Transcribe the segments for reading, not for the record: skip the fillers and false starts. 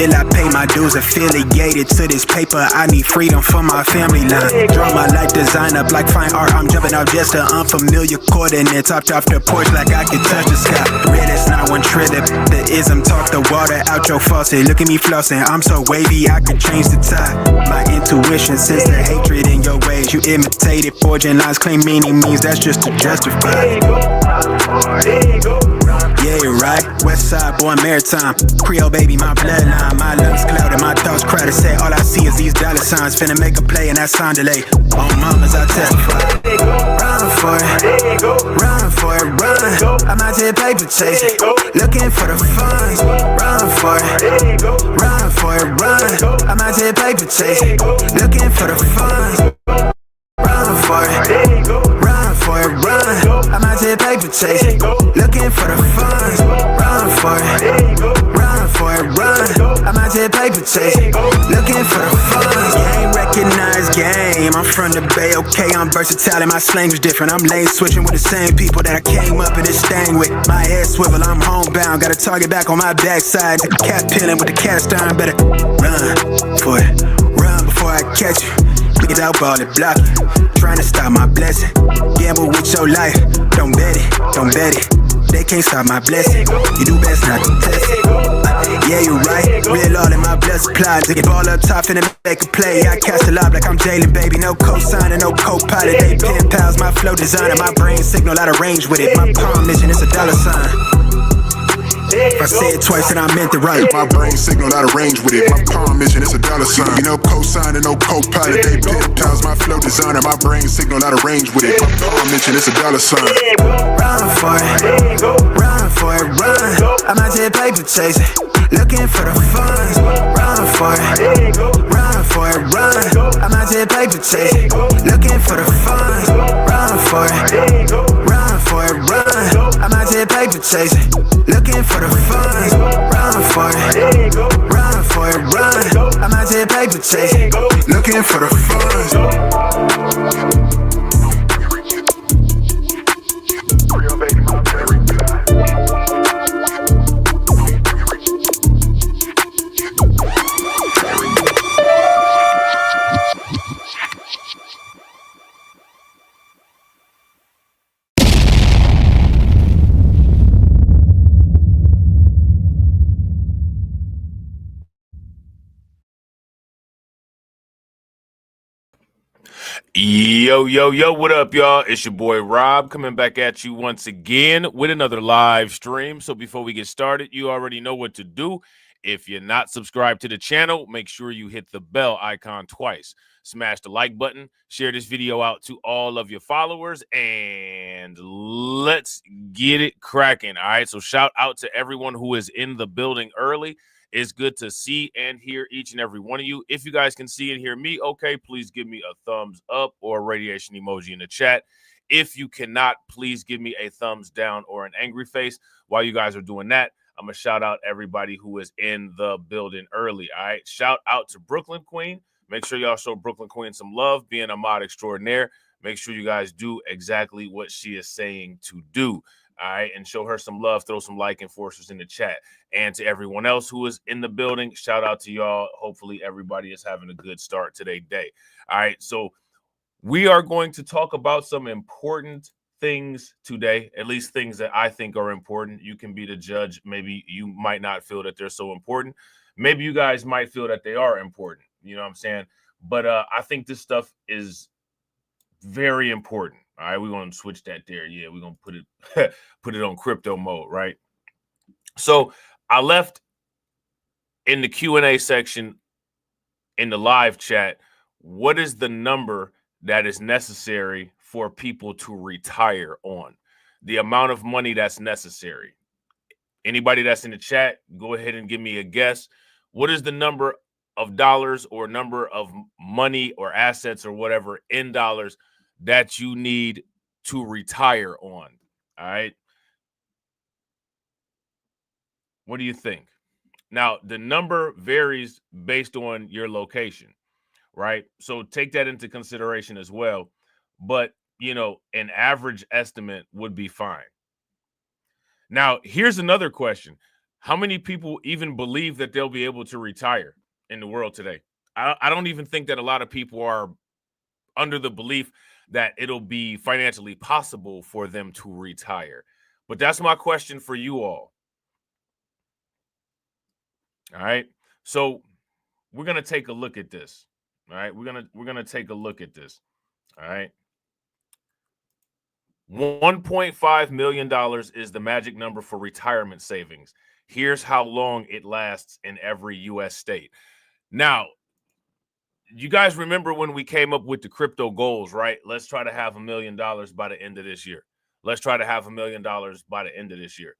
Will I pay my dues affiliated to this paper? I need freedom from my family line. Draw my life design up like fine art. I'm jumping out just to unfamiliar coordinates. Hopped off the porch like I could touch the sky. Real, it's not one trillip. The ism talk the water out your faucet. Look at me flossing, I'm so wavy I could change the tide. My intuition sense the hatred in your ways. You imitated forging lines, claim meaning means that's just to justify. Yeah, you're right. West side, born maritime. Creole baby, my bloodline. My lungs clouded, my thoughts crowded. Say all I see is these dollar signs. Finna make a play and that sound delay. On mamas, I testify. Run for it, run for it, run. I'm out here paper chasing, looking for the funds. Run for it, run for it, run. I'm out here paper chasing, looking for the funds. Run for it, run for it, run. I'm out here paper chasing, looking for the funds. Run for it, run for it, run. I'm out here paper chasing, looking for the funds. Game recognized game. I'm from the Bay, okay. I'm versatile and my slang is different. I'm lane switching with the same people that I came up in this thing with. My head swivel, I'm homebound. Got a target back on my backside. The cat peeling with the cast iron. Better run for it, run before I catch you. Niggas out ball it, block it. Trying to stop my blessing. Gamble with your life. Don't bet it, don't bet it. They can't stop my blessing. You do best not to test it. Yeah, you're right. Real all in my blood supply. Dig it ball up top and make a play. I cast a lob like I'm Jalen, baby. No cosign and no co-pilot. They pen pals, my flow designer. My brain signal out of range with it. My palm mission is a dollar sign. If I say it twice and I meant it right. My brain signal out of range with it. My palm mission is a dollar sign. You know, cosign and no co-pilot. They pen pals, my flow designer. My brain signal out of range with it. My palm mission is a dollar sign. Run for it, run for it, run. I'm out here paper chasing, looking for the funds. Run for it, run for it, run. I'm out here paper chasing, looking for the funds. Run for it, run for it, run. I'm out here paper chasing, looking for the funds. Run for it, run for it, run. I'm out here paper chasing, looking for the funds. Yo, what up, y'all? It's your boy Rob coming back at you once again with another live stream. So before we get started, you already know what to do. If you're not subscribed to the channel, make sure you hit the bell icon twice. Smash the like button, share this video out to all of your followers, and let's get it cracking. All right, so shout out to everyone who is in the building early. It's good to see and hear each and every one of you. If you guys can see and hear me, okay, please give me a thumbs up or a radiation emoji in the chat. If you cannot, please give me a thumbs down or an angry face. While you guys are doing that, I'm going to shout out everybody who is in the building early, all right? Shout out to Brooklyn Queen. Make sure y'all show Brooklyn Queen some love, being a mod extraordinaire. Make sure you guys do exactly what she is saying to do. All right, and show her some love, throw some like enforcers in the chat. And to everyone else who is in the building, shout out to y'all. Hopefully everybody is having a good start to their day. All right, so we are going to talk about some important things today, at least things that I think are important. You can be the judge. Maybe you might not feel that they're so important. Maybe you guys might feel that they are important. You know what I'm saying? But I think this stuff is very important. All right, we're going to switch that there. Yeah, we're going to put it on crypto mode, right? So I left in the Q&A section in the live chat, what is the number that is necessary for people to retire on? The amount of money that's necessary. Anybody that's in the chat, go ahead and give me a guess. What is the number of dollars or number of money or assets or whatever in dollars that you need to retire on? All right. What do you think? Now, the number varies based on your location, right? So take that into consideration as well. But, you know, an average estimate would be fine. Now, here's another question. How many people even believe that they'll be able to retire in the world today? I don't even think that a lot of people are under the belief that it'll be financially possible for them to retire. But that's my question for you all. All right. So we're gonna take a look at this. All right. We're gonna take a look at this. All right. $1.5 million is the magic number for retirement savings. Here's how long it lasts in every US state. Now, you guys remember when we came up with the crypto goals, right? Let's try to have $1 million by the end of this year. Let's try to have $1 million by the end of this year.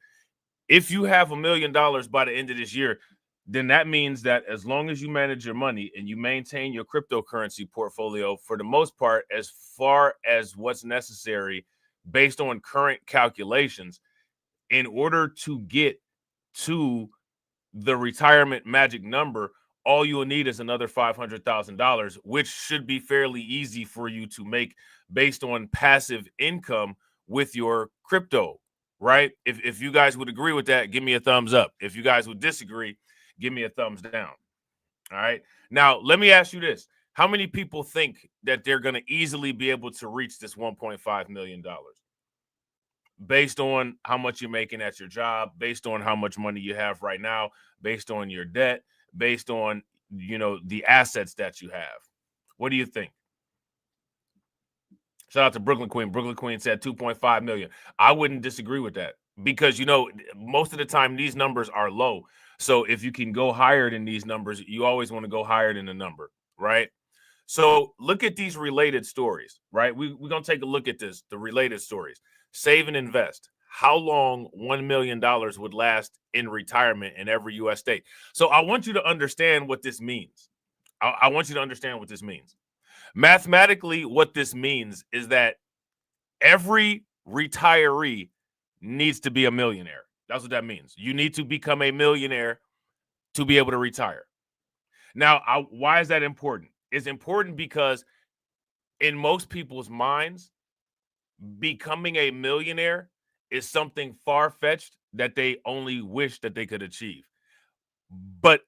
If you have $1 million by the end of this year, then that means that as long as you manage your money and you maintain your cryptocurrency portfolio for the most part, as far as what's necessary based on current calculations, in order to get to the retirement magic number, all you will need is another $500,000, which should be fairly easy for you to make based on passive income with your crypto, right? If you guys would agree with that, give me a thumbs up. If you guys would disagree, give me a thumbs down. All right. Now, let me ask you this. How many people think that they're going to easily be able to reach this $1.5 million? Based on how much you're making at your job, based on how much money you have right now, based on your debt, based on, the assets that you have. What do you think? Shout out to Brooklyn Queen. Brooklyn Queen said 2.5 million. I wouldn't disagree with that because, most of the time these numbers are low. So if you can go higher than these numbers, you always want to go higher than the number, right? So look at these related stories, right? We're going to take a look at the related stories. Save and invest. How long $1 million would last in retirement in every U.S. state? So I want you to understand what this means. I want you to understand what this means. Mathematically, what this means is that every retiree needs to be a millionaire. That's what that means. You need to become a millionaire to be able to retire. Now, why is that important? It's important because in most people's minds, becoming a millionaire is something far-fetched that they only wish that they could achieve. But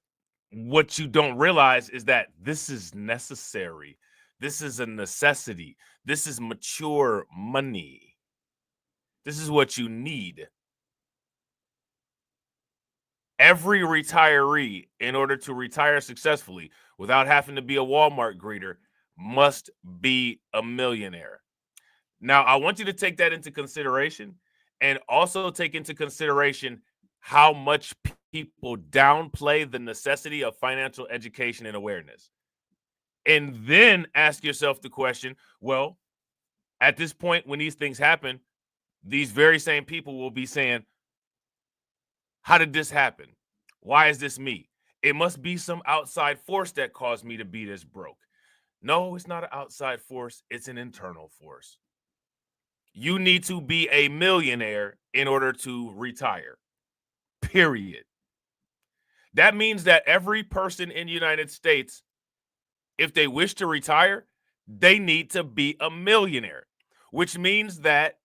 what you don't realize is that this is necessary. This is a necessity. This is mature money. This is what you need. Every retiree, in order to retire successfully without having to be a Walmart greeter, must be a millionaire. Now, I want you to take that into consideration and also take into consideration how much people downplay the necessity of financial education and awareness. And then ask yourself the question, well, at this point, when these things happen, these very same people will be saying, how did this happen? Why is this me? It must be some outside force that caused me to be this broke. No, it's not an outside force. It's an internal force. You need to be a millionaire in order to retire, period. That means that every person in the United States, if they wish to retire, they need to be a millionaire, which means that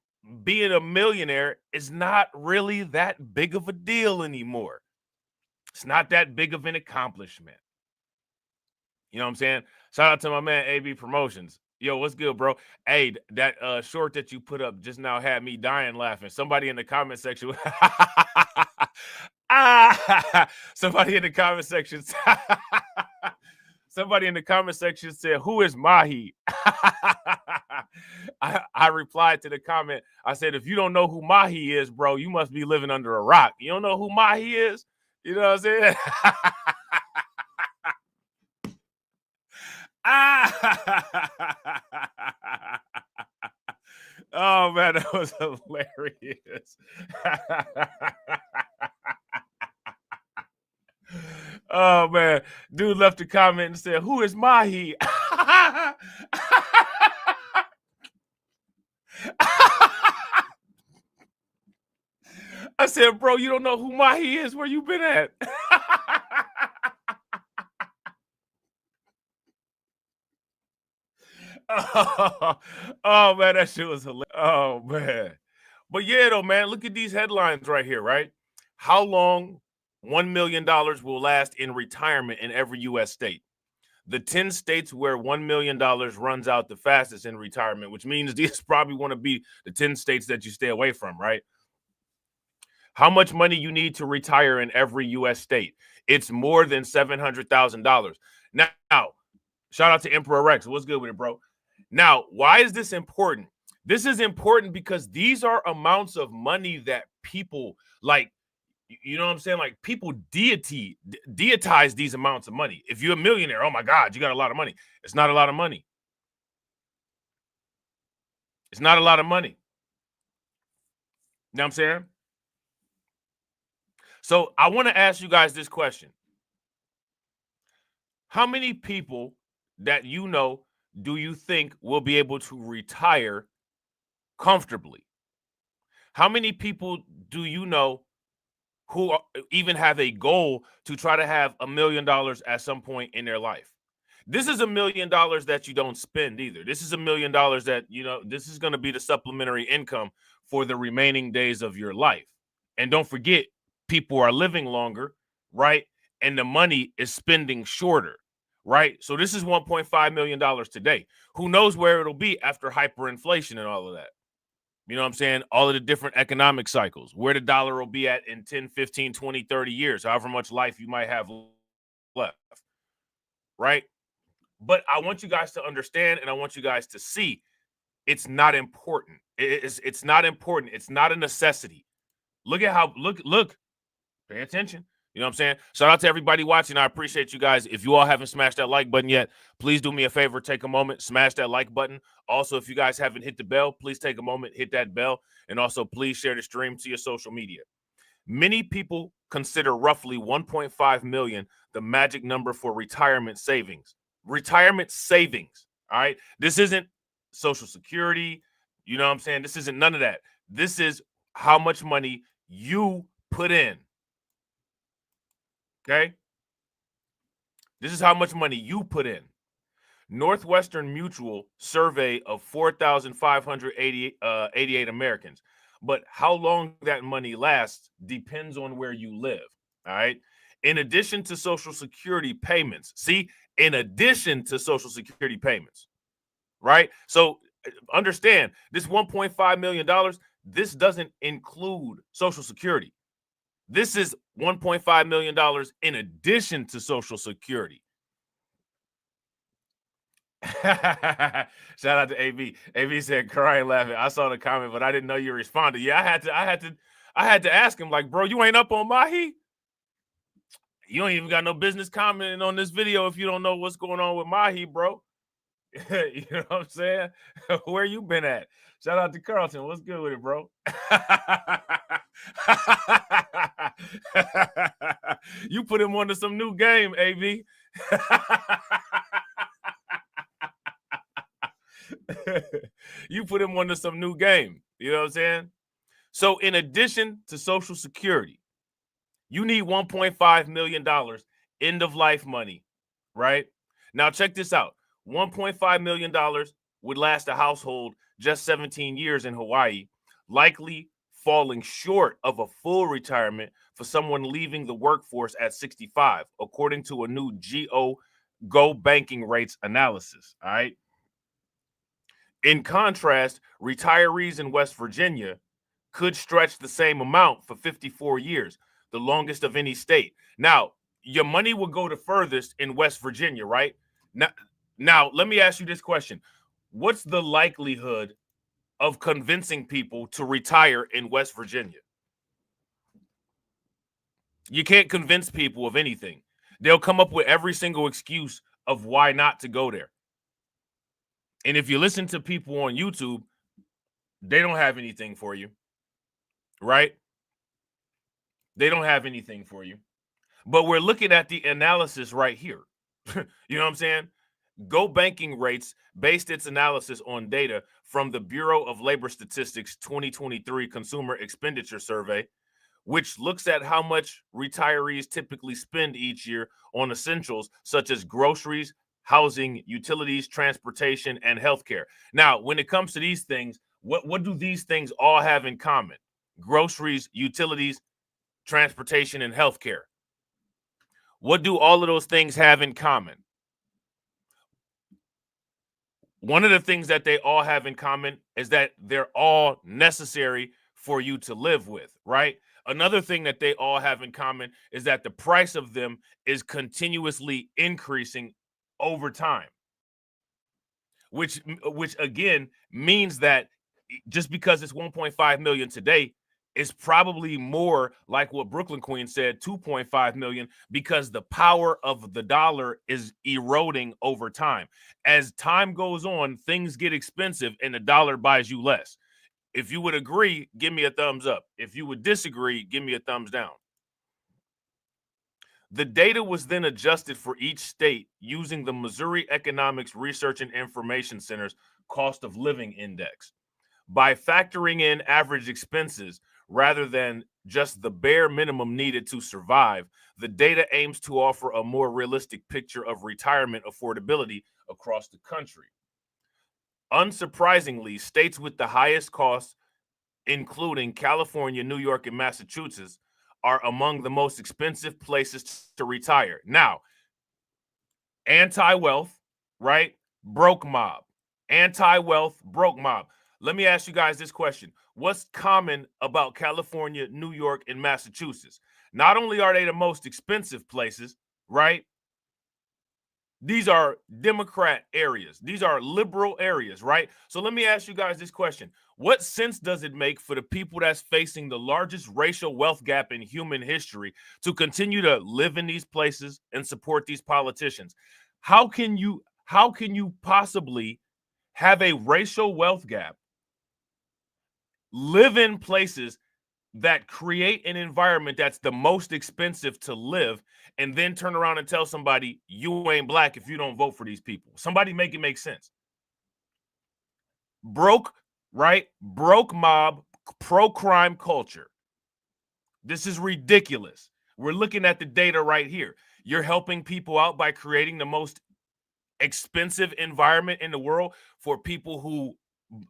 being a millionaire is not really that big of a deal anymore. It's not that big of an accomplishment. You know what I'm saying? Shout out to my man, AB Promotions. Yo, what's good, bro? Hey, that short that you put up just now had me dying laughing. Somebody in the comment section. Somebody in the comment section. Somebody in the comment section said, who is Mahi? I replied to the comment. I said, if you don't know who Mahi is, bro, you must be living under a rock. You don't know who Mahi is? You know what I'm saying? Oh, man, that was hilarious. Oh, man. Dude left a comment and said, who is Mahi? I said, bro, you don't know who Mahi is? Where you been at? Oh, man, that shit was hilarious. Oh, man. But yeah, though, man, look at these headlines right here, right? How long $1 million will last in retirement in every U.S. state. The 10 states where $1 million runs out the fastest in retirement, which means these probably want to be the 10 states that you stay away from, right? How much money you need to retire in every U.S. state? It's more than $700,000. Now, shout out to Emperor Rex. What's good with it, bro? Now, why is this important? This is important because these are amounts of money that people like, you know what I'm saying? Like people deitize these amounts of money. If you're a millionaire, oh my God, you got a lot of money. It's not a lot of money. It's not a lot of money. You know what I'm saying? So I want to ask you guys this question. How many people that you know do you think will be able to retire comfortably? How many people do you know who even have a goal to try to have $1 million at some point in their life? This is $1 million that you don't spend either. This is $1 million that, you know, this is going to be the supplementary income for the remaining days of your life. And don't forget, people are living longer, right? And the money is spending shorter, right? So this is $1.5 million today. Who knows where it'll be after hyperinflation and all of that? You know what I'm saying? All of the different economic cycles, where the dollar will be at in 10, 15, 20, 30 years, however much life you might have left, right? But I want you guys to understand, and I want you guys to see it's not important. It's not important. It's not a necessity. Look at how, look, pay attention. You know what I'm saying? Shout out to everybody watching. I appreciate you guys. If you all haven't smashed that like button yet, please do me a favor. Take a moment, smash that like button. Also, if you guys haven't hit the bell, please take a moment, hit that bell. And also, please share the stream to your social media. Many people consider roughly 1.5 million the magic number for retirement savings. Retirement savings, all right? This isn't Social Security. You know what I'm saying? This isn't none of that. This is how much money you put in. Okay? This is how much money you put in. Northwestern Mutual survey of 4,588 Americans. But how long that money lasts depends on where you live. All right? In addition to Social Security payments. See, in addition to Social Security payments. Right? So understand, this $1.5 million, this doesn't include Social Security. This is $1.5 million in addition to Social Security. Shout out to AB. AB said, crying laughing. I saw the comment, but I didn't know you responded. Yeah, I had to ask him, like, bro, you ain't up on Mahi? You ain't even got no business commenting on this video if you don't know what's going on with Mahi, bro. You know what I'm saying? Where you been at? Shout out to Carlton. What's good with it, bro? You put him onto some new game, AB. You put him onto some new game. You know what I'm saying? So in addition to Social Security, you need $1.5 million end of life money, right? Now check this out. $1.5 million would last a household just 17 years in Hawaii, likely falling short of a full retirement for someone leaving the workforce at 65, according to a new Go banking rates analysis. All right. In contrast, retirees in West Virginia could stretch the same amount for 54 years, the longest of any state. Now, your money will go the furthest in West Virginia, right? Now, let me ask you this question. What's the likelihood of convincing people to retire in West Virginia? You can't convince people of anything. They'll come up with every single excuse of why not to go there. And if you listen to people on YouTube, they don't have anything for you, right? They don't have anything for you. But we're looking at the analysis right here. You know what I'm saying? Go Banking Rates based its analysis on data from the Bureau of Labor Statistics 2023 Consumer Expenditure Survey, which looks at how much retirees typically spend each year on essentials such as groceries, housing, utilities, transportation, and healthcare. Now, when it comes to these things, what do these things all have in common? Groceries, utilities, transportation, and healthcare. What do all of those things have in common? One of the things that they all have in common is that they're all necessary for you to live with, right? Another thing that they all have in common is that the price of them is continuously increasing over time, which again means that just because it's 1.5 million today, is probably more like what Brooklyn Queen said, 2.5 million, because the power of the dollar is eroding over time. As time goes on, things get expensive and the dollar buys you less. If you would agree, give me a thumbs up. If you would disagree, give me a thumbs down. The data was then adjusted for each state using the Missouri Economics Research and Information Center's cost of living index. By factoring in average expenses rather than just the bare minimum needed to survive, the data aims to offer a more realistic picture of retirement affordability across the country. Unsurprisingly, states with the highest costs, including California, New York, and Massachusetts, are among the most expensive places to retire. Now, anti-wealth, right? Broke mob. Anti-wealth, broke mob. Let me ask you guys this question. What's common about California, New York, and Massachusetts? Not only are they the most expensive places, right? These are Democrat areas. These are liberal areas, right? So let me ask you guys this question. What sense does it make for the people that's facing the largest racial wealth gap in human history to continue to live in these places and support these politicians? How can you possibly have a racial wealth gap, live in places that create an environment that's the most expensive to live, and then turn around and tell somebody you ain't black if you don't vote for these people? Somebody make it make sense. Broke, right? Broke mob, pro-crime culture. This is ridiculous. We're looking at the data right here. You're helping people out by creating the most expensive environment in the world for people who,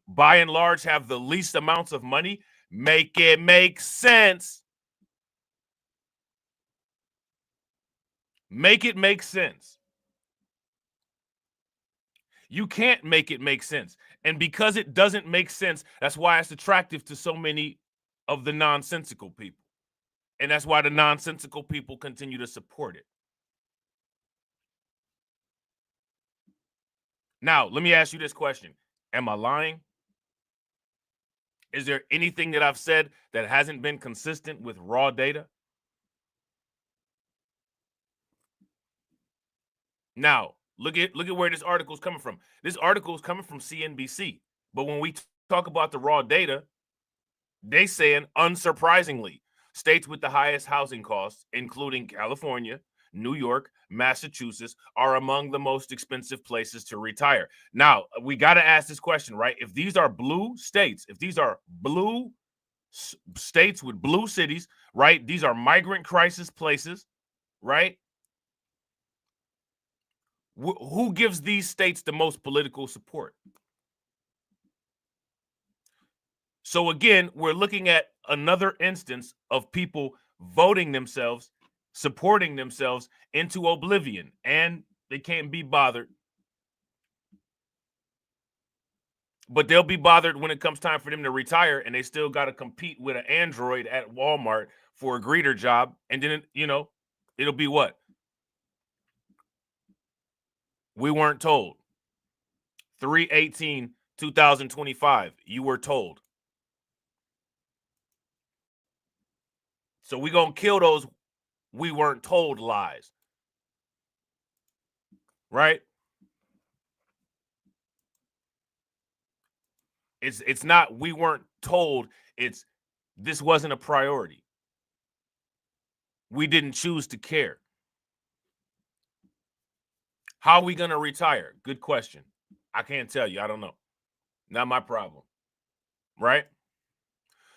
by and large, have the least amounts of money. Make it make sense. Make it make sense. You can't make it make sense. And because it doesn't make sense, that's why it's attractive to so many of the nonsensical people. And that's why the nonsensical people continue to support it. Now, let me ask you this question. Am I lying? Is there anything that I've said that hasn't been consistent with raw data? Now, look at where this article is coming from. This article is coming from CNBC. But when we talk about the raw data, they saying, unsurprisingly, states with the highest housing costs, including California, New York, Massachusetts, are among the most expensive places to retire. Now, we got to ask this question, right? If these are blue states, if these are blue states with blue cities, right? These are migrant crisis places, right? Who gives these states the most political support? So again, we're looking at another instance of people voting themselves, supporting themselves into oblivion, and they can't be bothered. But they'll be bothered when it comes time for them to retire, and they still got to compete with an android at Walmart for a greeter job. And then, it'll be what? We weren't told. 3/18/2025, you were told. So we're going to kill those we weren't told lies. Right? It's not we weren't told, it's this wasn't a priority. We didn't choose to care. How are we going to retire? Good question. I can't tell you. I don't know. Not my problem. Right?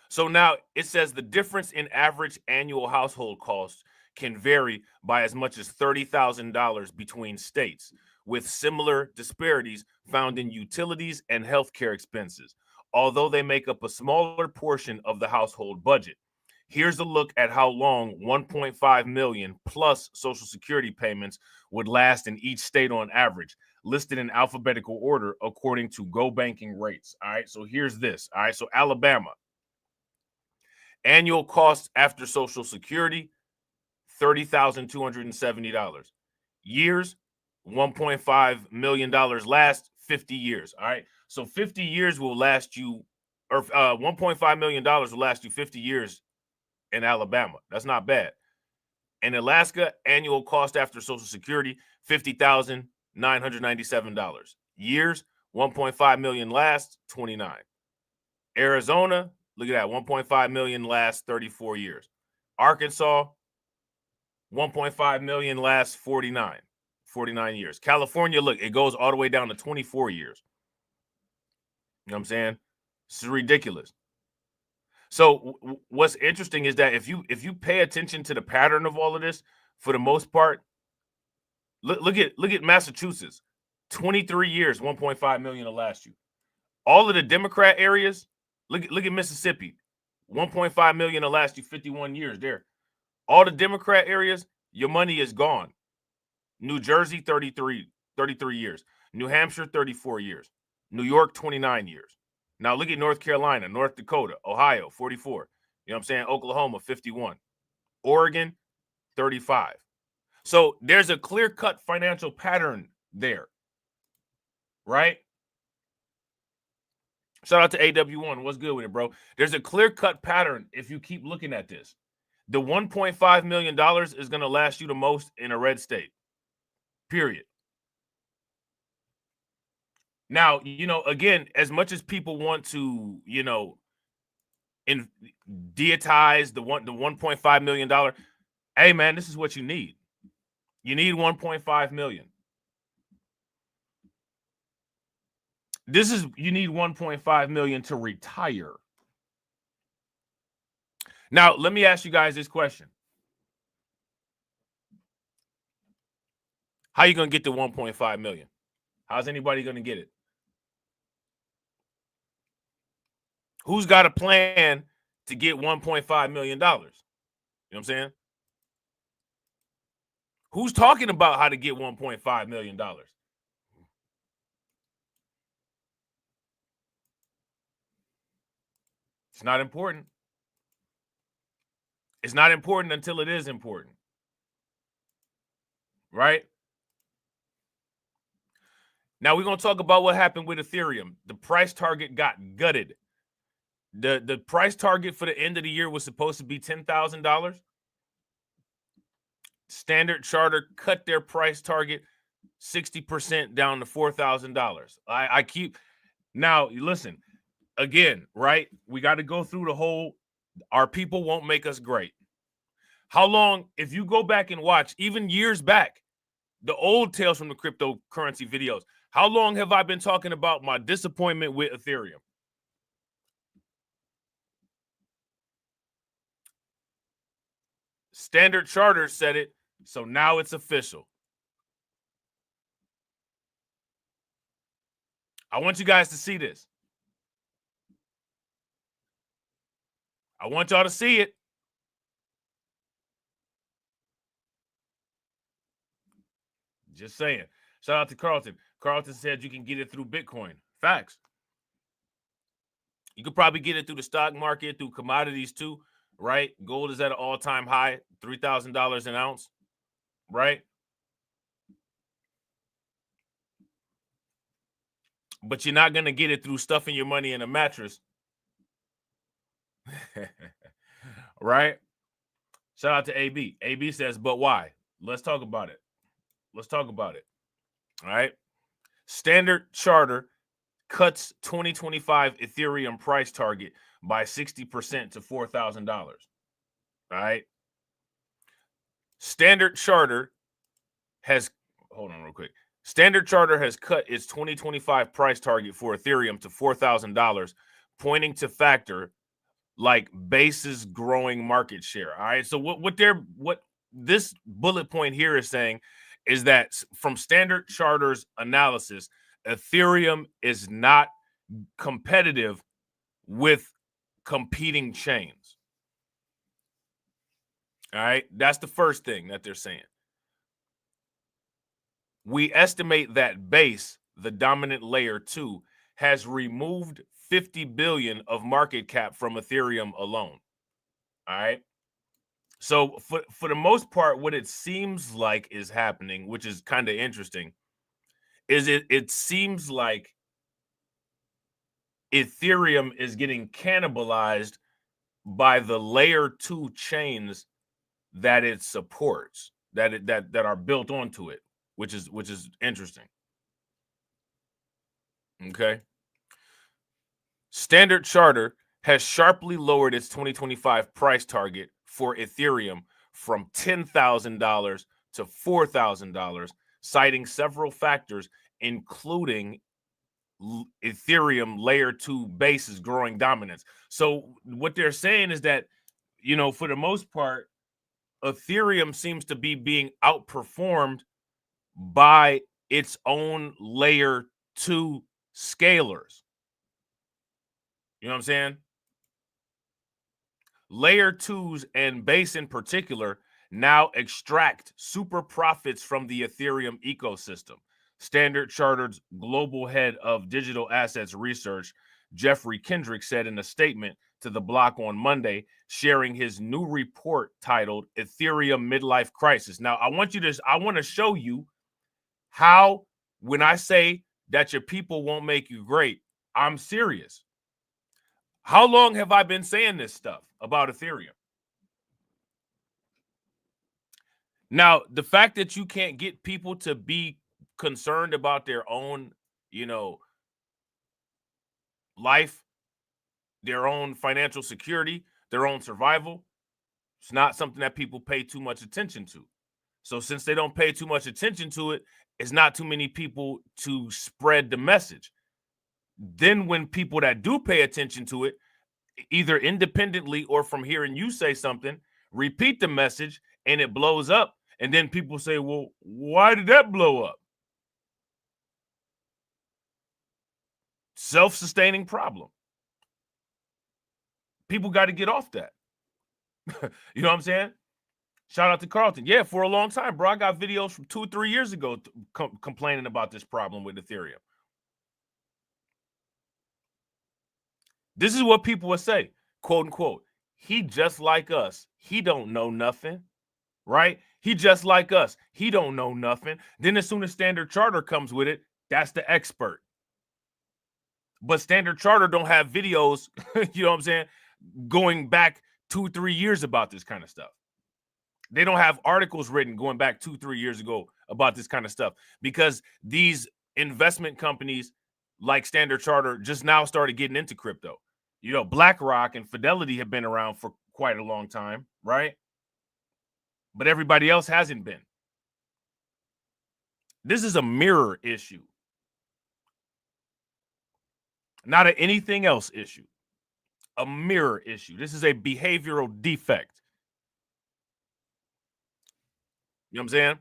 So now it says the difference in average annual household costs can vary by as much as $30,000 between states, with similar disparities found in utilities and healthcare expenses, although they make up a smaller portion of the household budget. Here's a look at how long 1.5 million plus Social Security payments would last in each state on average, listed in alphabetical order according to Go Banking rates. All right, so here's this. All right, so Alabama, annual cost after Social Security, $30,270. Years, $1.5 million last 50 years. All right, so 50 years will last you, or $1.5 million will last you 50 years in Alabama. That's not bad. In Alaska, annual cost after Social Security, $50,997. Years, 1.5 million last 29. Arizona, look at that, 1.5 million last 34 years. Arkansas, 1.5 million last 49 years. California, look, it goes all the way down to 24 years. You know what I'm saying? This is ridiculous. So what's interesting is that if you pay attention to the pattern of all of this, for the most part, look at Massachusetts, 23 years, 1.5 million will last you. All of the Democrat areas, look at Mississippi, 1.5 million will last you 51 years there. All the Democrat areas, your money is gone. New Jersey, 33 years. New Hampshire, 34 years. New York, 29 years. Now look at North Carolina, North Dakota, Ohio, 44. You know what I'm saying? Oklahoma, 51. Oregon, 35. So there's a clear-cut financial pattern there, right? Shout out to AW1. What's good with it, bro? There's a clear-cut pattern if you keep looking at this. The $1.5 million is going to last you the most in a red state, period. Now, you know, again, as much as people want to, you know, deitize the $1.5 million, hey, man, this is what you need. You need 1.5 million. You need 1.5 million to retire. Now, let me ask you guys this question. How are you going to get to 1.5 million? How's anybody going to get it? Who's got a plan to get $1.5 million? You know what I'm saying? Who's talking about how to get $1.5 million? It's not important. It's not important until it is important. Right? Now we're going to talk about what happened with Ethereum. The price target got gutted. The price target for the end of the year was supposed to be $10,000. Standard Charter cut their price target 60% down to $4,000. I keep now listen again, right? We got to go through the whole our people won't make us great. How long, if you go back and watch, even years back, the old Tales from the Cryptocurrency videos, how long have I been talking about my disappointment with Ethereum? Standard Charter said it, so now it's official. I want you guys to see this. I want y'all to see it. Just saying. Shout out to Carlton. Carlton said you can get it through Bitcoin. Facts. You could probably get it through the stock market, through commodities too, right? Gold is at an all-time high, $3,000 an ounce, right? But you're not going to get it through stuffing your money in a mattress. Right? Shout out to AB. AB says, but why? Let's talk about it. Let's talk about it. All right. Standard Charter cuts 2025 Ethereum price target by 60% to $4,000. All right. Standard Charter has, hold on real quick. Standard Charter has cut its 2025 price target for Ethereum to $4,000, pointing to factor like Base's growing market share. All right. So what this bullet point here is saying is that from Standard Charter's analysis, Ethereum is not competitive with competing chains. All right. That's the first thing that they're saying. We estimate that Base, the dominant layer 2, has removed 50 billion of market cap from Ethereum alone. All right. So for the most part, what it seems like is happening, which is kind of interesting, is it seems like Ethereum is getting cannibalized by the layer 2 chains that it supports, that are built onto it, which is interesting. Okay. Standard Charter has sharply lowered its 2025 price target for Ethereum from $10,000 to $4,000, citing several factors, including Ethereum layer 2 base's growing dominance. So what they're saying is that, you know, for the most part, Ethereum seems to be being outperformed by its own layer 2 scalers. You know what I'm saying? Layer 2s and Base in particular now extract super profits from the Ethereum ecosystem. Standard Chartered's global head of digital assets research, Jeffrey Kendrick, said in a statement to the block on Monday, sharing his new report titled Ethereum Midlife Crisis. Now, I want to show you how, when I say that your people won't make you great, I'm serious. How long have I been saying this stuff about Ethereum? Now, the fact that you can't get people to be concerned about their own, you know, life, their own financial security, their own survival, it's not something that people pay too much attention to. So since they don't pay too much attention to it, it's not too many people to spread the message. Then when people that do pay attention to it, either independently or from hearing you say something, repeat the message and it blows up. And then people say, well, why did that blow up? Self-sustaining problem. People got to get off that. You know what I'm saying? Shout out to Carlton. Yeah, for a long time, bro. I got videos from 2 or 3 years ago complaining about this problem with Ethereum. This is what people would say, quote unquote, he just like us. He don't know nothing, right? He just like us. He don't know nothing. Then as soon as Standard Charter comes with it, that's the expert. But Standard Charter don't have videos, you know what I'm saying, going back 2 or 3 years about this kind of stuff. They don't have articles written going back 2 or 3 years ago about this kind of stuff, because these investment companies like Standard Charter just now started getting into crypto. You know, BlackRock and Fidelity have been around for quite a long time, right? But everybody else hasn't been. This is a mirror issue, not an anything else issue. A mirror issue. This is a behavioral defect. You know what I'm saying?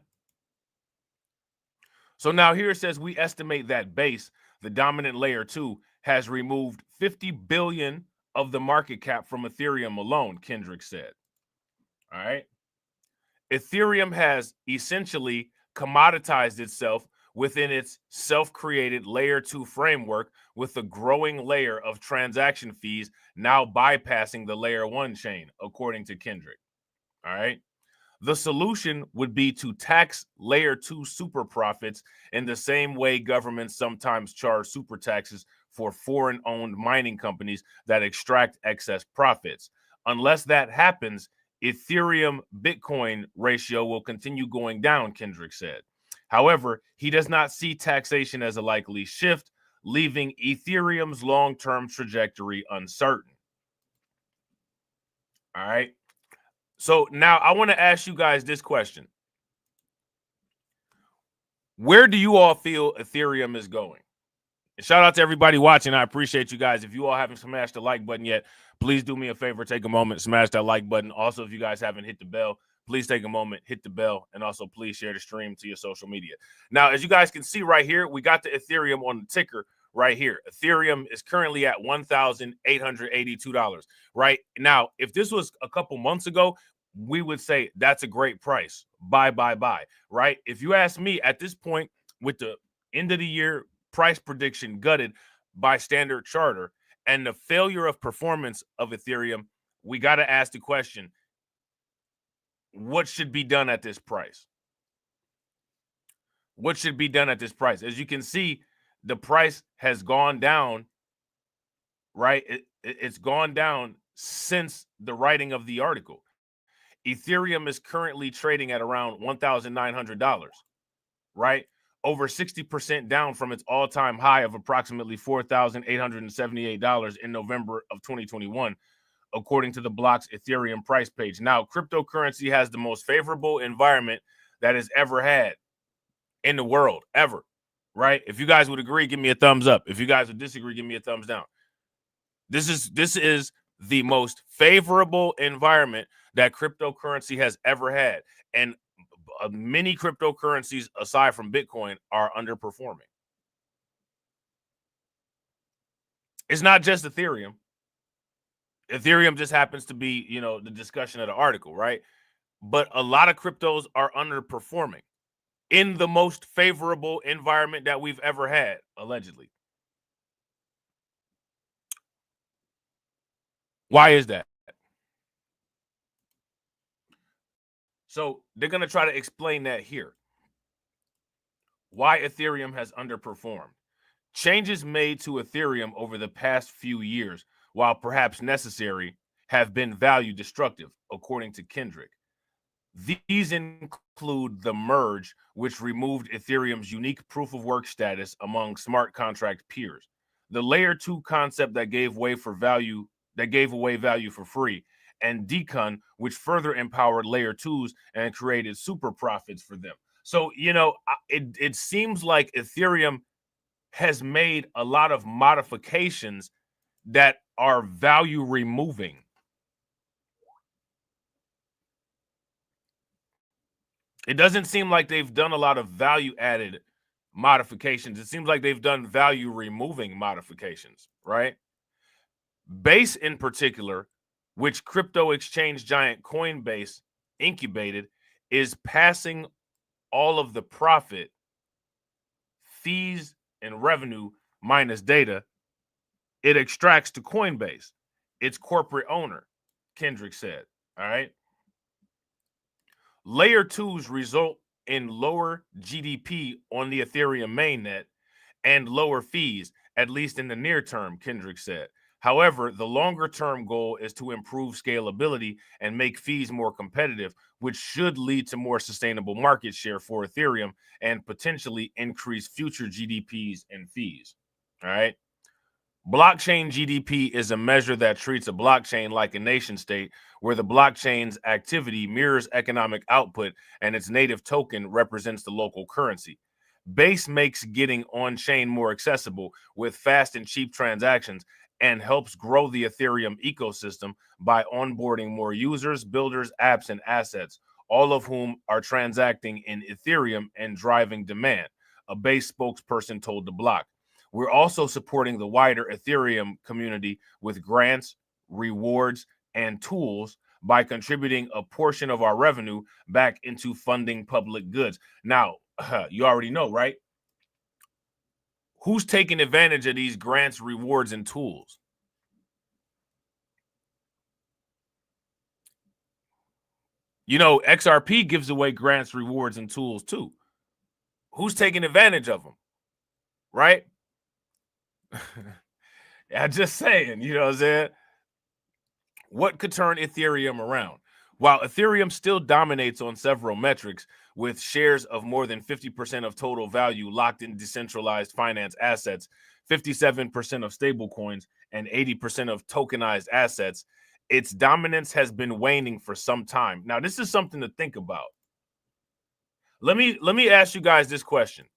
So now here it says we estimate that Base, the dominant layer 2, has removed 50 billion of the market cap from Ethereum alone, Kendrick said. All right. Ethereum has essentially commoditized itself within its self-created layer 2 framework, with a growing layer of transaction fees now bypassing the layer 1 chain, according to Kendrick. All right. The solution would be to tax layer 2 super profits in the same way governments sometimes charge super taxes for foreign-owned mining companies that extract excess profits. Unless that happens, Ethereum Bitcoin ratio will continue going down, Kendrick said. However, he does not see taxation as a likely shift, leaving Ethereum's long-term trajectory uncertain. All right. So now I want to ask you guys this question. Where do you all feel Ethereum is going? And shout out to everybody watching. I appreciate you guys. If you all haven't smashed the like button yet, please do me a favor. Take a moment, smash that like button. Also, if you guys haven't hit the bell, please take a moment, hit the bell, and also please share the stream to your social media. Now, as you guys can see right here, we got the Ethereum on the ticker right here. Ethereum is currently at $1,882. Right now, if this was a couple months ago, we would say that's a great price. Buy, right? If you ask me at this point, with the end of the year price prediction gutted by Standard Charter and the failure of performance of Ethereum, we got to ask the question, what should be done at this price? What should be done at this price? As you can see, the price has gone down, right? It's gone down since the writing of the article. Ethereum is currently trading at around $1,900, right? Over 60% down from its all-time high of approximately $4,878 in November of 2021, according to the block's Ethereum price page. Now, cryptocurrency has the most favorable environment that it's ever had in the world, ever, right? If you guys would agree, give me a thumbs up. If you guys would disagree, give me a thumbs down. This is the most favorable environment that cryptocurrency has ever had. And many cryptocurrencies, aside from Bitcoin, are underperforming. It's not just Ethereum. Ethereum just happens to be, the discussion of the article, right? But a lot of cryptos are underperforming in the most favorable environment that we've ever had, allegedly. Why is that? So they're going to try to explain that here. Why Ethereum has underperformed. Changes made to Ethereum over the past few years, while perhaps necessary, have been value destructive, according to Kendrick. These include the merge, which removed Ethereum's unique proof-of-work status among smart contract peers, the layer 2 concept that gave away value for free, and Decon, which further empowered layer 2s and created super profits for them. So, it seems like Ethereum has made a lot of modifications that are value removing. It doesn't seem like they've done a lot of value added modifications. It seems like they've done value removing modifications, right? Base in particular, which crypto exchange giant Coinbase incubated, is passing all of the profit, fees, and revenue minus data it extracts to Coinbase, its corporate owner, Kendrick said. All right. Layer 2s result in lower GDP on the Ethereum mainnet and lower fees, at least in the near term, Kendrick said. However, the longer term goal is to improve scalability and make fees more competitive, which should lead to more sustainable market share for Ethereum and potentially increase future GDPs and fees. All right. Blockchain GDP is a measure that treats a blockchain like a nation state, where the blockchain's activity mirrors economic output and its native token represents the local currency. Base makes getting on-chain more accessible with fast and cheap transactions and helps grow the Ethereum ecosystem by onboarding more users, builders, apps, and assets, all of whom are transacting in Ethereum and driving demand, a Base spokesperson told the block. We're also supporting the wider Ethereum community with grants, rewards, and tools by contributing a portion of our revenue back into funding public goods. Now, you already know, right? Who's taking advantage of these grants, rewards, and tools? XRP gives away grants, rewards, and tools too. Who's taking advantage of them? Right? I'm just saying, what I'm saying? What could turn Ethereum around? While Ethereum still dominates on several metrics, with shares of more than 50% of total value locked in decentralized finance assets, 57% of stablecoins, and 80% of tokenized assets, its dominance has been waning for some time. Now, this is something to think about. Let me ask you guys this question.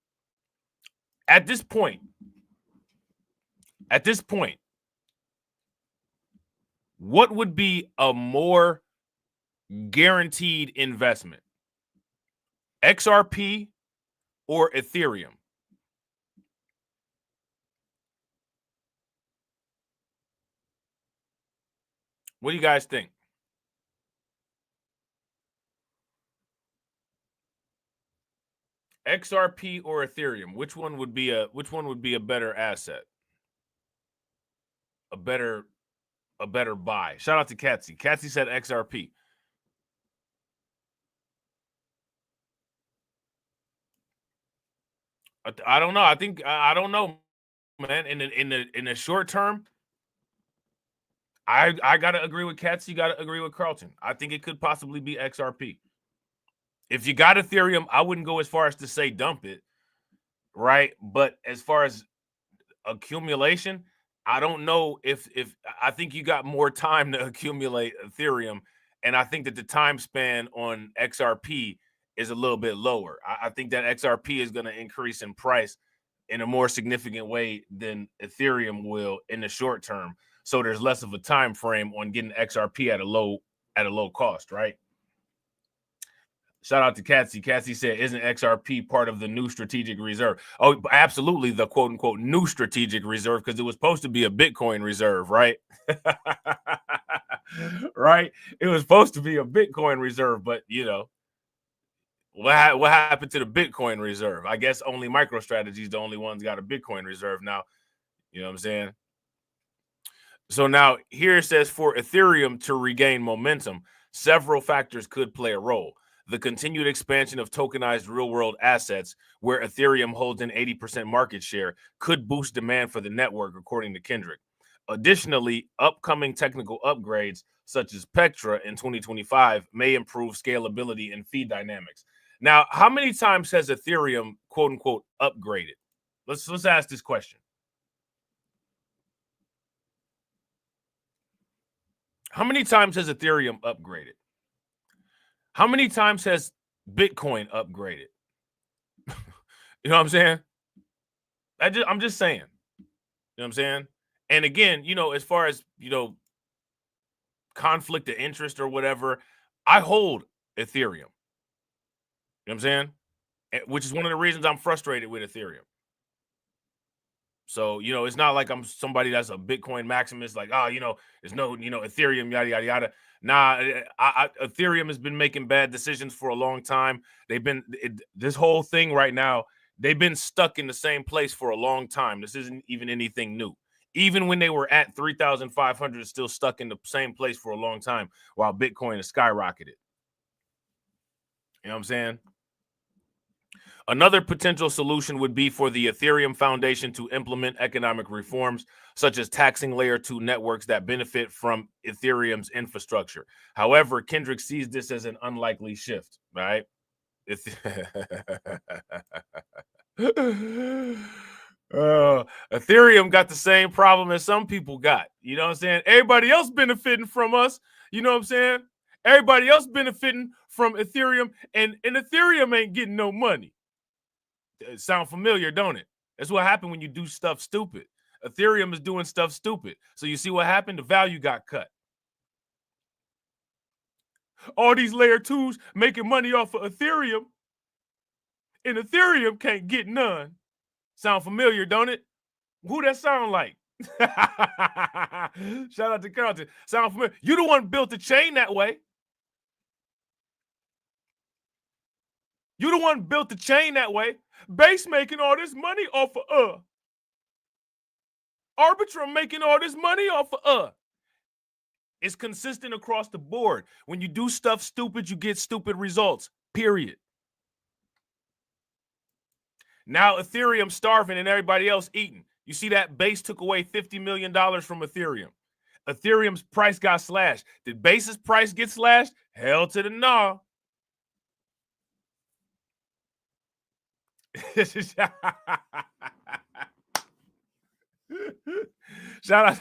At this point, what would be a more guaranteed investment? XRP or Ethereum? What do you guys think? XRP or Ethereum? Which one would be a better asset? A better buy. Shout out to Katsy. Katsy said XRP. I don't know. I think I don't know, man. In the short term, I gotta agree with Katsy. Gotta agree with Carlton. I think it could possibly be XRP. If you got Ethereum, I wouldn't go as far as to say dump it, right? But as far as accumulation, I don't know if I think you got more time to accumulate Ethereum, and I think that the time span on XRP is a little bit lower. I think that XRP is going to increase in price in a more significant way than Ethereum will in the short term. So there's less of a time frame on getting XRP at a low cost, right? Shout out to Katsy. Katsy said, isn't XRP part of the new strategic reserve? Oh, absolutely, the quote-unquote new strategic reserve, because it was supposed to be a Bitcoin reserve, right? Right? It was supposed to be a Bitcoin reserve, but, you know, what happened to the Bitcoin reserve? I guess only MicroStrategy is the only ones got a Bitcoin reserve now. You know what I'm saying? So now here it says for Ethereum to regain momentum, several factors could play a role. The continued expansion of tokenized real-world assets, where Ethereum holds an 80% market share, could boost demand for the network, according to Kendrick. Additionally, upcoming technical upgrades, such as Petra in 2025, may improve scalability and fee dynamics. Now, how many times has Ethereum, quote-unquote, upgraded? Let's ask this question. How many times has Ethereum upgraded? How many times has Bitcoin upgraded? You know what I'm saying? I'm just saying. You know what I'm saying? And again, you know, as far as, you know, conflict of interest or whatever, I hold Ethereum. You know what I'm saying? Which is one of the reasons I'm frustrated with Ethereum. So, you know, it's not like I'm somebody that's a Bitcoin maximist, like, oh, you know, there's no, you know, Ethereum, yada, yada, yada. Nah, Ethereum has been making bad decisions for a long time. They've been, this whole thing right now, they've been stuck in the same place for a long time. This isn't even anything new. Even when they were at 3,500, still stuck in the same place for a long time while Bitcoin has skyrocketed. You know what I'm saying? Another potential solution would be for the Ethereum Foundation to implement economic reforms, such as taxing layer 2 networks that benefit from Ethereum's infrastructure. However, Kendrick sees this as an unlikely shift, right? Ethereum got the same problem as some people got. You know what I'm saying? Everybody else benefiting from us. You know what I'm saying? Everybody else benefiting from Ethereum, and Ethereum ain't getting no money. It sound familiar, don't it? That's what happened when you do stuff stupid. Ethereum is doing stuff stupid. So you see what happened? The value got cut. All these layer 2s making money off of Ethereum, and Ethereum can't get none. Sound familiar, don't it? Who that sound like? Shout out to Carlton. Sound familiar? You the one built the chain that way. You the one built the chain that way. Base making all this money off of Arbitrum making all this money off of It's consistent across the board. When you do stuff stupid, you get stupid results, period. Now Ethereum starving and everybody else eating. You see that Base took away $50 million from Ethereum. Ethereum's price got slashed. Did Base's price get slashed? Hell to the no. Shout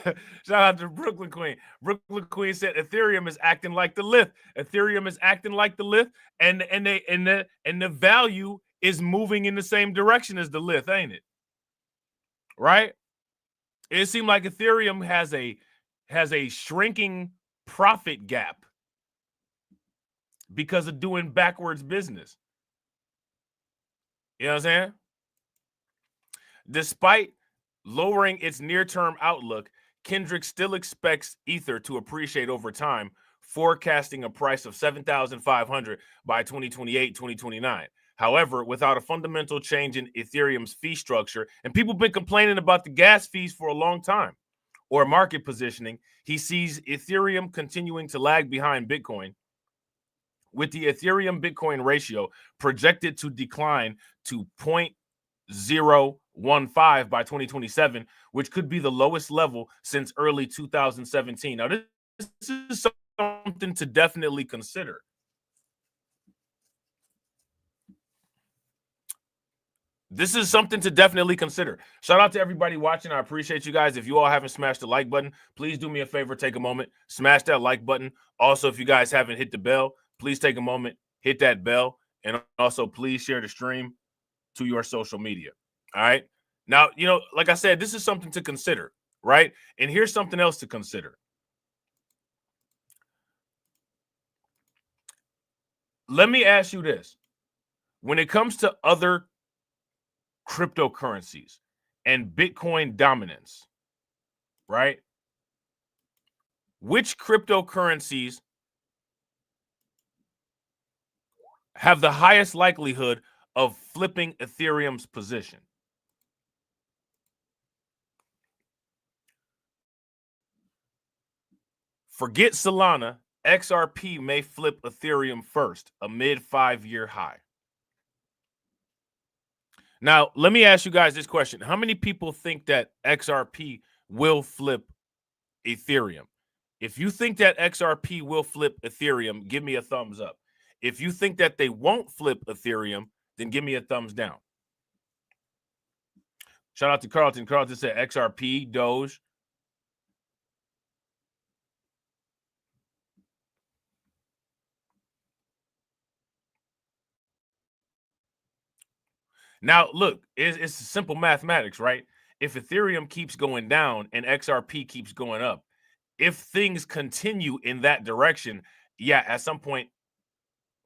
out to Brooklyn Queen. Brooklyn Queen said Ethereum is acting like the lift. Ethereum is acting like the lift, and the value is moving in the same direction as the lift, ain't it? Right? It seemed like Ethereum has a shrinking profit gap because of doing backwards business. You know what I'm saying? Despite lowering its near-term outlook, Kendrick still expects Ether to appreciate over time, forecasting a price of $7,500 by 2028, 2029. However, without a fundamental change in Ethereum's fee structure, and people have been complaining about the gas fees for a long time, or market positioning, he sees Ethereum continuing to lag behind Bitcoin, with the Ethereum Bitcoin ratio projected to decline to 0.015 by 2027, which could be the lowest level since early 2017. Now, this is something to definitely consider. This is something to definitely consider. Shout out to everybody watching. I appreciate you guys. If you all haven't smashed the like button, please do me a favor, take a moment, smash that like button. Also, if you guys haven't hit the bell, please take a moment, hit that bell, and also please share the stream to your social media. All right. Now, you know, like I said, this is something to consider, right? And here's something else to consider. Let me ask you this. When it comes to other cryptocurrencies and Bitcoin dominance, right? Which cryptocurrencies have the highest likelihood of flipping Ethereum's position? Forget Solana, XRP may flip Ethereum first, a mid 5-year high. Now, let me ask you guys this question. How many people think that XRP will flip Ethereum? If you think that XRP will flip Ethereum, give me a thumbs up. If you think that they won't flip Ethereum, then give me a thumbs down. Shout out to Carlton. Carlton said XRP, Doge. Now, look, it's simple mathematics, right? If Ethereum keeps going down and XRP keeps going up, if things continue in that direction, yeah, at some point,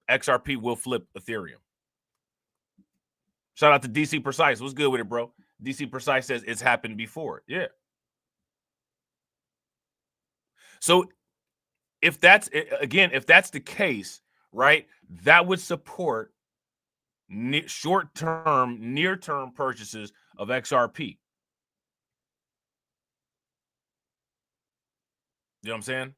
XRP will flip Ethereum. Shout out to DC Precise. What's good with it, bro? DC Precise says it's happened before. Yeah. So if that's, again, if that's the case, right, that would support short-term, near-term purchases of XRP. You know what I'm saying?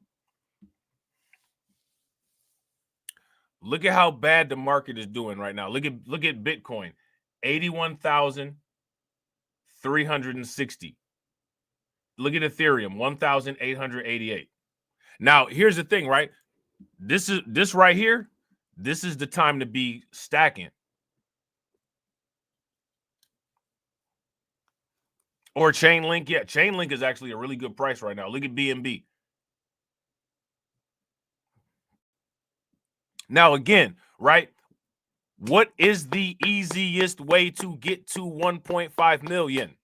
Look at how bad the market is doing right now. Look at Bitcoin, 81,360. Look at Ethereum, 1,888. Now, here's the thing, right? This right here. This is the time to be stacking. Or Chainlink. Yeah, Chainlink is actually a really good price right now. Look at BNB. Now, again, right? What is the easiest way to get to 1.5 million?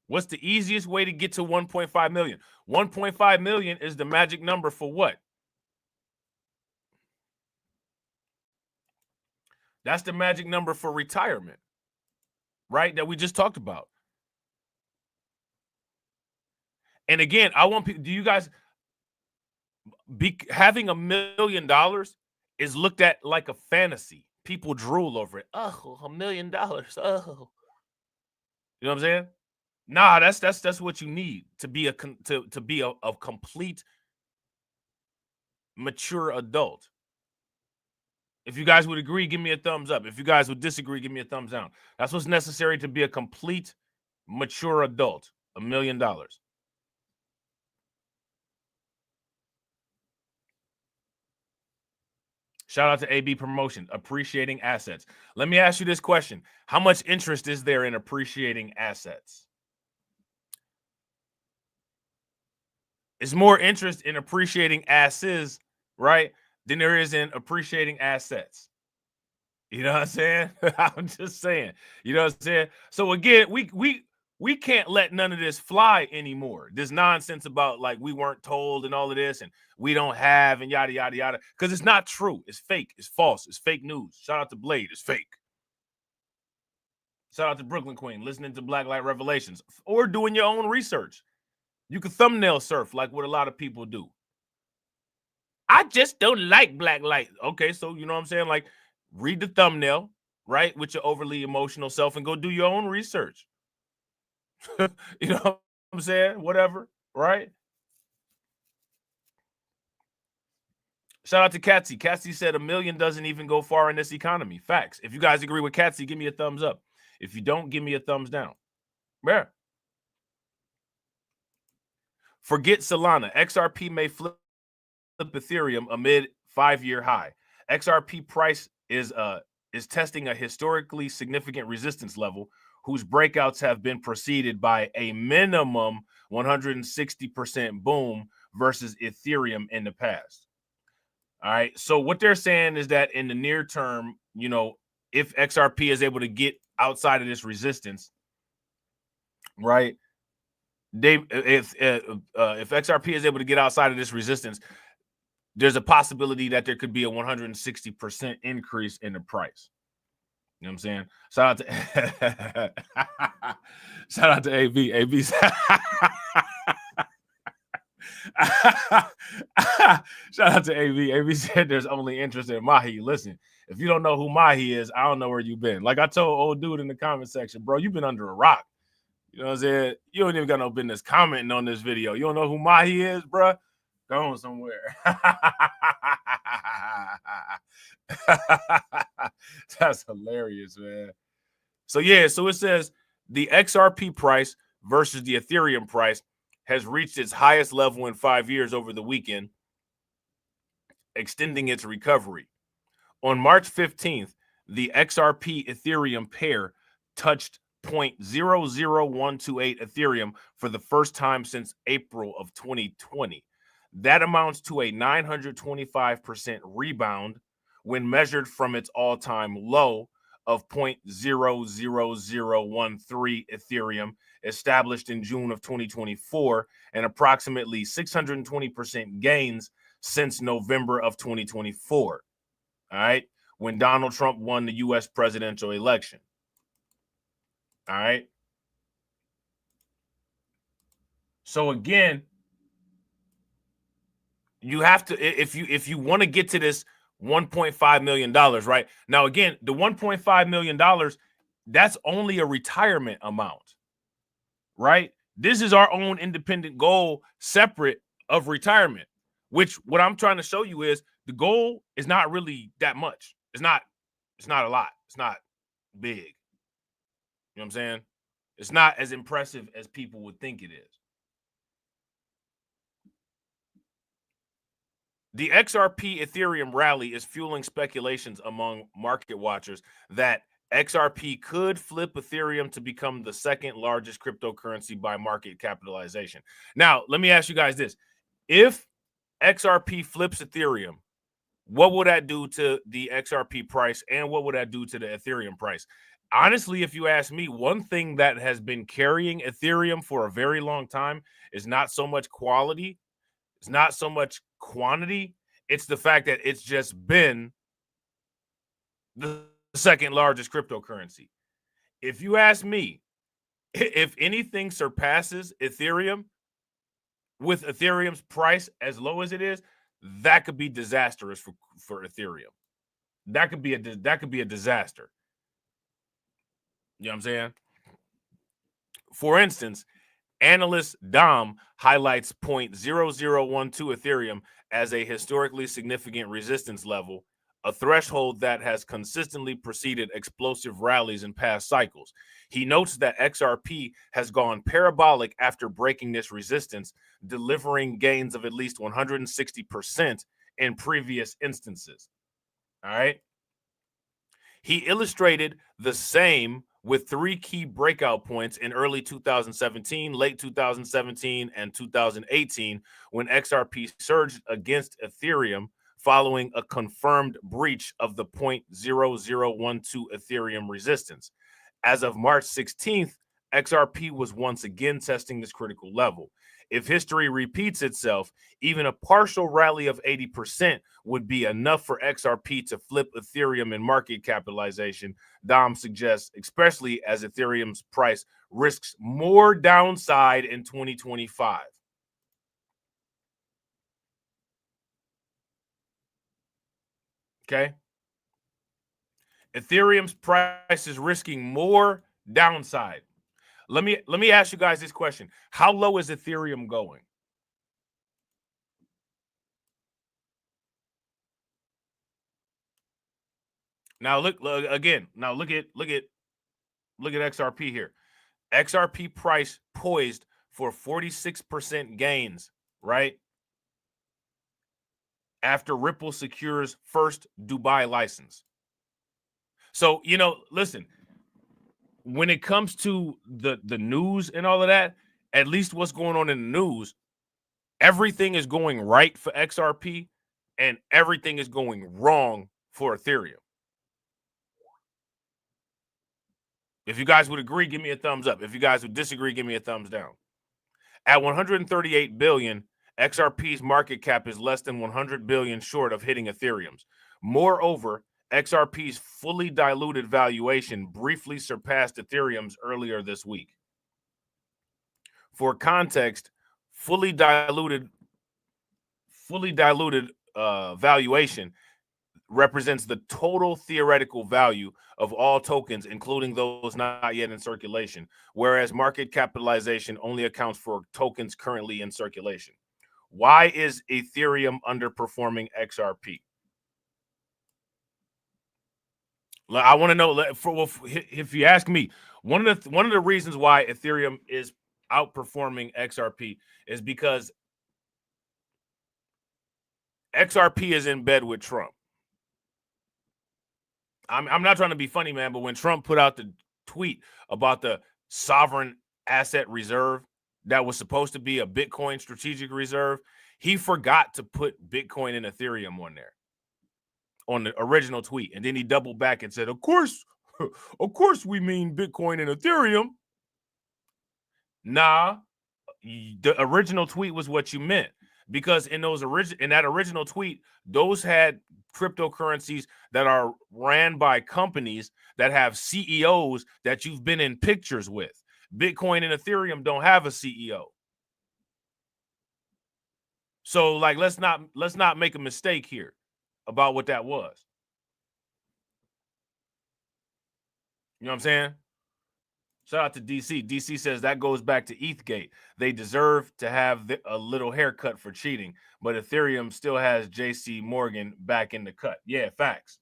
What's the easiest way to get to 1.5 million? 1.5 million is the magic number for what? That's the magic number for retirement, right? That we just talked about. And again, I want people, do you guys, having $1 million is looked at like a fantasy. People drool over it. Oh, $1 million. Oh, you know what I'm saying? Nah, that's what you need to be a complete mature adult. If you guys would agree, give me a thumbs up. If you guys would disagree, give me a thumbs down. That's what's necessary to be a complete mature adult. $1 million. Shout out to AB Promotion, appreciating assets. Let me ask you this question. How much interest is there in appreciating assets? It's more interest in appreciating asses, right, than there is in appreciating assets. You know what I'm saying? I'm just saying. You know what I'm saying? So again, we can't let none of this fly anymore. This nonsense about like we weren't told and all of this and we don't have and yada yada yada, because it's not true. It's fake. It's false. It's fake news. Shout out to Blade. It's fake. Shout out to Brooklyn Queen, listening to Black Light Revelations or doing your own research. You can thumbnail surf like what a lot of people do. I just don't like black light. Okay, so you know what I'm saying? Like, read the thumbnail, right, with your overly emotional self and go do your own research. You know what I'm saying? Whatever, right? Shout out to Katsy. Katsy said 1 million doesn't even go far in this economy. Facts. If you guys agree with Katsy, give me a thumbs up. If you don't, give me a thumbs down. Yeah. Forget Solana. XRP may flip Ethereum amid 5-year high. XRP price is testing a historically significant resistance level whose breakouts have been preceded by a minimum 160% boom versus Ethereum in the past. All right. So what they're saying is that in the near term, you know, if XRP is able to get outside of this resistance, right? If XRP is able to get outside of this resistance, there's a possibility that there could be a 160% increase in the price. You know what I'm saying? Shout out to shout out to AB. AB shout out to AB. AB said there's only interest in Mahi. Listen, if you don't know who Mahi is, I don't know where you've been. Like I told old dude in the comment section, bro, you've been under a rock. You know what I'm saying? You don't even got no business commenting on this video. You don't know who Mahi is, bro? Going somewhere. That's hilarious, man. So yeah, so it says the XRP price versus the Ethereum price has reached its highest level in 5 years over the weekend, extending its recovery. On March 15th, the XRP Ethereum pair touched 0.00128 Ethereum for the first time since April of 2020. That amounts to a 925% rebound when measured from its all-time low of 0.00013 Ethereum established in June of 2024 and approximately 620% gains since November of 2024. All right, when Donald Trump won the U.S. presidential election. All right. So again, you have to, if you want to get to this $1.5 million, right? Now, again, the $1.5 million, that's only a retirement amount, right? This is our own independent goal separate of retirement, which what I'm trying to show you is the goal is not really that much. It's not a lot. It's not big. You know what I'm saying? It's not as impressive as people would think it is. The XRP Ethereum rally is fueling speculations among market watchers that XRP could flip Ethereum to become the second largest cryptocurrency by market capitalization. Now, let me ask you guys this. If XRP flips Ethereum, what would that do to the XRP price and what would that do to the Ethereum price? Honestly, if you ask me, one thing that has been carrying Ethereum for a very long time is not so much quality. It's not so much quantity. It's the fact that it's just been the second largest cryptocurrency. If you ask me, if anything surpasses Ethereum with Ethereum's price as low as it is, that could be disastrous for Ethereum. That could be a disaster. You know what I'm saying? For instance, analyst Dom highlights 0.0012 Ethereum as a historically significant resistance level, a threshold that has consistently preceded explosive rallies in past cycles. He notes that XRP has gone parabolic after breaking this resistance, delivering gains of at least 160% in previous instances. All right. He illustrated the same with 3 key breakout points in early 2017, late 2017, and 2018 when XRP surged against Ethereum following a confirmed breach of the 0.0012 Ethereum resistance. As of March 16th, XRP was once again testing this critical level. if history repeats itself, even a partial rally of 80% would be enough for XRP to flip Ethereum in market capitalization, Dom suggests, especially as Ethereum's price risks more downside in 2025. Okay. Ethereum's price is risking more downside. Let me ask you guys this question. How low is Ethereum going? Now look again. Now look at XRP here. XRP price poised for 46% gains, right? After Ripple secures first Dubai license. So, you know, listen, when it comes to the news and all of that, at least what's going on in the news, everything is going right for XRP and everything is going wrong for Ethereum. If you guys would agree, give me a thumbs up. If you guys would disagree, give me a thumbs down. At 138 billion, XRP's market cap is less than 100 billion short of hitting Ethereum's. Moreover, XRP's fully diluted valuation briefly surpassed Ethereum's earlier this week. For context, fully diluted valuation represents the total theoretical value of all tokens, including those not yet in circulation, whereas market capitalization only accounts for tokens currently in circulation. Why is Ethereum underperforming XRP? I want to know, if you ask me, one of the reasons why Ethereum is outperforming XRP is because XRP is in bed with Trump. I'm not trying to be funny, man, but when Trump put out the tweet about the sovereign asset reserve that was supposed to be a Bitcoin strategic reserve, he forgot to put Bitcoin and Ethereum on there on the original tweet. And then he doubled back and said, of course we mean Bitcoin and Ethereum. Nah, the original tweet was what you meant, because in that original tweet, those had cryptocurrencies that are ran by companies that have CEOs that you've been in pictures with. Bitcoin and Ethereum don't have a CEO. So, like, let's not make a mistake here about what that was. You know what I'm saying? Shout out to DC. DC says that goes back to ETHgate. They deserve to have a little haircut for cheating, but Ethereum still has JC Morgan back in the cut. Yeah, facts.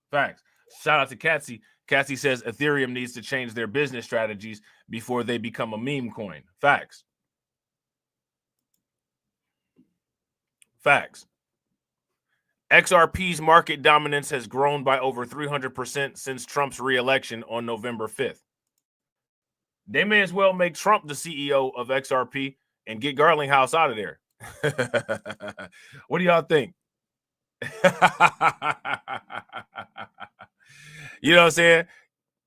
Facts. Shout out to Cassie. Cassie says Ethereum needs to change their business strategies before they become a meme coin. Facts. Facts. XRP's market dominance has grown by over 300% since Trump's re-election on November 5th. They may as well make Trump the CEO of XRP and get Garlinghouse out of there. What do y'all think? You know what I'm saying?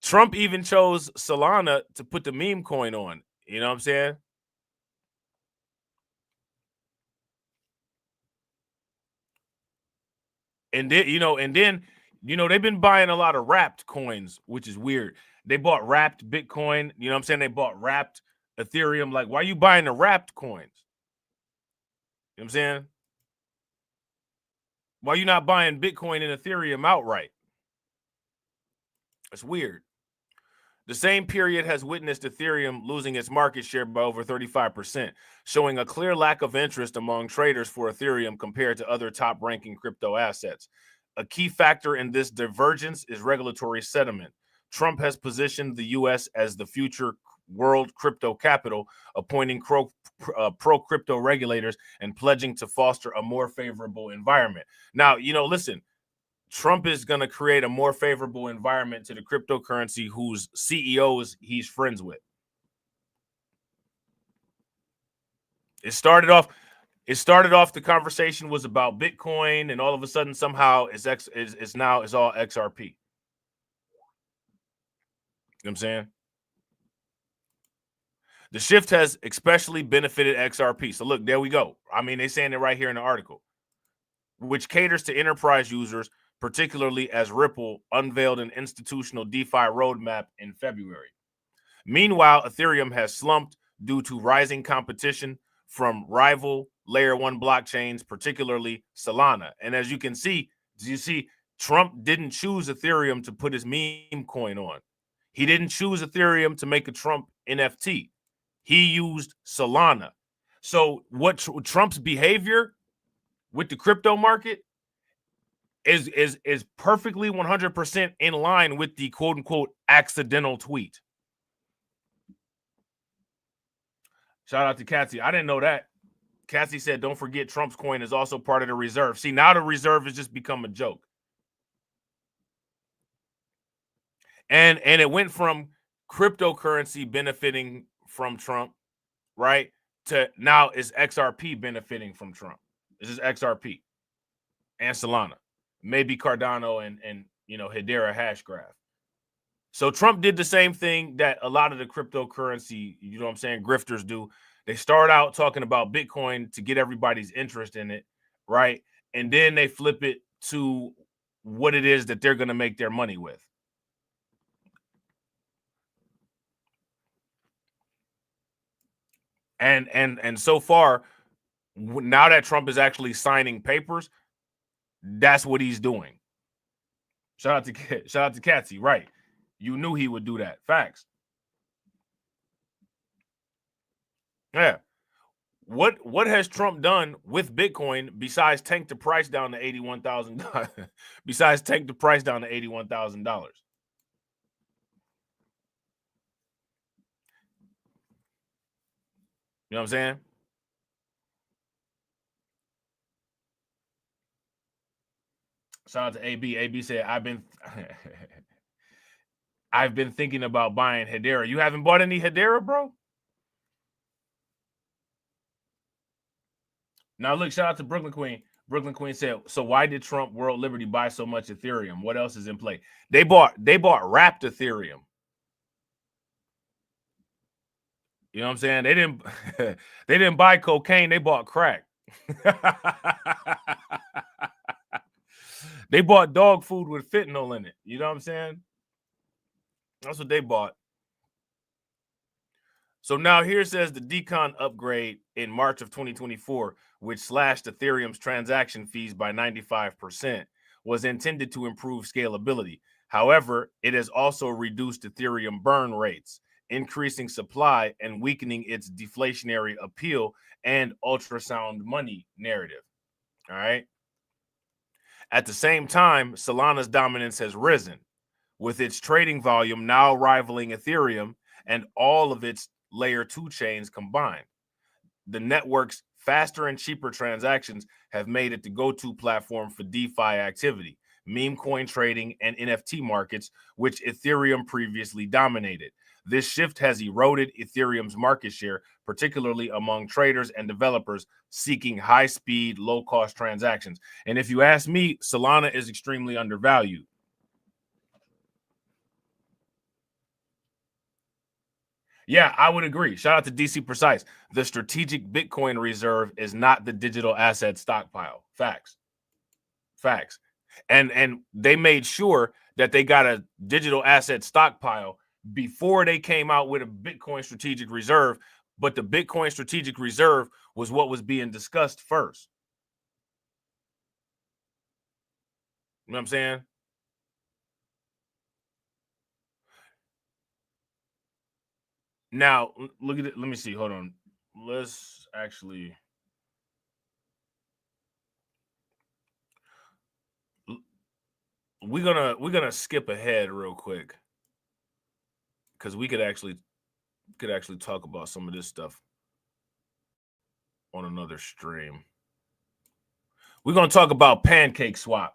Trump even chose Solana to put the meme coin on. You know what I'm saying? And then, they've been buying a lot of wrapped coins, which is weird. They bought wrapped Bitcoin. You know what I'm saying? They bought wrapped Ethereum. Like, why are you buying the wrapped coins? You know what I'm saying? Why are you not buying Bitcoin and Ethereum outright? It's weird. The same period has witnessed Ethereum losing its market share by over 35%, showing a clear lack of interest among traders for Ethereum compared to other top-ranking crypto assets. A key factor in this divergence is regulatory sentiment. Trump has positioned the U.S. as the future world crypto capital, appointing pro-crypto regulators and pledging to foster a more favorable environment. Now, listen, Trump is going to create a more favorable environment to the cryptocurrency whose CEOs he's friends with. It started off, the conversation was about Bitcoin, and all of a sudden somehow it's all XRP. You know what I'm saying? The shift has especially benefited XRP. So look, there we go. I mean, they're saying it right here in the article, which caters to enterprise users, particularly as Ripple unveiled an institutional DeFi roadmap in February. Meanwhile, Ethereum has slumped due to rising competition from rival layer 1 blockchains, particularly Solana. And as you can see, Trump didn't choose Ethereum to put his meme coin on. He didn't choose Ethereum to make a Trump NFT. He used Solana. So what Trump's behavior with the crypto market is perfectly 100% in line with the quote unquote accidental tweet. Shout out to Cassie. I didn't know that. Cassie said, don't forget Trump's coin is also part of the reserve. See, now the reserve has just become a joke. And it went from cryptocurrency benefiting from Trump, right, to now is XRP benefiting from Trump. This is XRP and Solana, maybe Cardano and Hedera Hashgraph. So Trump did the same thing that a lot of the cryptocurrency, you know what I'm saying, grifters do. They start out talking about Bitcoin to get everybody's interest in it, right? And then they flip it to what it is that they're going to make their money with. And so far, now that Trump is actually signing papers, that's what he's doing. Shout out to Katsy, right? You knew he would do that. Facts. Yeah. What has Trump done with Bitcoin besides tank the price down to $81,000? Besides tank the price down to $81,000? You know what I'm saying? Shout out to AB. AB said, I've been thinking about buying Hedera. You haven't bought any Hedera, bro? Now look, shout out to Brooklyn Queen. Brooklyn Queen said, so why did Trump World Liberty buy so much Ethereum? What else is in play? They bought wrapped Ethereum. You know what I'm saying? They didn't buy cocaine, they bought crack. They bought dog food with fentanyl in it. You know what I'm saying? That's what they bought. So now here says the decon upgrade in March of 2024, which slashed Ethereum's transaction fees by 95%, was intended to improve scalability. However, it has also reduced Ethereum burn rates, increasing supply and weakening its deflationary appeal and ultrasound money narrative. All right. At the same time, Solana's dominance has risen, with its trading volume now rivaling Ethereum and all of its layer 2 chains combined. The network's faster and cheaper transactions have made it the go-to platform for DeFi activity, meme coin trading, and NFT markets, which Ethereum previously dominated. This shift has eroded Ethereum's market share, particularly among traders and developers seeking high-speed, low-cost transactions. And if you ask me, Solana is extremely undervalued. Yeah, I would agree. Shout out to DC Precise. The strategic Bitcoin reserve is not the digital asset stockpile. Facts. Facts. And they made sure that they got a digital asset stockpile before they came out with a Bitcoin strategic reserve. But the Bitcoin strategic reserve was what was being discussed first. You know what I'm saying? Now, look at it. Let me see. Hold on. Let's actually... We're gonna skip ahead real quick because we could actually talk about some of this stuff on another stream. We're gonna talk about Pancake Swap.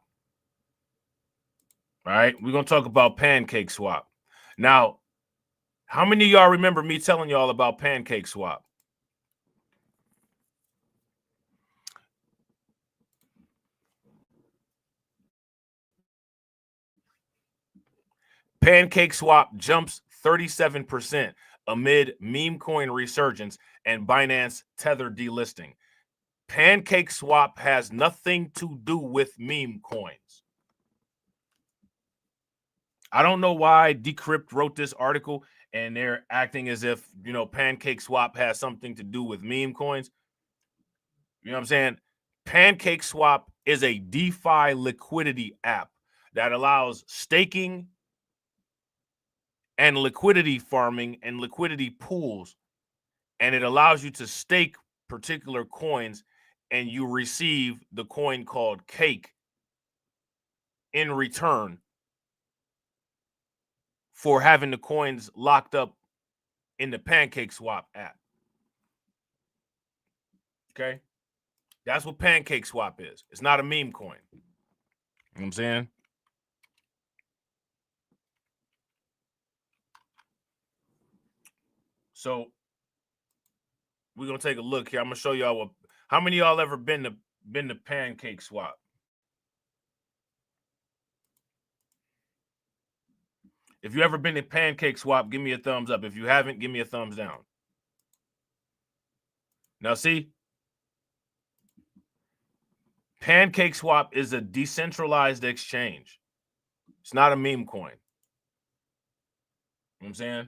All right, we're gonna talk about Pancake Swap. Now, how many of y'all remember me telling y'all about Pancake Swap? Pancake Swap jumps 37% amid meme coin resurgence and Binance Tether delisting. Pancake swap has nothing to do with meme coins. I don't know why Decrypt wrote this article and they're acting as if, Pancake swap has something to do with meme coins. You know what I'm saying? Pancake swap is a DeFi liquidity app that allows staking and liquidity farming and liquidity pools. And it allows you to stake particular coins and you receive the coin called Cake in return for having the coins locked up in the Pancake Swap app. Okay? That's what Pancake Swap is. It's not a meme coin. You know what I'm saying? So we're gonna take a look here. I'm gonna show y'all how many of y'all ever been to Pancake Swap? If you ever been to Pancake Swap, give me a thumbs up. If you haven't, give me a thumbs down. Now see, Pancake Swap is a decentralized exchange. It's not a meme coin. You know what I'm saying?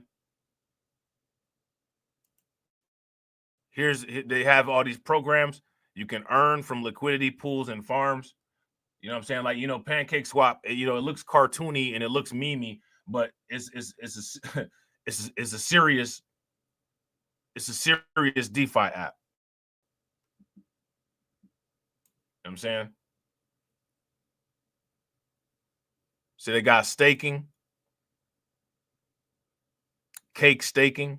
They have all these programs you can earn from liquidity pools and farms. You know what I'm saying? Like, Pancake Swap, it looks cartoony and it looks memey, but it's a serious DeFi app. You know what I'm saying? So they got staking, Cake staking.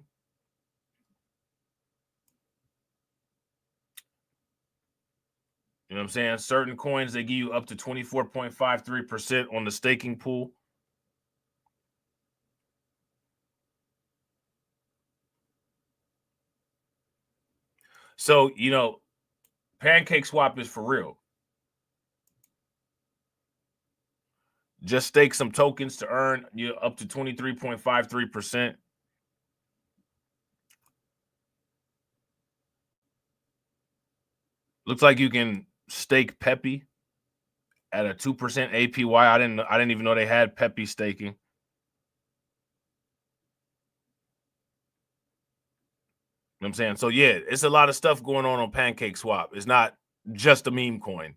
You know what I'm saying? Certain coins, they give you up to 24.53% on the staking pool. So, Pancake Swap is for real. Just stake some tokens to earn up to 23.53%. Looks like you can stake Peppy at a 2% APY. I didn't even know they had Peppy staking. You know what I'm saying? So yeah, it's a lot of stuff going on Pancake Swap. It's not just a meme coin.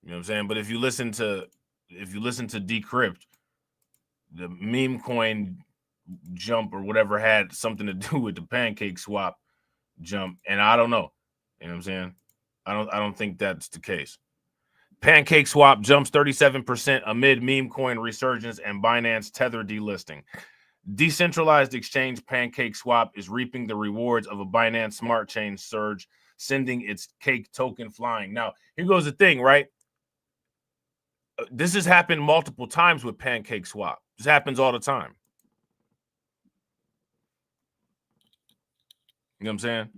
You know what I'm saying? But if you listen to Decrypt, the meme coin jump or whatever had something to do with the Pancake Swap jump, and I don't know. You know what I'm saying? I don't think that's the case. Pancake Swap jumps 37% amid meme coin resurgence and Binance Tether delisting. Decentralized exchange Pancake Swap is reaping the rewards of a Binance Smart Chain surge, sending its Cake token flying. Now, here goes the thing, right? This has happened multiple times with Pancake Swap. This happens all the time. You know what I'm saying?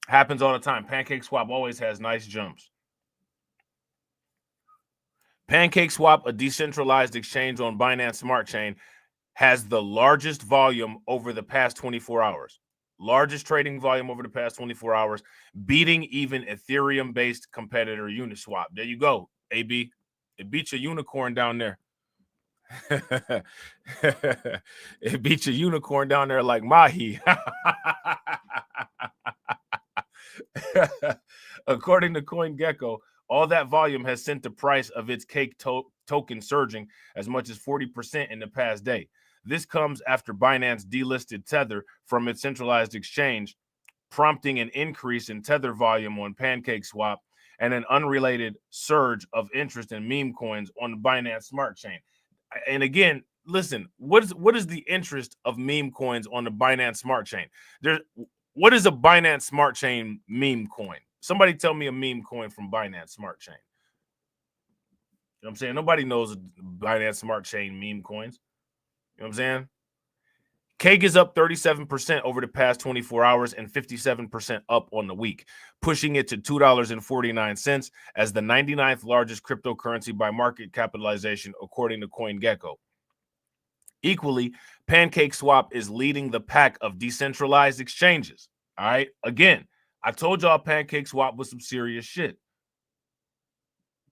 Happens all the time. Pancake Swap always has nice jumps. Pancake Swap, a decentralized exchange on Binance Smart Chain, has the largest volume over the past 24 hours. Largest trading volume over the past 24 hours, beating even Ethereum-based competitor Uniswap. There you go, AB. It beats a unicorn down there. It beats a unicorn down there like Mahi. According to CoinGecko, all that volume has sent the price of its Cake token surging as much as 40% in the past day. This comes after Binance delisted Tether from its centralized exchange, prompting an increase in Tether volume on Pancake Swap and an unrelated surge of interest in meme coins on the Binance Smart Chain. And again, listen, what is the interest of meme coins on the Binance Smart Chain? What is a Binance Smart Chain meme coin? Somebody tell me a meme coin from Binance Smart Chain. You know what I'm saying? Nobody knows Binance Smart Chain meme coins. You know what I'm saying? Cake is up 37% over the past 24 hours and 57% up on the week, pushing it to $2.49 as the 99th largest cryptocurrency by market capitalization, according to CoinGecko. Equally, Pancake Swap is leading the pack of decentralized exchanges. All right. Again, I told y'all Pancake Swap was some serious shit.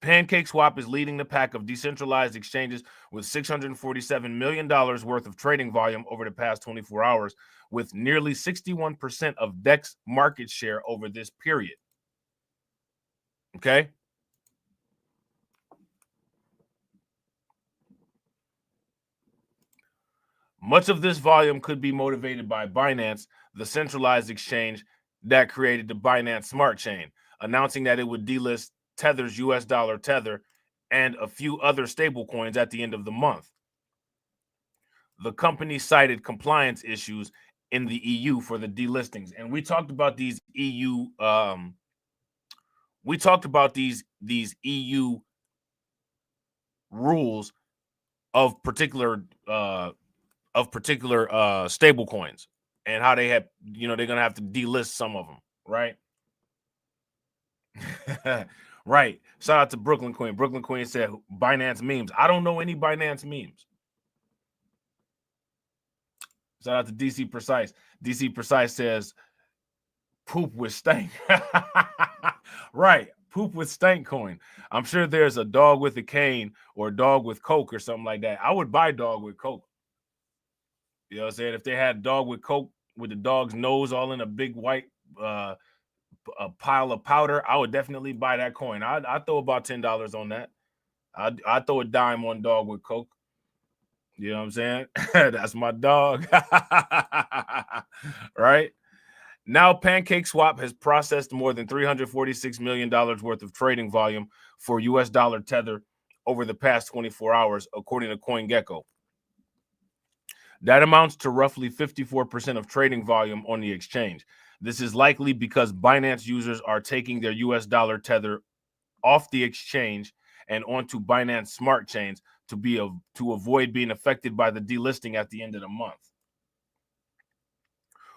Pancake Swap is leading the pack of decentralized exchanges with $647 million worth of trading volume over the past 24 hours, with nearly 61% of DEX market share over this period. Okay. Much of this volume could be motivated by Binance, the centralized exchange that created the Binance Smart Chain, announcing that it would delist Tether's US dollar Tether and a few other stablecoins at the end of the month. The company cited compliance issues in the EU for the delistings, and we talked about these EU. We talked about these EU rules of particular stable coins and how they have, they're gonna have to delist some of them, right? Right. Shout out to Brooklyn Queen. Brooklyn Queen said Binance memes. I don't know any Binance memes. Shout out to DC Precise. DC Precise says poop with stank. Right. Poop with stank coin. I'm sure there's a dog with a cane or a dog with Coke or something like that. I would buy dog with Coke. You know what I'm saying? If they had dog with Coke with the dog's nose all in a big white a pile of powder, I would definitely buy that coin. I'd throw about $10 on that. I'd throw a dime on dog with Coke. You know what I'm saying? That's my dog. Right? Now, Pancake Swap has processed more than $346 million worth of trading volume for US dollar Tether over the past 24 hours, according to CoinGecko. That amounts to roughly 54% of trading volume on the exchange. This is likely because Binance users are taking their US dollar Tether off the exchange and onto Binance Smart Chains to avoid being affected by the delisting at the end of the month.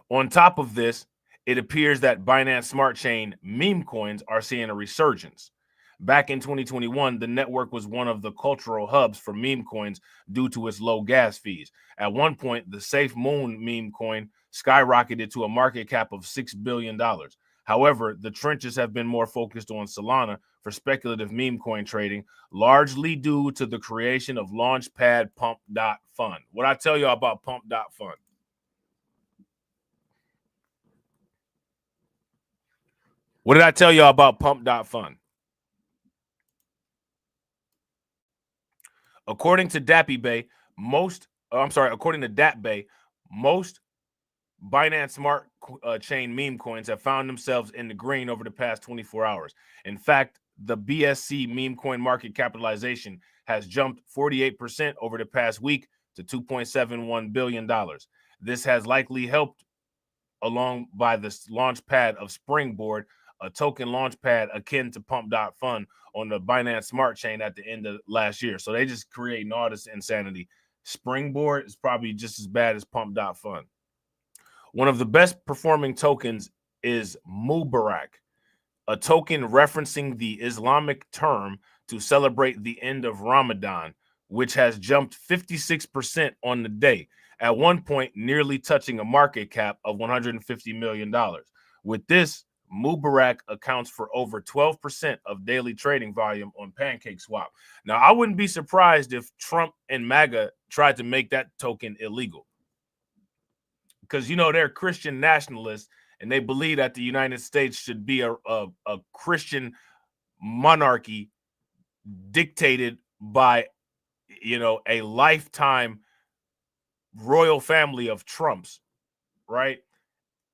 On top of this, it appears that Binance Smart Chain meme coins are seeing a resurgence. Back in 2021, the network was one of the cultural hubs for meme coins due to its low gas fees. At one point, the Safe Moon meme coin skyrocketed to a market cap of $6 billion. However, the trenches have been more focused on Solana for speculative meme coin trading, largely due to the creation of Launchpad Pump.Fund. What I tell you about Pump.Fund? What did I tell y'all about Pump.Fund? According to DatBay, most Binance Smart Chain meme coins have found themselves in the green over the past 24 hours. In fact, the BSC meme coin market capitalization has jumped 48% over the past week to $2.71 billion. This has likely helped along by the launchpad of Springboard, a token launchpad akin to Pump.Fund on the Binance Smart Chain at the end of last year. So they just creating all this insanity. Springboard is probably just as bad as Pump.Fund. One of the best performing tokens is Mubarak, a token referencing the Islamic term to celebrate the end of Ramadan, which has jumped 56% on the day, at one point nearly touching a market cap of $150 million. With this, Mubarak accounts for over 12% of daily trading volume on Pancake Swap. Now, I wouldn't be surprised if Trump and MAGA tried to make that token illegal, because they're Christian nationalists and they believe that the United States should be a Christian monarchy dictated by a lifetime royal family of Trumps, right?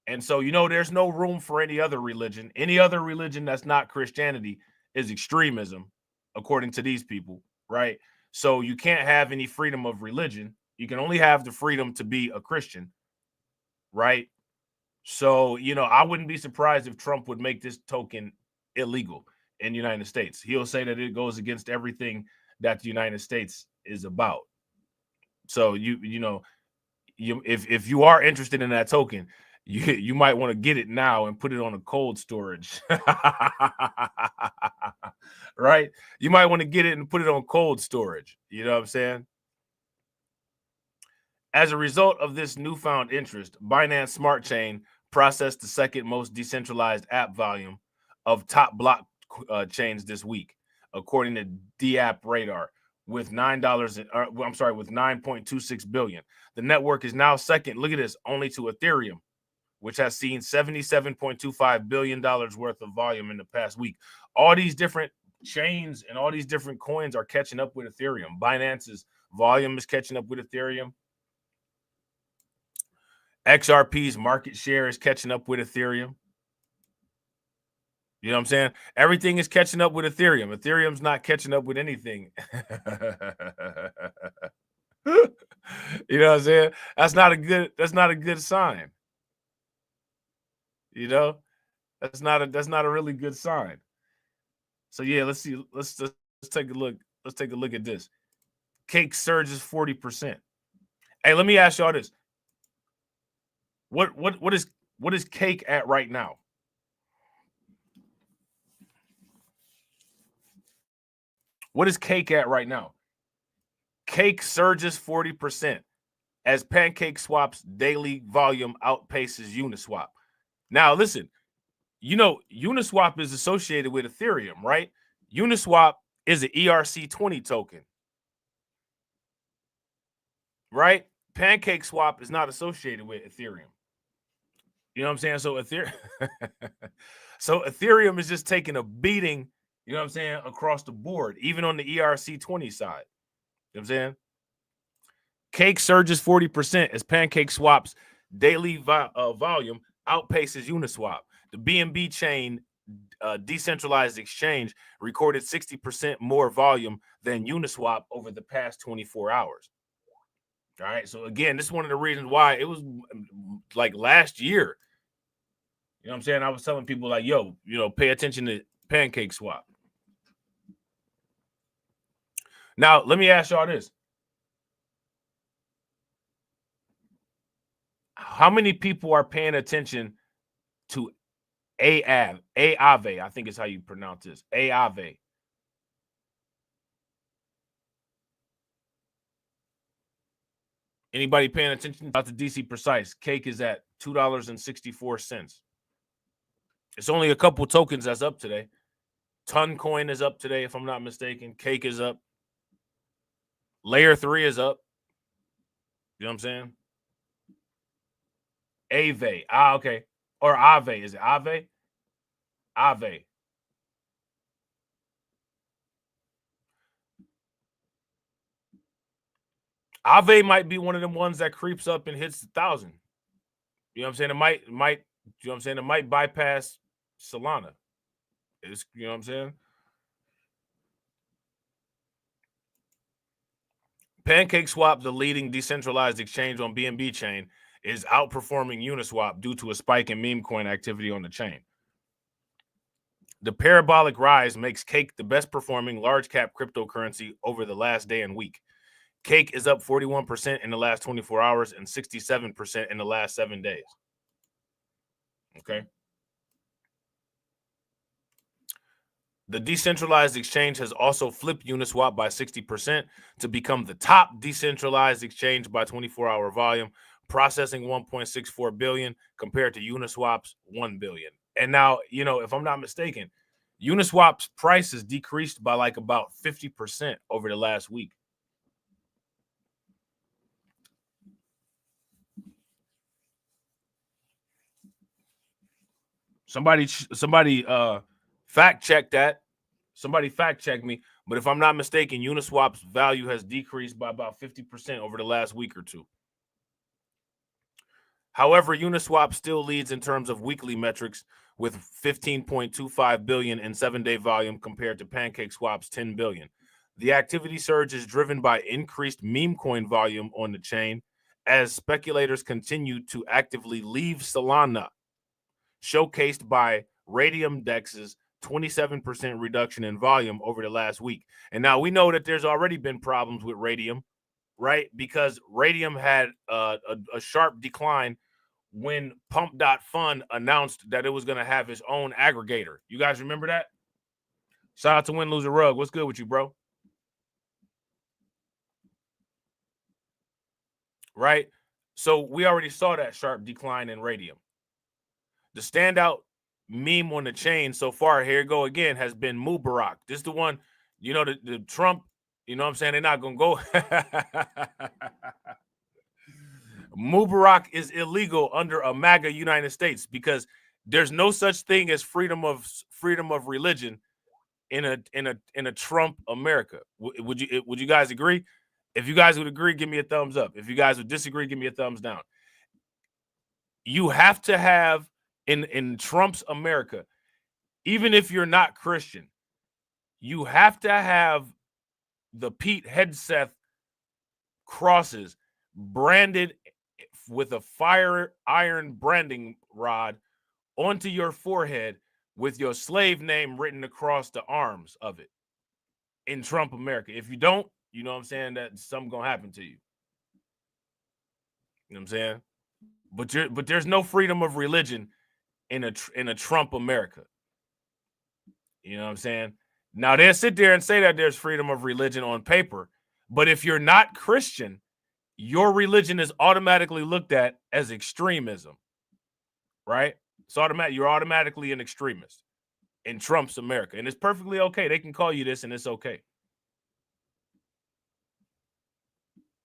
And so, there's no room for any other religion. Any other religion that's not Christianity is extremism, according to these people, right? So you can't have any freedom of religion. You can only have the freedom to be a Christian, right? So, I wouldn't be surprised if Trump would make this token illegal in the United States. He'll say that it goes against everything that the United States is about. So if you are interested in that token, you might want to get it now and put it on a cold storage. Right? You might want to get it and put it on cold storage. You know what I'm saying? As a result of this newfound interest, Binance Smart Chain processed the second most decentralized app volume of top block chains this week, according to DApp Radar, with with 9.26 billion. The network is now second. Look at this, only to Ethereum, which has seen $77.25 billion worth of volume in the past week. All these different chains and all these different coins are catching up with Ethereum. Binance's volume is catching up with Ethereum. XRP's market share is catching up with Ethereum. You know what I'm saying? Everything is catching up with Ethereum. Ethereum's not catching up with anything. You know what I'm saying? That's not a good sign. You know? That's not a really good sign. So yeah, let's see. Let's take a look. Let's take a look at this. Cake surges 40%. Hey, let me ask y'all this. What is Cake at right now? What is Cake at right now? Cake surges 40% as Pancake Swap's daily volume outpaces Uniswap. Now, listen, you know, Uniswap is associated with Ethereum, right? Uniswap is an ERC20 token, right? Pancake Swap is not associated with Ethereum. You know what I'm saying? So Ethereum is just taking a beating, you know what I'm saying, across the board, even on the ERC20 side. You know what I'm saying? Cake surges 40% as Pancake Swap's daily volume outpaces Uniswap. The BNB chain decentralized exchange recorded 60% more volume than Uniswap over the past 24 hours. All right. So again, this is one of the reasons why it was like last year. You know what I'm saying? I was telling people like, yo, you know, pay attention to Pancake Swap. Now, let me ask y'all this. How many people are paying attention to Aave? I think is how you pronounce this. Aave. Anybody paying attention about the DC Precise? Cake is at $2.64. It's only a couple tokens that's up today. Ton Coin is up today, if I'm not mistaken. Cake is up. Layer 3 is up. You know what I'm saying? Aave. Okay. Or Aave. Is it Aave? Aave. Aave might be one of them ones that creeps up and hits 1,000. You know what I'm saying? It might, you know what I'm saying? It might bypass Solana. It's, you know what I'm saying? Pancake Swap, the leading decentralized exchange on BNB chain, is outperforming Uniswap due to a spike in meme coin activity on the chain. The parabolic rise makes Cake the best performing large cap cryptocurrency over the last day and week. Cake is up 41% in the last 24 hours and 67% in the last 7 days. Okay. The decentralized exchange has also flipped Uniswap by 60% to become the top decentralized exchange by 24-hour volume, processing 1.64 billion compared to Uniswap's 1 billion. And now, you know, if I'm not mistaken, Uniswap's price has decreased by like about 50% over the last week. Somebody fact check that. Somebody fact check me. But if I'm not mistaken, Uniswap's value has decreased by about 50% over the last week or two. However, Uniswap still leads in terms of weekly metrics with 15.25 billion in 7-day volume compared to Pancake Swap's 10 billion. The activity surge is driven by increased meme coin volume on the chain as speculators continue to actively leave Solana, showcased by Radium Dex's 27% reduction in volume over the last week. And now we know that there's already been problems with Radium, right? Because Radium had a sharp decline when Pump.Fun announced that it was going to have its own aggregator. You guys remember that? Shout out to Win Loser Rug. What's good with you, bro? right? So we already saw that sharp decline in radium. The standout meme on the chain so far, here you go again, has been Mubarak. This is the one, you know, the Trump, you know what I'm saying? They're not going to go. Mubarak is illegal under a MAGA United States because there's no such thing as freedom of religion in a Trump America. Would you guys agree? If you guys would agree, give me a thumbs up. If you guys would disagree, give me a thumbs down. You have to have in Trump's America, even if you're not Christian, you have to have the Pete Hegseth crosses branded with a fire iron branding rod onto your forehead with your slave name written across the arms of it in Trump America. If you don't, you know what I'm saying, that something gonna happen to you. You know what I'm saying? But there's no freedom of religion in a Trump America. You know what I'm saying? Now they'll sit there and say that there's freedom of religion on paper, but if you're not Christian, your religion is automatically looked at as extremism, right? It's automatic. You're automatically an extremist in Trump's America, and it's perfectly okay. They can call you this, and it's okay.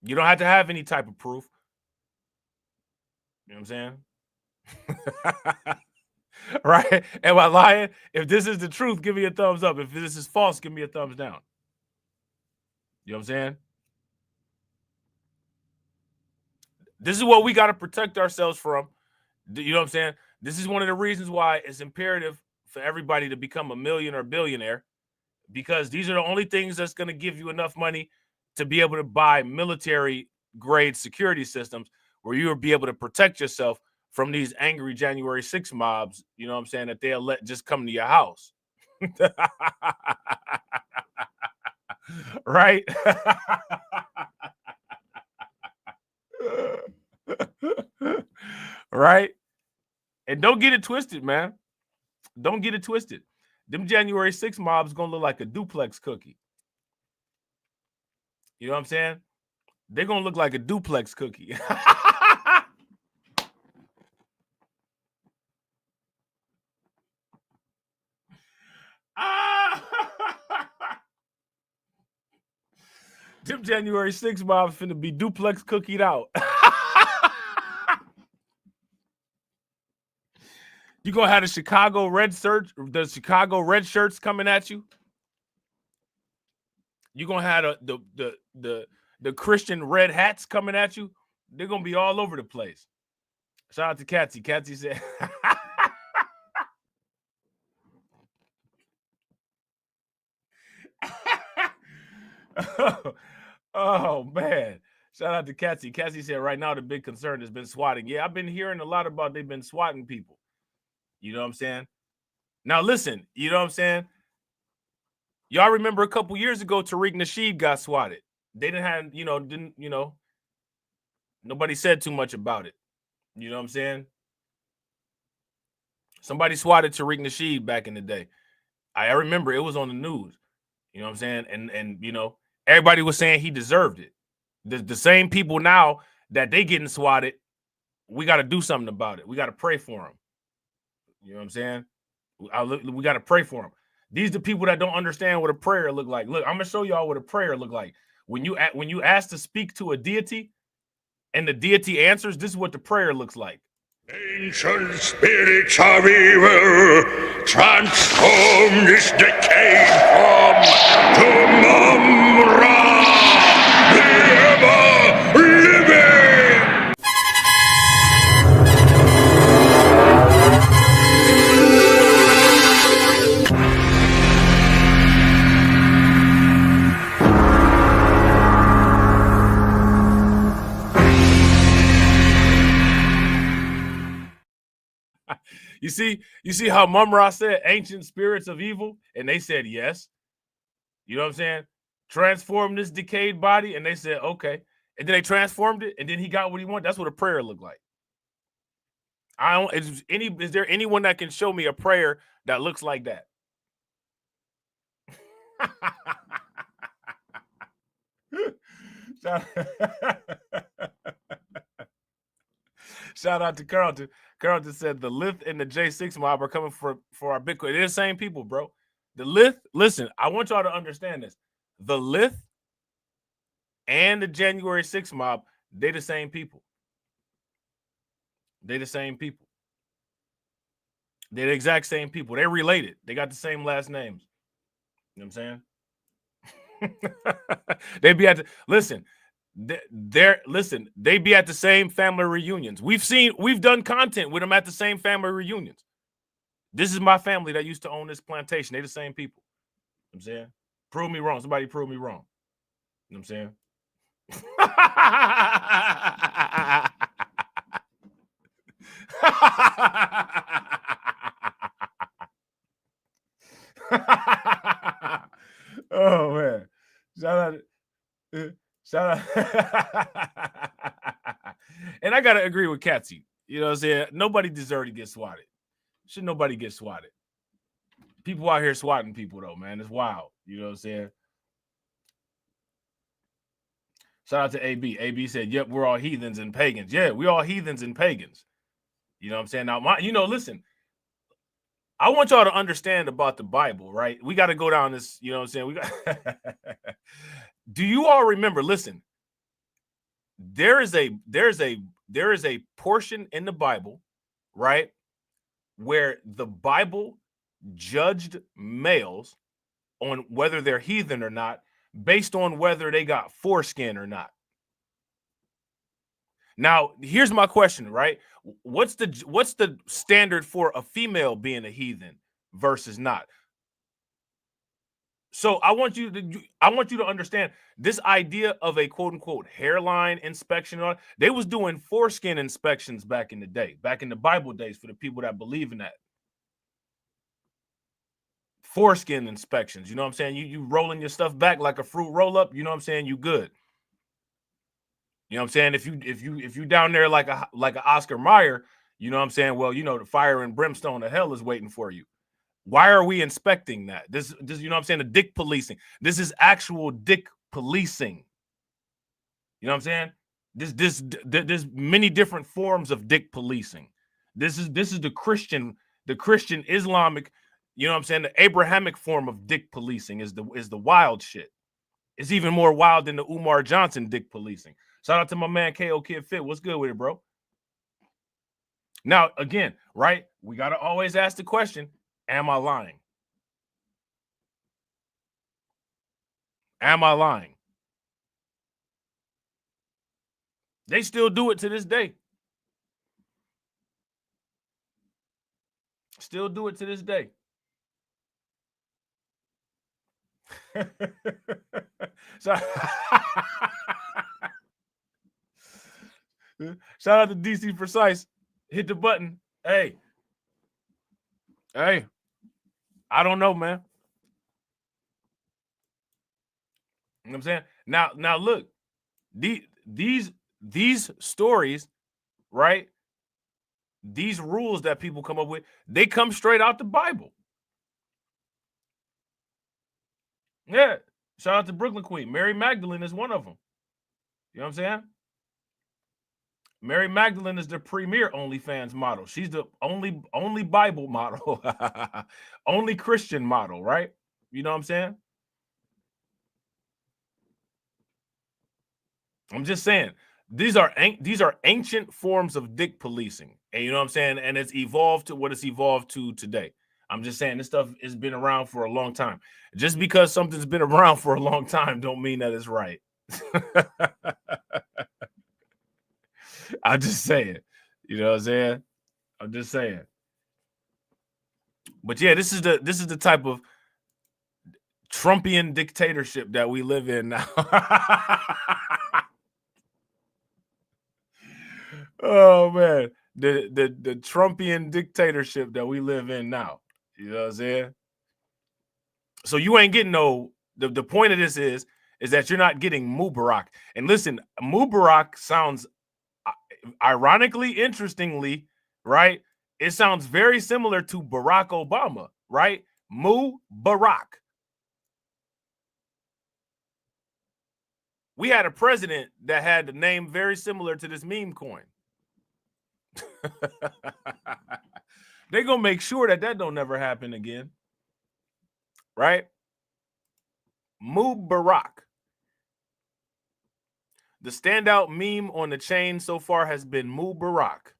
You don't have to have any type of proof. You know what I'm saying? Right? Am I lying? If this is the truth, give me a thumbs up. If this is false, give me a thumbs down. You know what I'm saying? This is what we got to protect ourselves from. You know what I'm saying? This is one of the reasons why it's imperative for everybody to become a millionaire or billionaire, because these are the only things that's going to give you enough money to be able to buy military grade security systems where you will be able to protect yourself from these angry January 6 mobs, you know what I'm saying, that they'll let just come to your house. Right? Right? And don't get it twisted, man. Don't get it twisted. Them January 6 mobs gonna look like a duplex cookie. You know what I'm saying? They're gonna look like a duplex cookie. Them January 6 mobs finna be duplex cookied out. You gonna have the Chicago Red shirts coming at you. You gonna have the Christian red hats coming at you. They're gonna be all over the place. Shout out to Katsy. Katsy said, oh man. Shout out to Katsy. Katsy said right now the big concern has been swatting. Yeah, I've been hearing a lot about they've been swatting people. You know what I'm saying? Now listen, you know what I'm saying? Y'all remember a couple years ago, Tariq Nasheed got swatted. They nobody said too much about it. You know what I'm saying? Somebody swatted Tariq Nasheed back in the day. I remember it was on the news. You know what I'm saying? And you know, everybody was saying he deserved it. The same people now that they getting swatted, we got to do something about it. We got to pray for them. You know what I'm saying? We got to pray for them. These are the people that don't understand what a prayer look like. Look, I'm gonna show y'all what a prayer look like. When you ask to speak to a deity, and the deity answers, this is what the prayer looks like. Ancient spirits of evil, transform this decayed form to Mum-Ra, the ever-living. You see how Mum-Ra said ancient spirits of evil, and they said yes. You know what I'm saying? Transform this decayed body, and they said okay. And then they transformed it, and then he got what he wanted. That's what a prayer looked like. Is there anyone that can show me a prayer that looks like that? Shout out to Carlton. Carlton said the Lith and the J6 mob are coming for our Bitcoin. They're the same people, bro. The Lith, listen, I want y'all to understand this. The Lith and the January 6th mob, they the same people. They the same people. They're the exact same people. They're related. They got the same last names. You know what I'm saying? They be at the, listen, they be at the same family reunions. We've done content with them at the same family reunions. This is my family that used to own this plantation. They the same people. You know what I'm saying? Prove me wrong. Somebody prove me wrong. You know what I'm saying? Oh man. Shout out. And I gotta agree with Katsy. You know what I'm saying? Nobody deserves to get swatted. Should nobody get swatted? People out here swatting people though, man. It's wild. You know what I'm saying? Shout out to AB. AB said, yep, we're all heathens and pagans. Yeah, we all heathens and pagans. You know what I'm saying? Now, listen, I want y'all to understand about the Bible, right? We got to go down this, you know what I'm saying? Do you all remember, listen, there is a portion in the Bible, right, where the Bible judged males on whether they're heathen or not based on whether they got foreskin or not. Now, here's my question, right? What's the standard for a female being a heathen versus not? So I want you to understand this idea of a quote unquote hairline inspection. They was doing foreskin inspections back in the day, back in the Bible days, for the people that believe in that. Foreskin inspections, you know what I'm saying? You rolling your stuff back like a fruit roll up, you know what I'm saying? You good. You know what I'm saying? If you down there like a Oscar Mayer, you know what I'm saying? Well, you know, the fire and brimstone of hell is waiting for you. Why are we inspecting that? This you know what I'm saying? The dick policing. This is actual dick policing. You know what I'm saying? There's many different forms of dick policing. This is the Christian Islamic, you know what I'm saying? The Abrahamic form of dick policing is the wild shit. It's even more wild than the Umar Johnson dick policing. Shout out to my man KO Kid Fit. What's good with it, bro? Now, again, right? We got to always ask the question, am I lying? Am I lying? They still do it to this day. Still do it to this day. Shout out to DC Precise. Hit the button. Hey, I don't know, man. You know what I'm saying? Now look, these stories, right? These rules that people come up with, they come straight out the Bible. Yeah. Shout out to Brooklyn Queen. Mary Magdalene is one of them. You know what I'm saying? Mary Magdalene is the premier OnlyFans model. She's the only Bible model, only Christian model, right? You know what I'm saying? I'm just saying these are ancient forms of dick policing, and you know what I'm saying? And it's evolved to what it's evolved to today. I'm just saying this stuff has been around for a long time. Just because something's been around for a long time don't mean that it's right. I'm just saying, you know what I'm saying? I'm just saying. But yeah, this is the type of Trumpian dictatorship that we live in now. Oh man, the Trumpian dictatorship that we live in now. You know what I'm saying? So you ain't getting no. The point of this is that you're not getting Mubarak. And listen, Mubarak sounds, ironically, interestingly, right? It sounds very similar to Barack Obama, right? Mubarak. We had a president that had the name very similar to this meme coin. They're going to make sure that don't never happen again. Right? Mubarak. The standout meme on the chain so far has been Mubarak,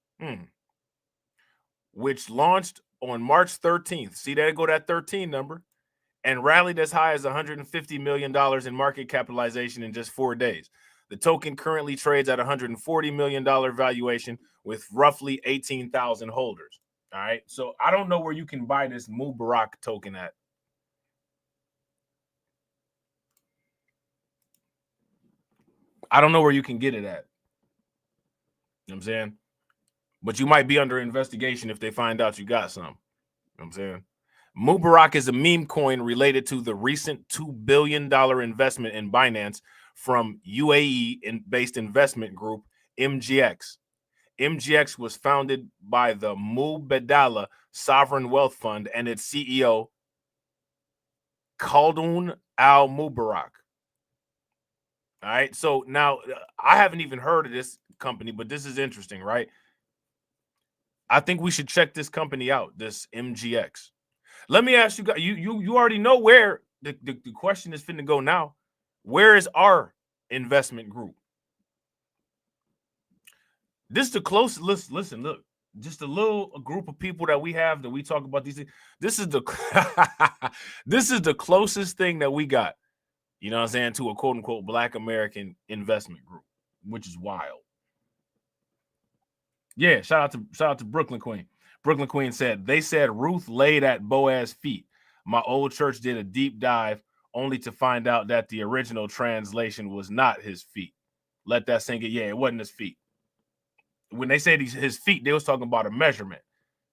which launched on March 13th. See, there go that 13 number. And rallied as high as $150 million in market capitalization in just 4 days. The token currently trades at $140 million valuation with roughly 18,000 holders. All right. So I don't know where you can buy this Mubarak token at. I don't know where you can get it at. You know what I'm saying? But you might be under investigation if they find out you got some. You know what I'm saying? Mubarak is a meme coin related to the recent $2 billion investment in Binance from UAE-based investment group MGX. MGX was founded by the Mubadala Sovereign Wealth Fund and its CEO, Khaldoun Al-Mubarak. All right, so now I haven't even heard of this company, but this is interesting, right? I think we should check this company out, this MGX. Let me ask you guys, you already know where the question is finna go now. Where is our investment group? This is the closest, listen, look, just a little group of people that we have that we talk about these things. This is the this is the closest thing that we got, you know what I'm saying, to a quote unquote Black American investment group, which is wild. Yeah, shout out to Brooklyn Queen. Brooklyn Queen said, they said Ruth laid at Boaz's feet. My old church did a deep dive only to find out that the original translation was not his feet. Let that sink in. Yeah, it wasn't his feet. When they said his feet, they was talking about a measurement.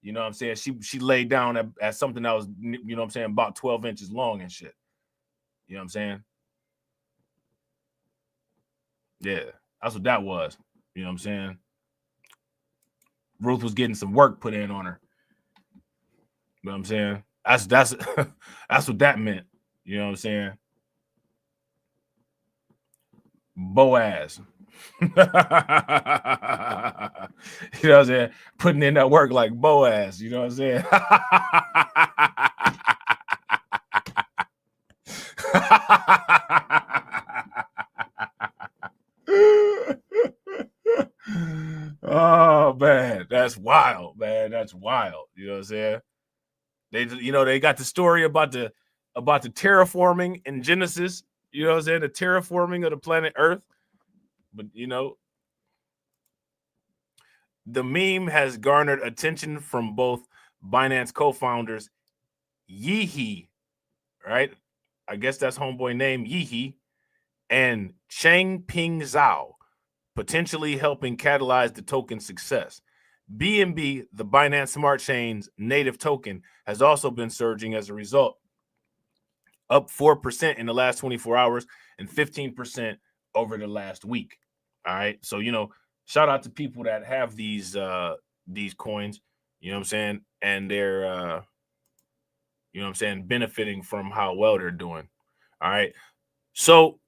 You know what I'm saying? She laid down at something that was, you know what I'm saying, about 12 inches long and shit. You know what I'm saying? Yeah, that's what that was. You know what I'm saying? Ruth was getting some work put in on her. You know what I'm saying? That's that's what that meant. You know what I'm saying? Boaz. You know what I'm saying? Putting in that work like Boaz. You know what I'm saying? Oh man, that's wild, man. That's wild. You know what I'm saying? They got the story about the terraforming in Genesis. You know what I'm saying? The terraforming of the planet Earth. But the meme has garnered attention from both Binance co-founders Yeehee, right? I guess that's homeboy name Yeehee, and Changping Zhao, potentially helping catalyze the token's success. BNB, the Binance Smart Chain's native token, has also been surging as a result, up 4% in the last 24 hours and 15% over the last week. All right, so shout out to people that have these coins, you know what I'm saying, and they're you know what I'm saying, benefiting from how well they're doing. All right, so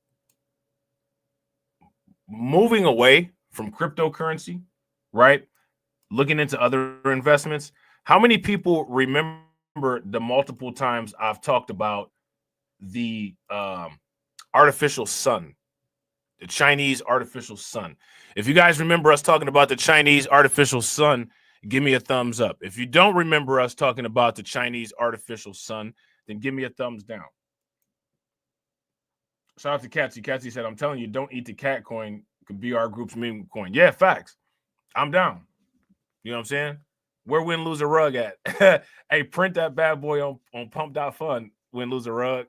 moving away from cryptocurrency, right? Looking into other investments. How many people remember the multiple times I've talked about the artificial sun, the Chinese artificial sun? If you guys remember us talking about the Chinese artificial sun, give me a thumbs up. If you don't remember us talking about the Chinese artificial sun, then give me a thumbs down. Shout out to Catsy. Catsy said, I'm telling you, don't eat the cat coin. Could be our group's meme coin. Yeah, facts. I'm down. You know what I'm saying? Where Win Lose a Rug at? Hey, print that bad boy on pump.fun. Win Lose a Rug.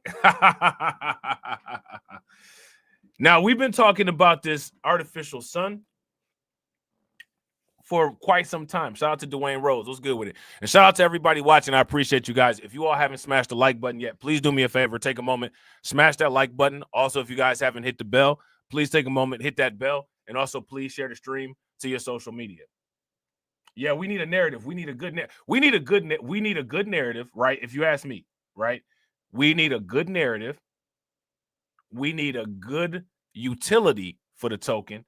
Now, we've been talking about this artificial sun for quite some time. Shout out to Dwayne Rose. What's good with it? And shout out to everybody watching. I appreciate you guys. If you all haven't smashed the like button yet, please do me a favor. Take a moment, smash that like button. Also, if you guys haven't hit the bell, please take a moment, hit that bell. And also, please share the stream to your social media. Yeah, we need a narrative. We need a good we need a good narrative, right? If you ask me, right? We need a good narrative. We need a good utility for the token.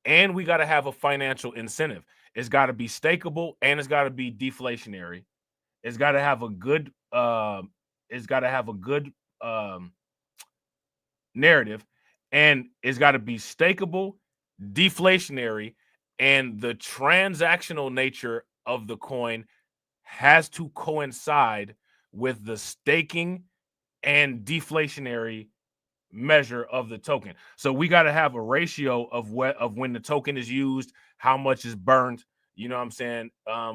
And we got to have a financial incentive. It's got to be stakeable, and it's got to be deflationary. It's got to have a good narrative, and it's got to be stakeable, deflationary, and the transactional nature of the coin has to coincide with the staking and deflationary measure of the token. So we got to have a ratio of when the token is used, how much is burned. You know what I'm saying?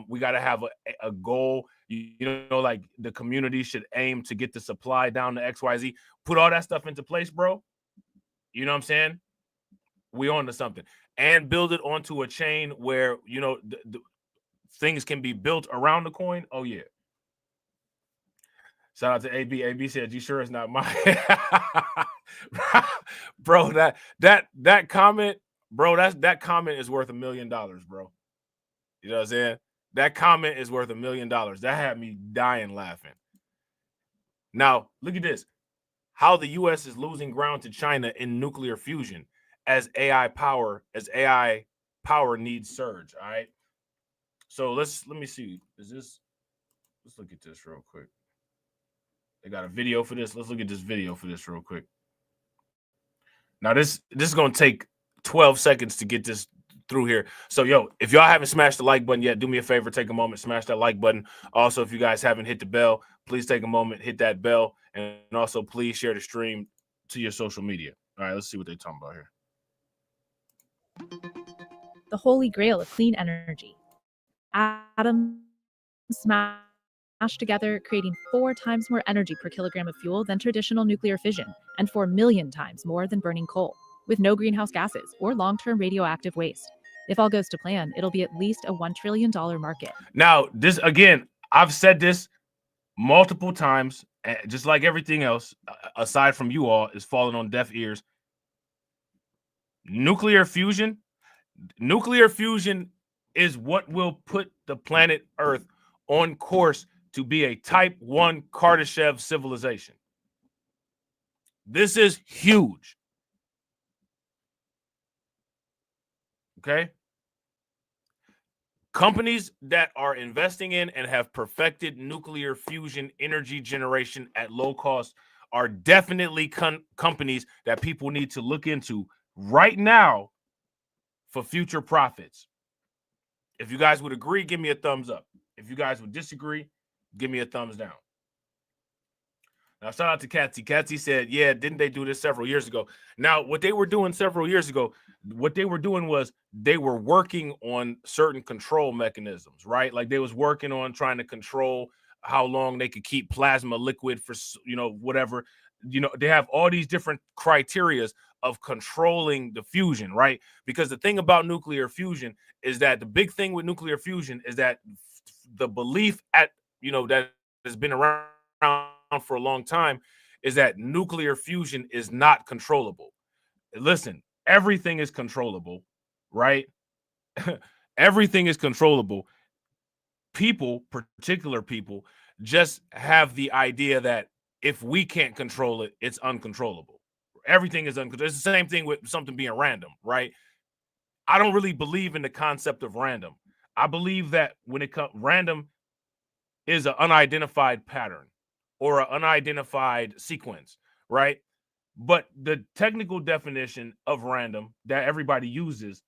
We got to have a goal. You know, like the community should aim to get the supply down to XYZ. Put all that stuff into place, bro. You know what I'm saying? We on to something. And build it onto a chain where, you know, the things can be built around the coin. Oh, yeah. Shout out to AB. AB said, "You sure it's not mine?" Bro, that comment, bro, that comment is worth $1 million, bro. You know what I'm saying? That comment is worth $1 million. That had me dying laughing. Now, look at this. How the U.S. is losing ground to China in nuclear fusion as AI power needs surge. All right. So let me see. Let's look at this real quick. They got a video for this. Let's look at this video for this real quick. Now, this is going to take 12 seconds to get this through here. So, yo, if y'all haven't smashed the like button yet, do me a favor, take a moment, smash that like button. Also, if you guys haven't hit the bell, please take a moment, hit that bell, and also please share the stream to your social media. All right, let's see what they're talking about here. The holy grail of clean energy. Atoms smashed together, creating 4 times more energy per kilogram of fuel than traditional nuclear fission, and 4 million times more than burning coal, with no greenhouse gases or long-term radioactive waste. If all goes to plan, it'll be at least a $1 trillion market. Now, this, again, I've said this multiple times, just like everything else, aside from you all, is falling on deaf ears. Nuclear fusion is what will put the planet Earth on course to be a type 1 Kardashev civilization. This is huge. Okay? Companies that are investing in and have perfected nuclear fusion energy generation at low cost are definitely companies that people need to look into right now for future profits. If you guys would agree, give me a thumbs up. If you guys would disagree, give me a thumbs down. Now, shout out to Katsy. Katsy said, yeah, didn't they do this several years ago? Now, what they were doing several years ago, what they were doing was they were working on certain control mechanisms, right? Like they was working on trying to control how long they could keep plasma liquid for, you know, whatever. You know, they have all these different criterias of controlling the fusion, right? Because the thing about nuclear fusion is that the big thing with nuclear fusion is that the belief that has been around for a long time is that nuclear fusion is not controllable. Listen, everything is controllable, right? Everything is controllable. Particular people, just have the idea that if we can't control it, it's uncontrollable. Everything is uncontrollable. It's the same thing with something being random, right? I don't really believe in the concept of random. I believe that when it comes, random is an unidentified pattern or an unidentified sequence, right? But the technical definition of random that everybody uses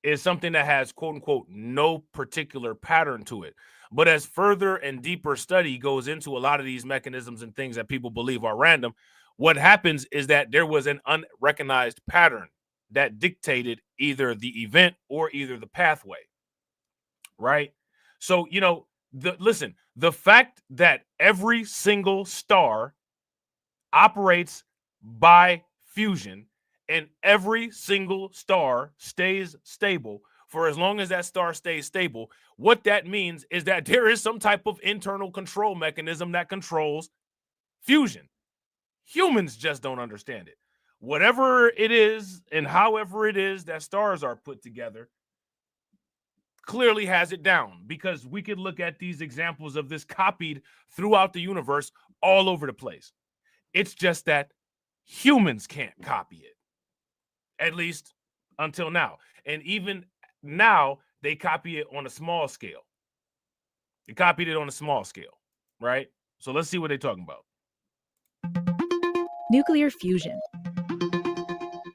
is something that has, quote unquote, no particular pattern to it. But as further and deeper study goes into a lot of these mechanisms and things that people believe are random, what happens is that there was an unrecognized pattern that dictated either the event or either the pathway, right? So, you know, the fact that every single star operates by fusion and every single star stays stable for as long as that star stays stable, what that means is that there is some type of internal control mechanism that controls fusion. Humans just don't understand it. Whatever it is and however it is that stars are put together clearly has it down, because we could look at these examples of this copied throughout the universe all over the place. It's just that humans can't copy it, at least until now. And even now they copy it on a small scale. They copied it on a small scale, right? So let's see what they're talking about. Nuclear fusion,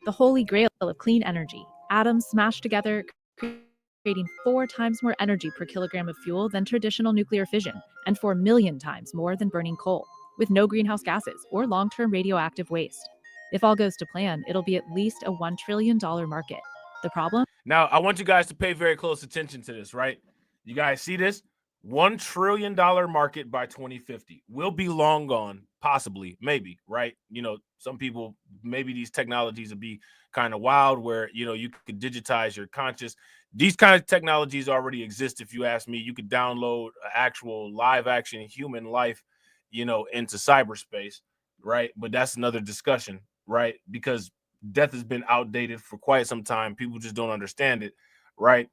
the holy grail of clean energy. Atoms smashed together, creating 4 times more energy per kilogram of fuel than traditional nuclear fission, and 4 million times more than burning coal, with no greenhouse gases or long-term radioactive waste. If all goes to plan, it'll be at least a $1 trillion market. The problem? Now, I want you guys to pay very close attention to this, right? You guys see this? $1 trillion market by 2050. We'll be long gone, possibly, maybe, right? You know, some people, maybe these technologies will be kind of wild where, you know, you could digitize your conscious. These kind of technologies already exist. If you ask me, you could download actual live action human life, you know, into cyberspace, right? But that's another discussion, right? Because death has been outdated for quite some time. People just don't understand it, right?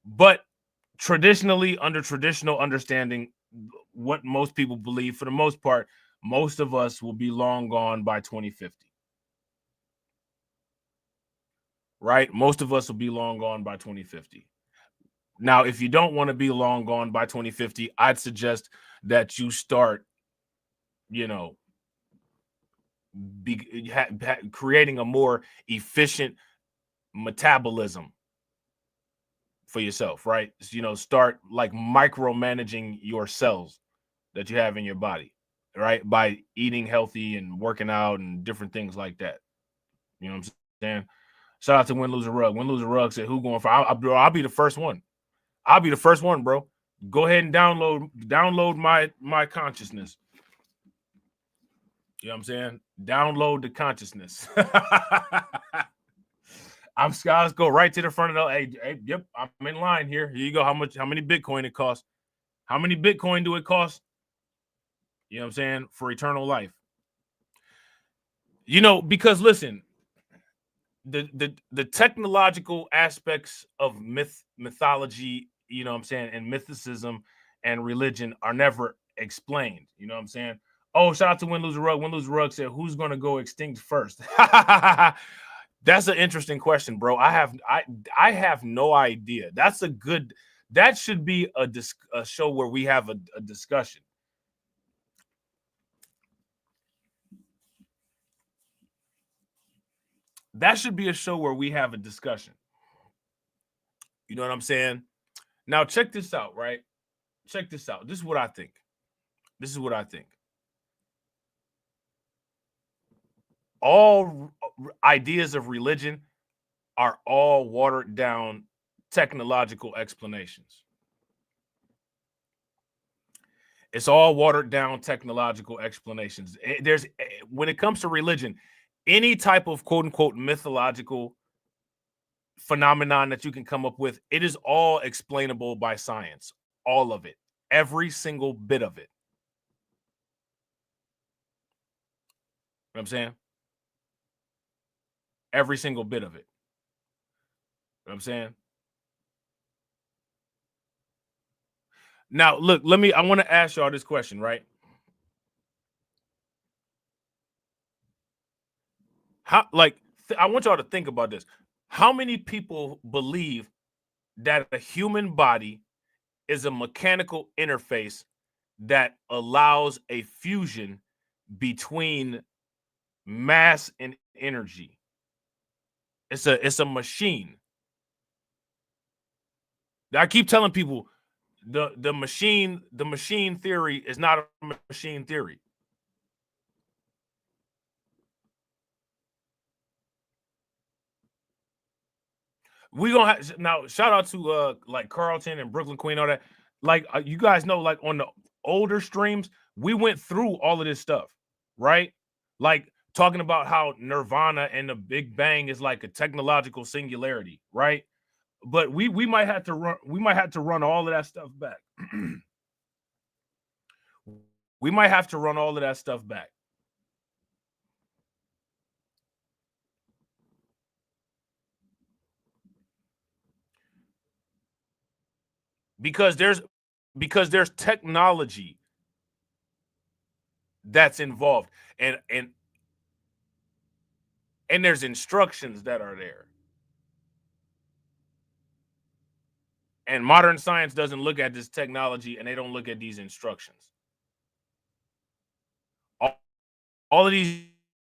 But traditionally, under traditional understanding, what most people believe, for the most part, most of us will be long gone by 2050. Right? Most of us will be long gone by 2050. Now, if you don't want to be long gone by 2050, I'd suggest that you start, you know, creating a more efficient metabolism for yourself, right? You know, start like micromanaging your cells that you have in your body, right? By eating healthy and working out and different things like that. You know what I'm saying? Shout out to Win Lose a Rug. Win Lose a Rug said, "Who going for?" I'll be the first one. I'll be the first one, bro. Go ahead and download my consciousness. You know what I'm saying? Download the consciousness. Let's go right to the front of the. Hey, yep, I'm in line here. Here you go. How many Bitcoin it costs? How many Bitcoin do it cost? You know what I'm saying? For eternal life. You know, because listen, the technological aspects of mythology, you know what I'm saying, and mythicism and religion are never explained. You know what I'm saying? Oh, shout out to Win Lose a Rug. Win Lose a Rug said, "Who's going to go extinct first?" That's an interesting question, bro. I have no idea. That should be a show where we have a discussion. That should be a show where we have a discussion. You know what I'm saying? Now, check this out, right? Check this out. This is what I think. All ideas of religion are all watered down technological explanations. It's all watered down technological explanations. When it comes to religion, any type of quote unquote mythological phenomenon that you can come up with, it is all explainable by science. All of it. Every single bit of it. You know what I'm saying? Every single bit of it. You know what I'm saying? Now, look, I want to ask y'all this question, right? I want y'all to think about this. How many people believe that a human body is a mechanical interface that allows a fusion between mass and energy? It's a machine. I keep telling people the machine theory is not a machine theory. We gonna have now. Shout out to like Carlton and Brooklyn Queen, all that. Like you guys know, like on the older streams, we went through all of this stuff, right? Like talking about how Nirvana and the Big Bang is like a technological singularity, right? But we might have to run all of that stuff back. We might have to run all of that stuff back. Because there's technology that's involved, and there's instructions that are there. And modern science doesn't look at this technology, and they don't look at these instructions. All of these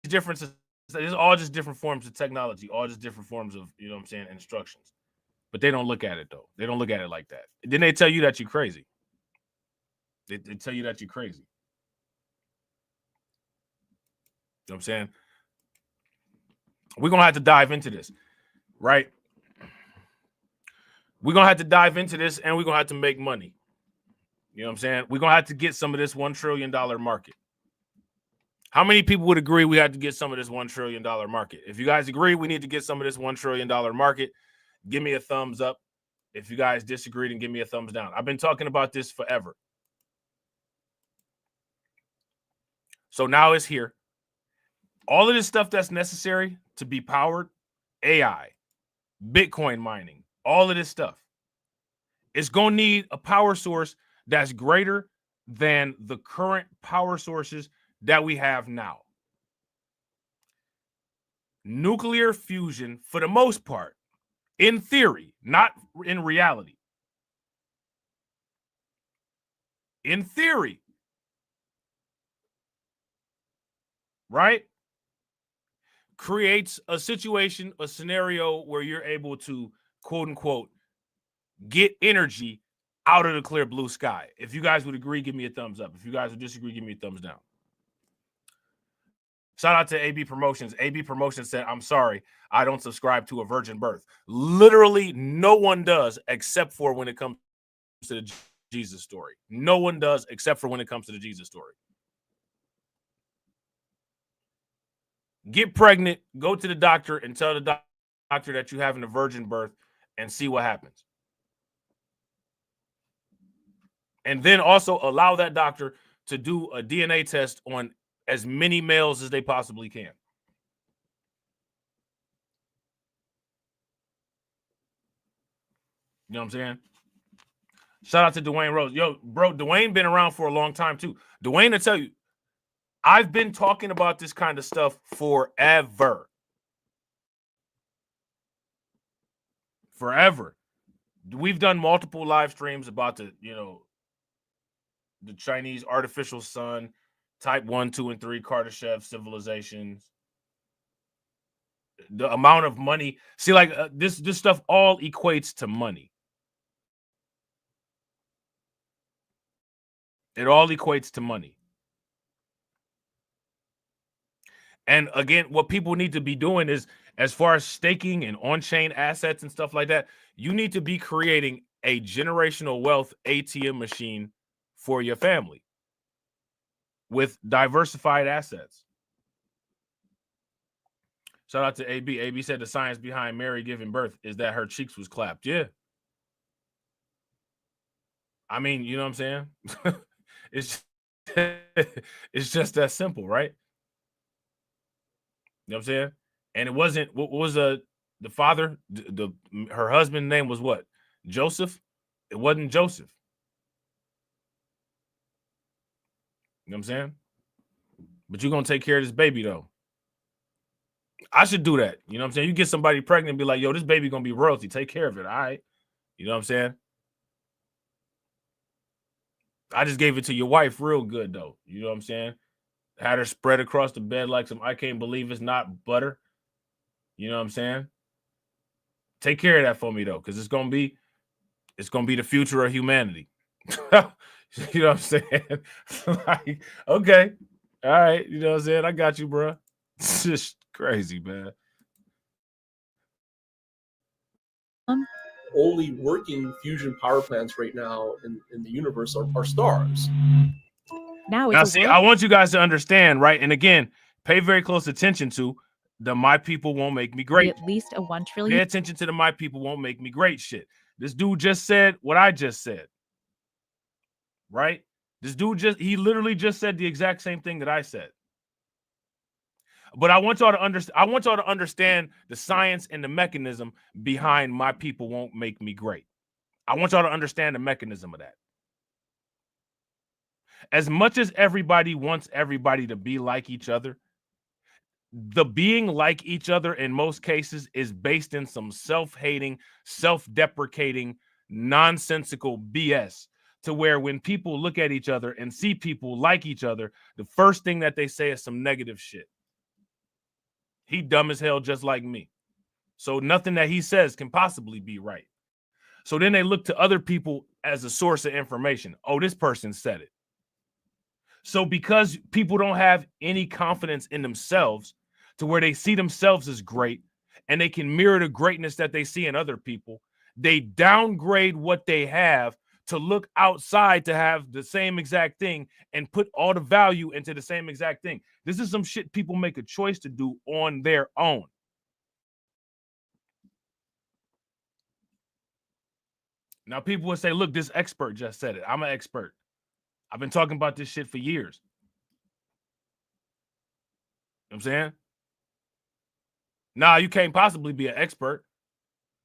differences, it's all just different forms of technology, all just different forms of, you know what I'm saying, instructions. But they don't look at it, though. They don't look at it like that. Then they tell you that you're crazy. They tell you that you're crazy. You know what I'm saying? We're going to have to dive into this, right? We're going to have to dive into this, and we're going to have to make money. You know what I'm saying? We're going to have to get some of this $1 trillion market. How many people would agree we have to get some of this $1 trillion market? If you guys agree we need to get some of this $1 trillion market, give me a thumbs up. If you guys disagree, then give me a thumbs down. I've been talking about this forever. So now it's here. All of this stuff that's necessary to be powered, AI, Bitcoin mining, all of this stuff, it's going to need a power source that's greater than the current power sources that we have now. Nuclear fusion, for the most part, in theory, not in reality. In theory, right? Creates a situation, a scenario where you're able to, quote unquote, get energy out of the clear blue sky. If you guys would agree, give me a thumbs up. If you guys would disagree, give me a thumbs down. Shout out to AB Promotions. AB Promotions said, I'm sorry, I don't subscribe to a virgin birth. Literally, no one does except for when it comes to the Jesus story. No one does except for when it comes to the Jesus story. Get pregnant, go to the doctor and tell the doctor that you're having a virgin birth and see what happens. And then also allow that doctor to do a DNA test on as many males as they possibly can. You know what I'm saying? Shout out to Dwayne Rose. Yo, bro, Dwayne been around for a long time too. Dwayne will tell you, I've been talking about this kind of stuff forever. Forever. We've done multiple live streams about the, you know, the Chinese artificial sun, type 1, 2, and 3 Kardashev civilizations. The amount of money. See, like this stuff all equates to money. It all equates to money. And again, what people need to be doing is, as far as staking and on-chain assets and stuff like that, you need to be creating a generational wealth ATM machine for your family with diversified assets. Shout out to AB. AB said the science behind Mary giving birth is that her cheeks was clapped. Yeah. I mean, you know what I'm saying? It's just that simple, right? You know what I'm saying? And it wasn't, what was the father, her husband's name was what? Joseph? It wasn't Joseph. You know what I'm saying? But you're going to take care of this baby, though. I should do that. You know what I'm saying? You get somebody pregnant and be like, yo, this baby going to be royalty. Take care of it, all right? You know what I'm saying? I just gave it to your wife real good, though. You know what I'm saying? Had her spread across the bed like some I can't believe it's not butter. You know what I'm saying? Take care of that for me, though, because it's gonna be the future of humanity. You know what I'm saying? Like, okay. All right. You know what I'm saying? I got you, bro. It's just crazy, man. Only working fusion power plants right now in the universe are stars. Now see, I want you guys to understand, right? And again, pay very close attention to the "my people won't make me great." At least a 1 trillion. Pay attention to the "my people won't make me great" shit. This dude just said what I just said, right? This dude he literally just said the exact same thing that I said. But I want y'all to understand. I want y'all to understand the science and the mechanism behind "my people won't make me great." I want y'all to understand the mechanism of that. As much as everybody wants everybody to be like each other, the being like each other in most cases is based in some self-hating, self-deprecating nonsensical BS to where when people look at each other and see people like each other, the first thing that they say is some negative shit. He dumb as hell just like me. So nothing that he says can possibly be right. So then they look to other people as a source of information. Oh, this person said it. So because people don't have any confidence in themselves to where they see themselves as great and they can mirror the greatness that they see in other people, they downgrade what they have to look outside to have the same exact thing and put all the value into the same exact thing. This is some shit people make a choice to do on their own. Now, people would say, look, this expert just said it. I'm an expert. I've been talking about this shit for years. You know what I'm saying? Nah, you can't possibly be an expert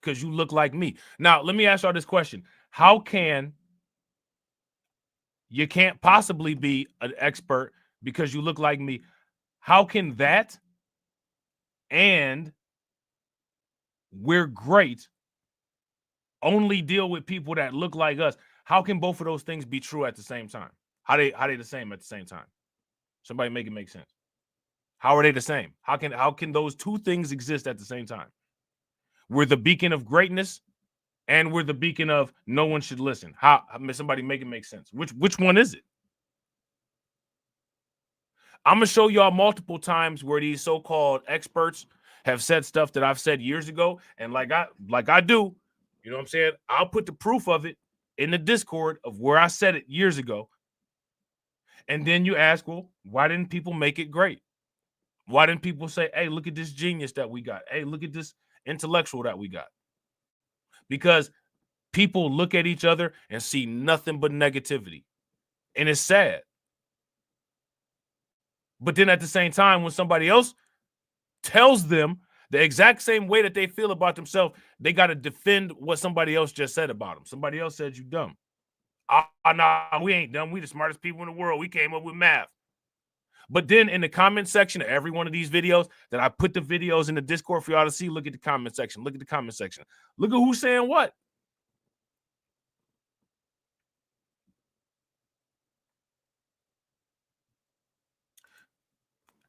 because you look like me. Now, let me ask y'all this question. How can you can't possibly be an expert because you look like me? How can that and we're great only deal with people that look like us? How can both of those things be true at the same time? How they the same at the same time? Somebody make it make sense. How are they the same? How can those two things exist at the same time? We're the beacon of greatness and we're the beacon of no one should listen. How somebody make it make sense? Which one is it? I'm gonna show y'all multiple times where these so-called experts have said stuff that I've said years ago, and like I do, you know what I'm saying? I'll put the proof of it in the Discord of where I said it years ago. And then you ask, well, why didn't people make it great? Why didn't people say, hey, look at this genius that we got? Hey, look at this intellectual that we got? Because people look at each other and see nothing but negativity. And it's sad. But then at the same time, when somebody else tells them the exact same way that they feel about themselves, they got to defend what somebody else just said about them. Somebody else said you dumb. Nah, we ain't dumb. We the smartest people in the world. We came up with math. But then in the comment section of every one of these videos that I put the videos in the Discord for y'all to see, look at the comment section. Look at the comment section. Look at who's saying what.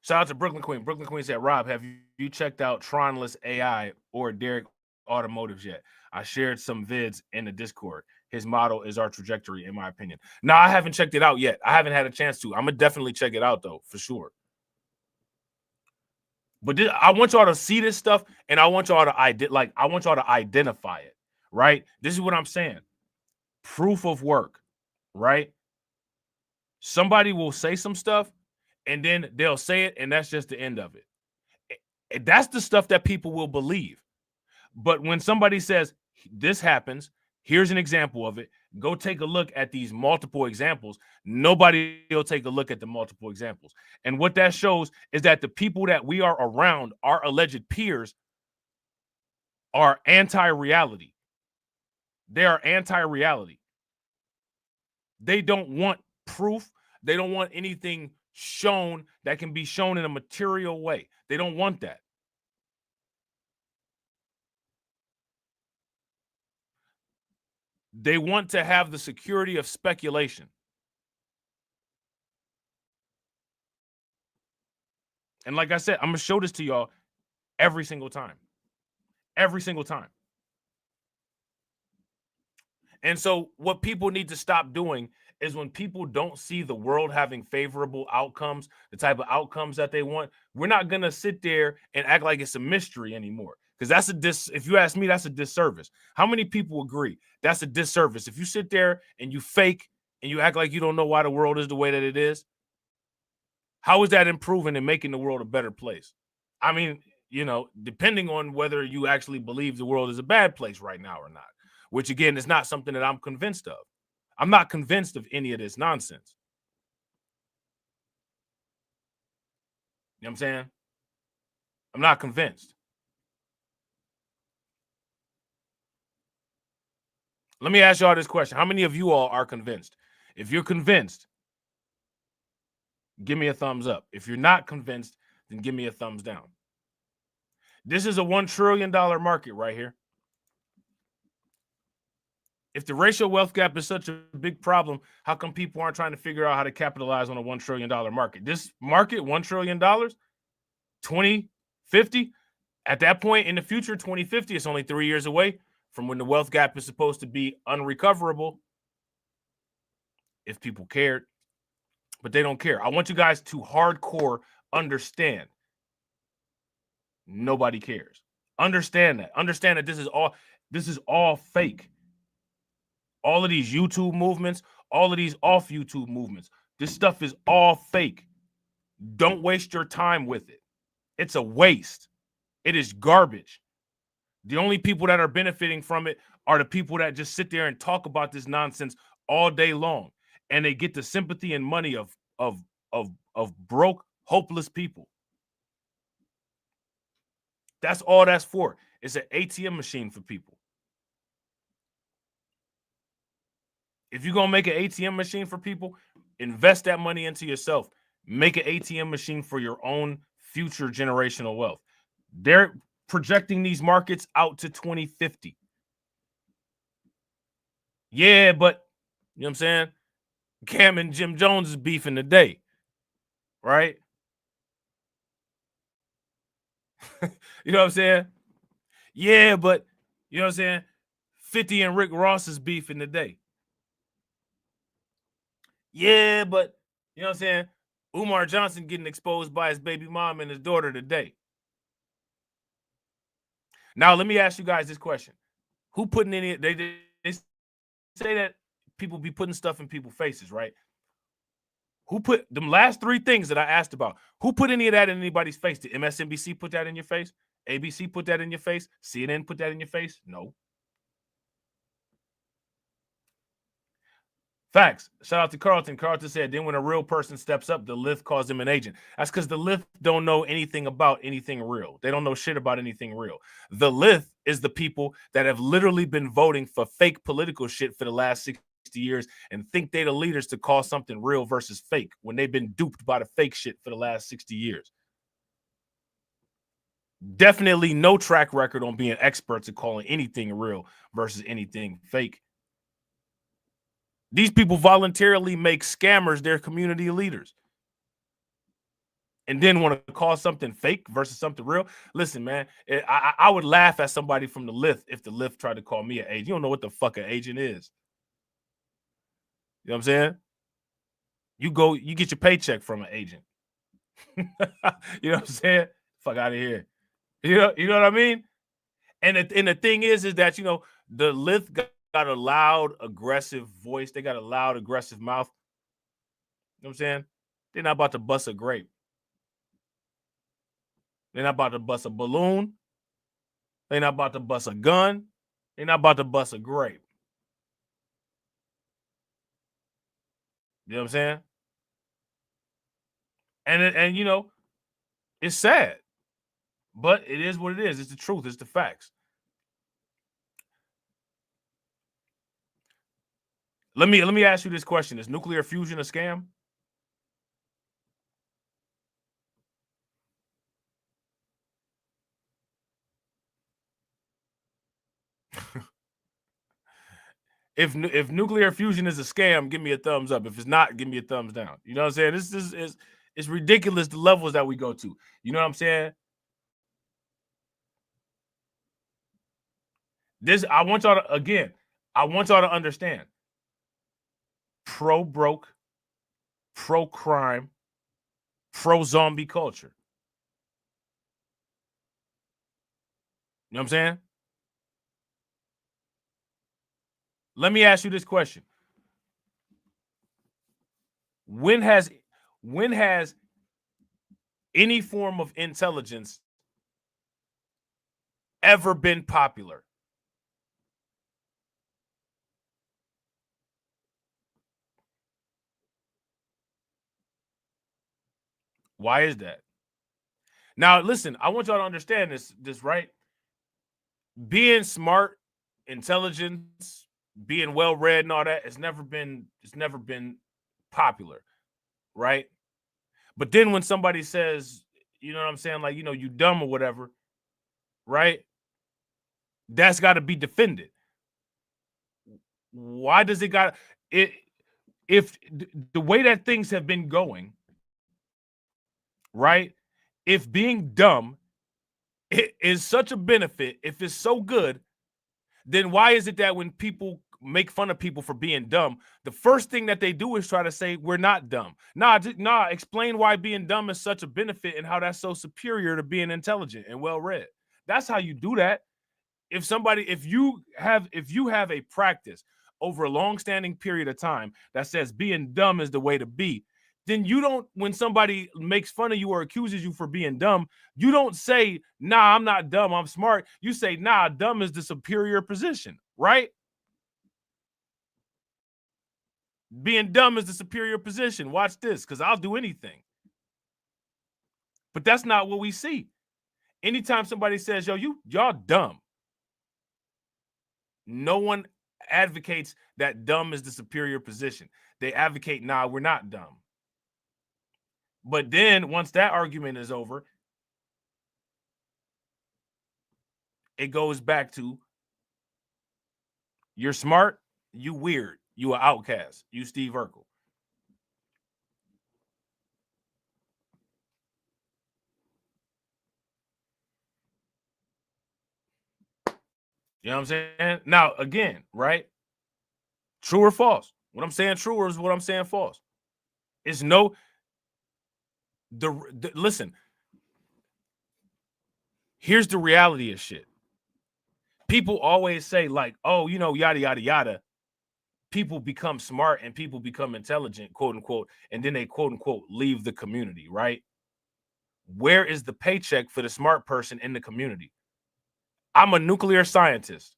Shout out to Brooklyn Queen. Brooklyn Queen said, Rob, have you checked out Tronless AI or Derek Automotives yet? I shared some vids in the Discord. His model is our trajectory, in my opinion. No, I haven't checked it out yet. I haven't had a chance to. I'm going to definitely check it out, though, for sure. But I want y'all to see this stuff, and I want y'all to identify it, right? This is what I'm saying. Proof of work, right? Somebody will say some stuff, and then they'll say it, and that's just the end of it. That's the stuff that people will believe. But when somebody says, this happens, here's an example of it, go take a look at these multiple examples, nobody will take a look at the multiple examples. And what that shows is that the people that we are around, our alleged peers, are anti-reality. They are anti-reality. They don't want proof. They don't want anything shown that can be shown in a material way. They don't want that. They want to have the security of speculation. And like I said, I'm going to show this to y'all every single time. Every single time. And so what people need to stop doing is when people don't see the world having favorable outcomes, the type of outcomes that they want, we're not going to sit there and act like it's a mystery anymore. Because if you ask me, that's a disservice. How many people agree that's a disservice? If you sit there and you fake and you act like you don't know why the world is the way that it is, how is that improving and making the world a better place? I mean, you know, depending on whether you actually believe the world is a bad place right now or not, which again is not something that I'm convinced of. I'm not convinced of any of this nonsense. You know what I'm saying? I'm not convinced. Let me ask y'all this question. How many of you all are convinced? If you're convinced, give me a thumbs up. If you're not convinced, then give me a thumbs down. This is a $1 trillion market right here. If the racial wealth gap is such a big problem, how come people aren't trying to figure out how to capitalize on a $1 trillion market? This market, $1 trillion, 2050, at that point in the future, 2050, it's only 3 years away from when the wealth gap is supposed to be unrecoverable if people cared. But they don't care. I want you guys to hardcore understand. Nobody cares. Understand that. Understand that this is all fake. All of these YouTube movements, all of these off YouTube movements, this stuff is all fake. Don't waste your time with it. It's a waste. It is garbage. The only people that are benefiting from it are the people that just sit there and talk about this nonsense all day long, and they get the sympathy and money of broke, hopeless people. That's all that's for. It's an ATM machine for people. If you're going to make an ATM machine for people, invest that money into yourself. Make an ATM machine for your own future generational wealth. They're projecting these markets out to 2050. Yeah, but, you know what I'm saying? Cam and Jim Jones is beefing today, right? You know what I'm saying? Yeah, but, you know what I'm saying? 50 and Rick Ross is beefing today. Yeah, but, you know what I'm saying? Umar Johnson getting exposed by his baby mom and his daughter today. Now, let me ask you guys this question. Who putting any, they say that people be putting stuff in people's faces, right? Who put them last three things that I asked about? Who put any of that in anybody's face? Did MSNBC put that in your face? ABC put that in your face? CNN put that in your face? No. Facts. Shout out to Carlton. Carlton said, then when a real person steps up, the Lith calls him an agent. That's because the Lith don't know anything about anything real. They don't know shit about anything real. The Lith is the people that have literally been voting for fake political shit for the last 60 years and think they're the leaders to call something real versus fake when they've been duped by the fake shit for the last 60 years. Definitely no track record on being experts at calling anything real versus anything fake. These people voluntarily make scammers their community leaders and then want to call something fake versus something real. Listen, man, I would laugh at somebody from the Lith if the Lith tried to call me an agent. You don't know what the fuck an agent is. You know what I'm saying? You get your paycheck from an agent. You know what I'm saying? Fuck out of here. You know what I mean? And the thing is that, you know, the Lith got a loud, aggressive voice. They got a loud, aggressive mouth. You know what I'm saying? They're not about to bust a grape. They're not about to bust a balloon. They're not about to bust a gun. They're not about to bust a grape. You know what I'm saying? And you know, it's sad. But it is what it is. It's the truth. It's the facts. Let me ask you this question. Is nuclear fusion a scam? If nuclear fusion is a scam, give me a thumbs up. If it's not, give me a thumbs down. You know what I'm saying? This is it's ridiculous the levels that we go to. You know what I'm saying? I want y'all to understand. Pro-broke, pro-crime, pro-zombie culture. You know what I'm saying? Let me ask you this question. When has any form of intelligence ever been popular? Why is that? Now, listen, I want y'all to understand this, right? Being smart, intelligence, being well-read and all that, it's never been popular, right? But then when somebody says, you know what I'm saying, like, you know, you dumb or whatever, right? That's got to be defended. Why does it got it? If the way that things have been going, right? If being dumb is such a benefit, if it's so good, then why is it that when people make fun of people for being dumb, the first thing that they do is try to say we're not dumb? Nah, explain why being dumb is such a benefit and how that's so superior to being intelligent and well-read. That's how you do that. If you have a practice over a long-standing period of time that says being dumb is the way to be, then you don't, when somebody makes fun of you or accuses you for being dumb, you don't say, nah, I'm not dumb, I'm smart. You say, nah, dumb is the superior position, right? Being dumb is the superior position. Watch this, because I'll do anything. But that's not what we see. Anytime somebody says, yo, y'all dumb, no one advocates that dumb is the superior position. They advocate, nah, we're not dumb. But then once that argument is over, it goes back to you're smart, you weird, you an outcast, you Steve Urkel. You know what I'm saying? Now, again, right? True or false? What I'm saying true or is what I'm saying false? It's no... Listen, here's the reality of shit. People always say, like, oh, you know, yada, yada, yada. People become smart and people become intelligent, quote unquote, and then they, quote unquote, leave the community, right? Where is the paycheck for the smart person in the community? I'm a nuclear scientist.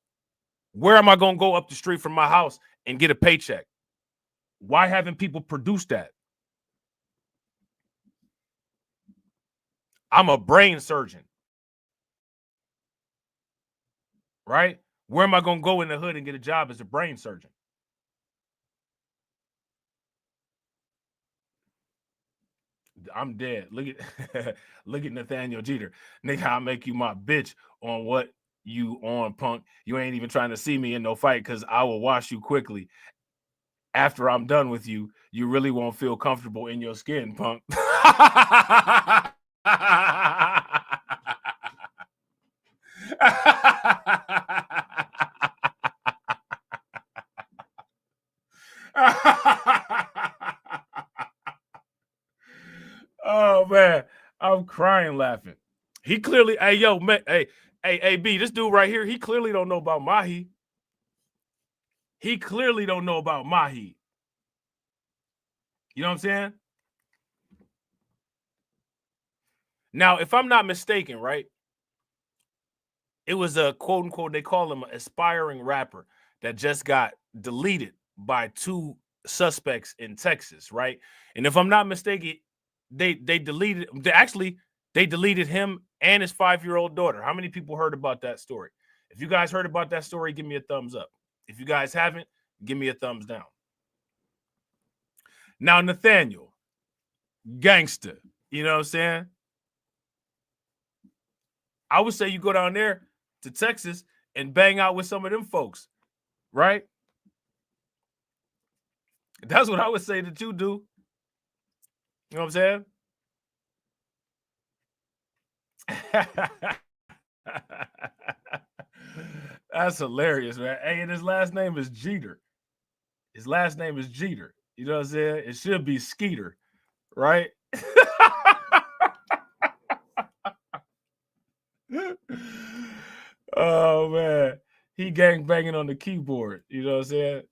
Where am I going to go up the street from my house and get a paycheck? Why haven't people produced that? I'm a brain surgeon, right? Where am I going to go in the hood and get a job as a brain surgeon? I'm dead. Look at look at Nathaniel Jeter. Nigga, I'll make you my bitch on what you on, punk. You ain't even trying to see me in no fight because I will wash you quickly. After I'm done with you, you really won't feel comfortable in your skin, punk. Oh man, I'm crying laughing. He clearly, hey yo, man, hey, B, this dude right here, he clearly don't know about Mahi. He clearly don't know about Mahi. You know what I'm saying? Now, if I'm not mistaken, right? It was a quote unquote, they call him an aspiring rapper that just got deleted by 2 suspects in Texas, right? And if I'm not mistaken, they deleted him and his 5-year-old daughter. How many people heard about that story? If you guys heard about that story, give me a thumbs up. If you guys haven't, give me a thumbs down. Now, Nathaniel, gangster, you know what I'm saying? I would say you go down there to Texas and bang out with some of them folks, right? That's what I would say that you do. You know what I'm saying? That's hilarious, man. Hey, and his last name is Jeter. His last name is Jeter. You know what I'm saying? It should be Skeeter, right? Oh man, he gang banging on the keyboard. You know what I'm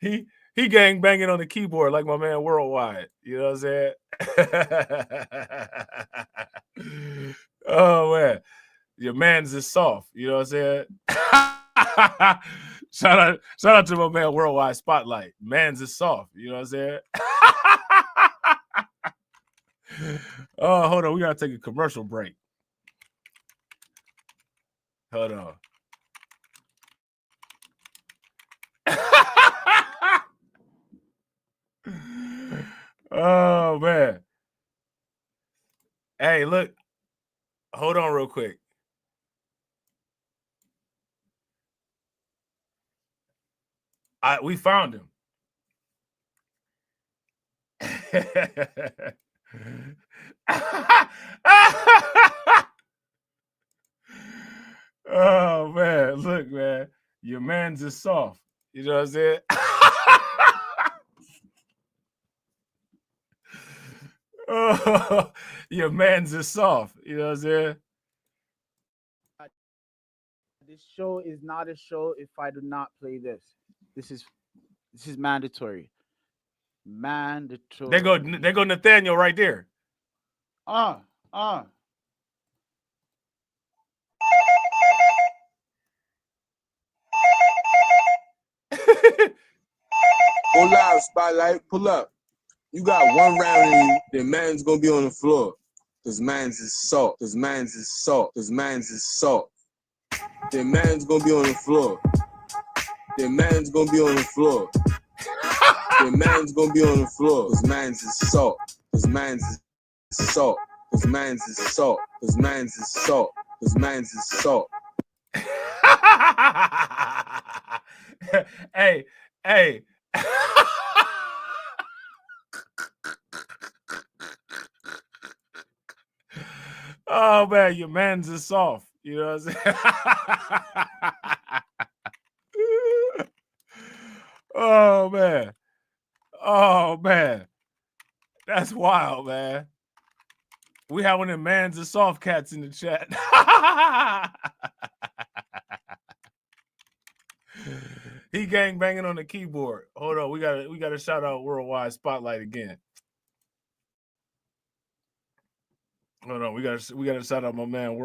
saying? he gang banging on the keyboard like my man Worldwide. You know what I'm saying? Oh man, your man's is soft. You know what I'm saying? Shout out to my man Worldwide Spotlight. Man's is soft. You know what I'm saying? Oh, hold on. We gotta take a commercial break. Hold on. Oh man. Hey, look. Hold on real quick. We found him. Oh man, look, man, your man's is soft. You know what I'm saying? Oh, your man's is soft. You know what I'm saying? This show is not a show if I do not play this. This is mandatory. Mandatory. There go Nathaniel right there. Go live, Spotlight. Pull up. You got one round in you, then man's gonna be on the floor. Cause man's is salt. Cause man's is salt. Cause man's is salt. Then man's gonna be on the floor. Then man's gonna be on the floor. Then man's gonna be on the floor. Cause man's is salt. Cause man's is salt. Cause man's is salt. Cause man's is salt. Cause man's is salt. Hey. Oh man, your man's is soft. You know what I'm saying? Oh man. That's wild, man. We have one of them man's and soft cats in the chat. He gang banging on the keyboard. Hold on, we gotta shout out Worldwide Spotlight again. Hold on, we gotta shout out my man.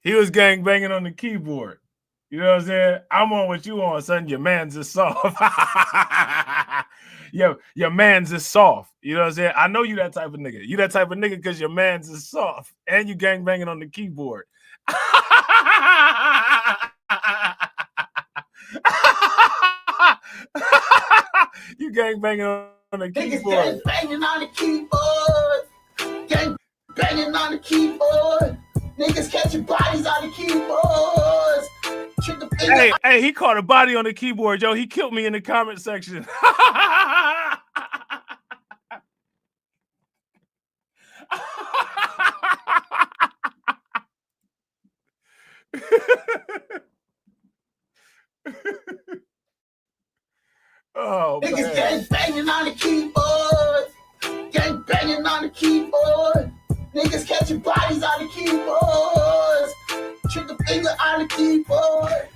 He was gang banging on the keyboard. You know what I'm saying? I'm on what you on, son. Your man's is soft. Your man's is soft. You know what I'm saying? I know you that type of nigga. You that type of nigga because your man's is soft. And you gang banging on the keyboard. You gang banging on the keyboard. Gang banging on the keyboard. Gang banging on the keyboard. Niggas catching bodies on the keyboards. Hey, he caught a body on the keyboard, yo. He killed me in the comment section. Oh, niggas man. gang banging on the keyboard. Gang banging on the keyboard. Niggas catching bodies on the keyboards. Trigger finger on the keyboard.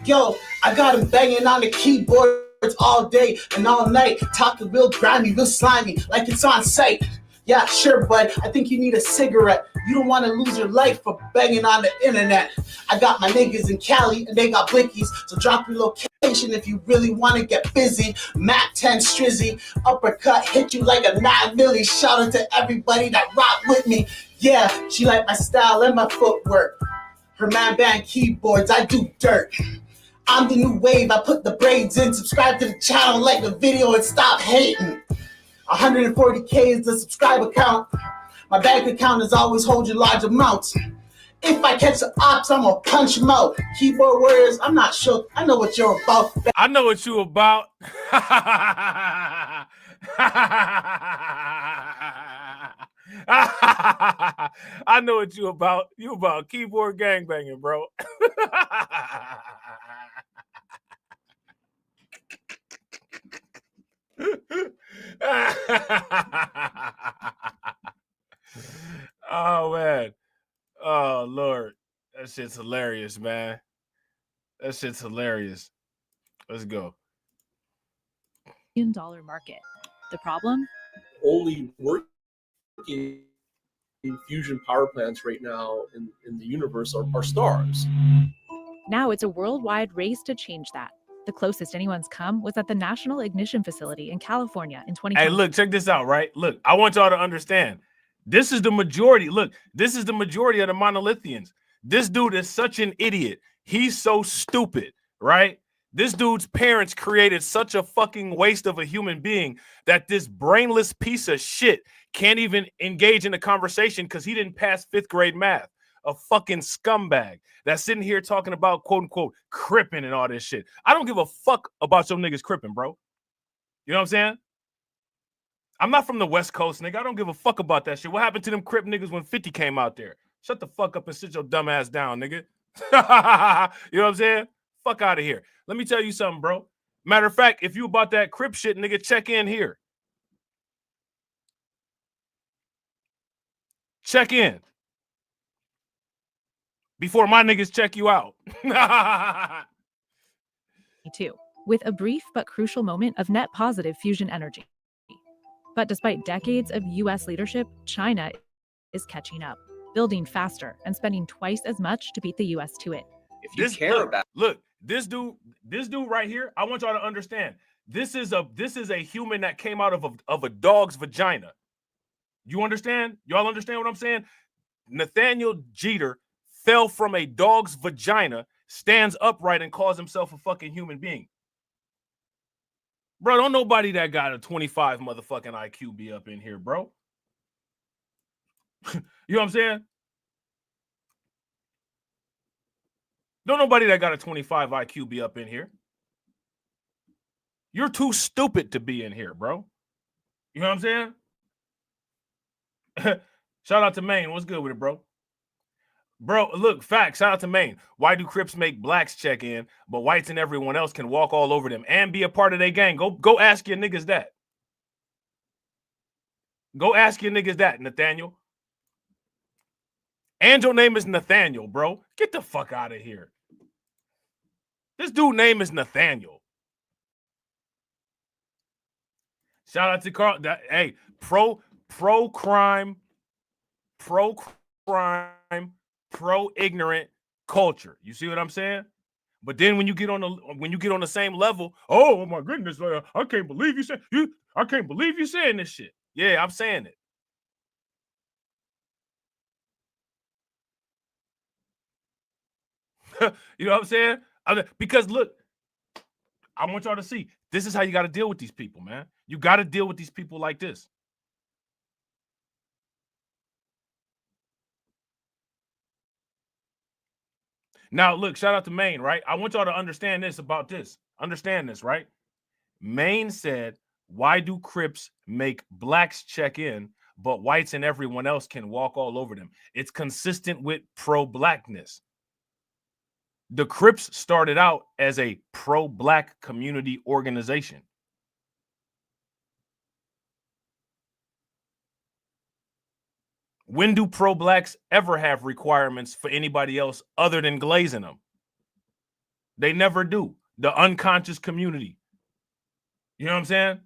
Yo, I got him banging on the keyboards all day and all night. Talking real grimy, real slimy, like it's on site. Yeah, sure, bud. I think you need a cigarette. You don't want to lose your life for banging on the internet. I got my niggas in Cali and they got blickies, so drop your location if you really want to get busy. Mac 10 Strizzy, uppercut, hit you like a 9 milli. Shout out to everybody that rock with me. Yeah, she like my style and my footwork. Her man band keyboards, I do dirt. I'm the new wave, I put the braids in. Subscribe to the channel, like the video, and stop hating. 140K is the subscriber count. My bank account is always holding large amounts. If I catch the ops, I'm gonna punch them out. Keyboard warriors, I'm not sure. I know what you're about. I know what you about. I know what you about. You about keyboard gangbanging, bro. Oh man. Oh Lord. That shit's hilarious, man. That shit's hilarious. Let's go. $1 billion market. The problem? Only working fusion power plants right now in the universe are stars. Now it's a worldwide race to change that. The closest anyone's come was at the National Ignition Facility in California in 2020. Hey, look, check this out, right? Look, I want y'all to understand. This is the majority. Look, this is the majority of the monolithians. This dude is such an idiot. He's so stupid, right? This dude's parents created such a fucking waste of a human being that this brainless piece of shit can't even engage in a conversation because he didn't pass 5th grade math. A fucking scumbag that's sitting here talking about quote unquote cripping and all this shit. I don't give a fuck about your niggas cripping, bro. You know what I'm saying? I'm not from the West Coast, nigga. I don't give a fuck about that shit. What happened to them crip niggas when 50 came out there? Shut the fuck up and sit your dumb ass down, nigga. You know what I'm saying? Fuck out of here. Let me tell you something, bro. Matter of fact, if you about that crip shit, nigga, check in here. Check in. Before my niggas check you out. Too, with a brief but crucial moment of net positive fusion energy. But despite decades of U.S. leadership, China is catching up, building faster and spending twice as much to beat the U.S. to it. If you care about this dude right here, I want y'all to understand. This is a human that came out of a dog's vagina. You understand? Y'all understand what I'm saying? Nathaniel Jeter fell from a dog's vagina, stands upright, and calls himself a fucking human being. Bro, don't nobody that got a 25 motherfucking IQ be up in here, bro. You know what I'm saying? Don't nobody that got a 25 IQ be up in here. You're too stupid to be in here, bro. You know what I'm saying? Shout out to Maine. What's good with it, bro? Bro, look, facts. Shout out to Maine. Why do Crips make blacks check in, but whites and everyone else can walk all over them and be a part of their gang? Go ask your niggas that. Go ask your niggas that, Nathaniel. And your name is Nathaniel, bro. Get the fuck out of here. This dude's name is Nathaniel. Shout out to Carl. Hey, pro-crime, pro-ignorant culture. You see what I'm saying? But then when you get on the same level, oh my goodness, I can't believe you said I can't believe you saying this shit. Yeah, I'm saying it. You know what I'm saying? Because look, I want y'all to see this is how you got to deal with these people, man. You got to deal with these people like this. Now, look, shout out to Maine, right? I want y'all to understand this about this. Understand this, right? Maine said, why do Crips make blacks check in, but whites and everyone else can walk all over them? It's consistent with pro-blackness. The Crips started out as a pro-black community organization. When do pro-blacks ever have requirements for anybody else other than glazing them? They never do. The unconscious community. You know what I'm saying?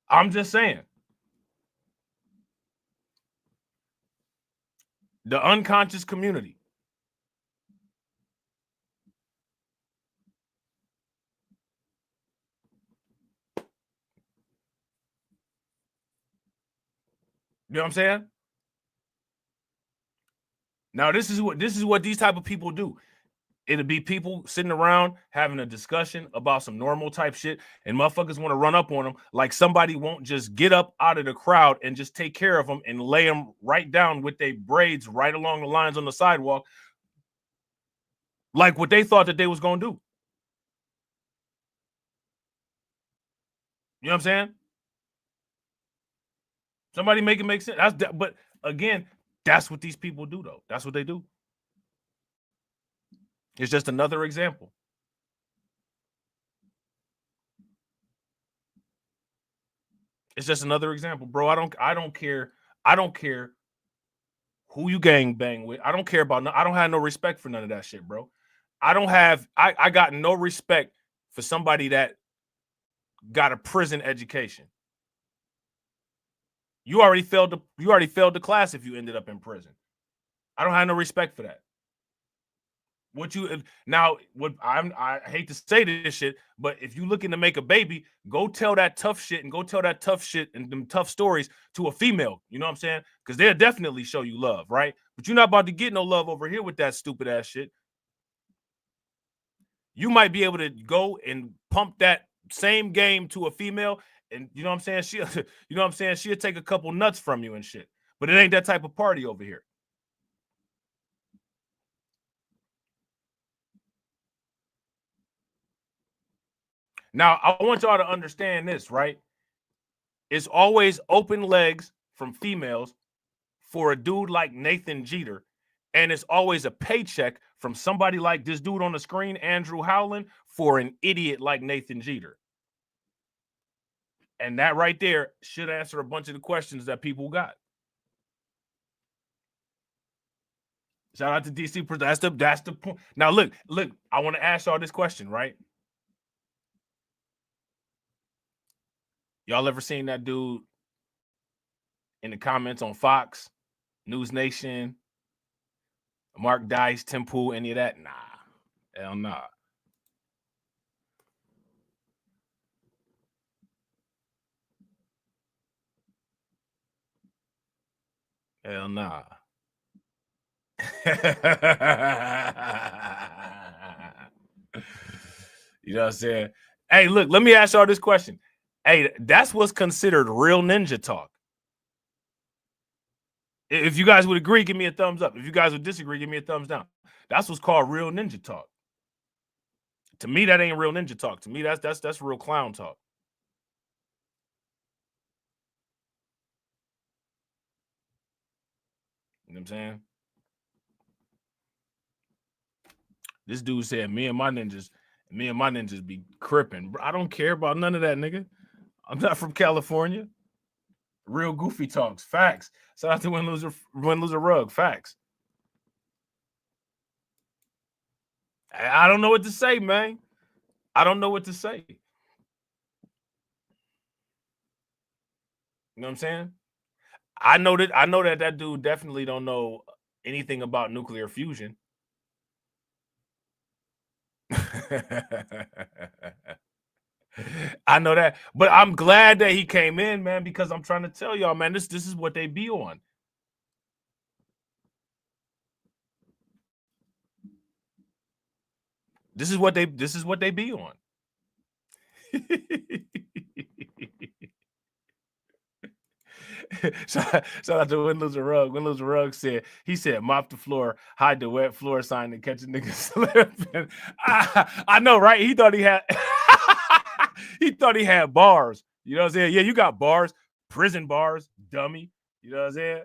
I'm just saying. The unconscious community. You know what I'm saying? Now, this is what these type of people do. It'll be people sitting around having a discussion about some normal type shit, and motherfuckers want to run up on them like somebody won't just get up out of the crowd and just take care of them and lay them right down with their braids right along the lines on the sidewalk, like what they thought that they was going to do. You know what I'm saying? Somebody make it make sense. But again, that's what these people do, though. That's what they do. It's just another example. It's just another example, bro. I don't care. I don't care who you gang bang with. I don't care about. I don't have no respect for none of that shit, bro. I got no respect for somebody that got a prison education. You already failed the class if you ended up in prison. I don't have no respect for that. I hate to say this shit, but if you looking to make a baby, go tell that tough shit and them tough stories to a female. You know what I'm saying? Because they'll definitely show you love, right? But you're not about to get no love over here with that stupid ass shit. You might be able to go and pump that same game to a female, and you know what I'm saying? She, you know what I'm saying? She'll take a couple nuts from you and shit. But it ain't that type of party over here. Now, I want y'all to understand this, right? It's always open legs from females for a dude like Nathan Jeter, and it's always a paycheck from somebody like this dude on the screen, Andrew Howland, for an idiot like Nathan Jeter. And that right there should answer a bunch of the questions that people got. Shout out to DC. That's the point. Now, look, I want to ask y'all this question, right? Y'all ever seen that dude in the comments on Fox, News Nation, Mark Dice, Tim Pool, any of that? Nah. Hell nah. Hell nah. You know what I'm saying? Hey, look, let me ask y'all this question. Hey, that's what's considered real ninja talk. If you guys would agree, give me a thumbs up. If you guys would disagree, give me a thumbs down. That's what's called real ninja talk. To me, that ain't real ninja talk. To me, that's real clown talk. You know what I'm saying? This dude said, me and my ninjas be cripping. I don't care about none of that, nigga. I'm not from California. Real goofy talks. Facts. Shout out to Win Loser Rug. Facts. I don't know what to say, man. I don't know what to say. You know what I'm saying? I know that dude definitely don't know anything about nuclear fusion. I know that, but I'm glad that he came in, man, because I'm trying to tell y'all, man, this is what they be on. This is what they be on. Shout out to Win Loser Rug. Win Loser Rug said, he said, mop the floor, hide the wet floor sign, and catch a nigga slipping. I know, right? He thought he had he thought he had bars. You know what I'm saying? Yeah, you got bars, prison bars, dummy. You know what I'm saying?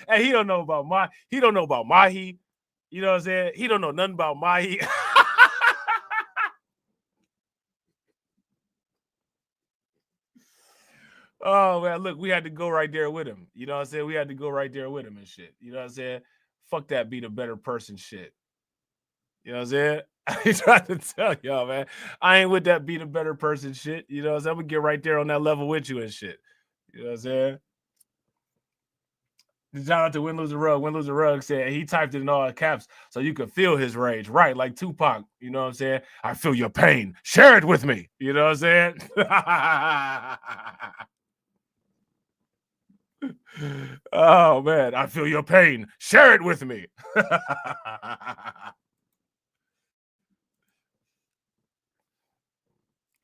Hey, he don't know about Mahi. You know what I'm saying? He don't know nothing about Mahi. Oh man, look, we had to go right there with him. You know what I'm saying? We had to go right there with him and shit. You know what I'm saying? Fuck that be the better person shit. You know what I'm saying? I trying to tell y'all, man. I ain't with that be the better person shit. You know what I'm saying? I'm gonna get right there on that level with you and shit. You know what I'm saying? Shout out to Win Loser Rug. Win Loser Rug said he typed it in all caps so you could feel his rage. Right, like Tupac. You know what I'm saying? I feel your pain. Share it with me. You know what I'm saying? Oh man, I feel your pain. Share it with me.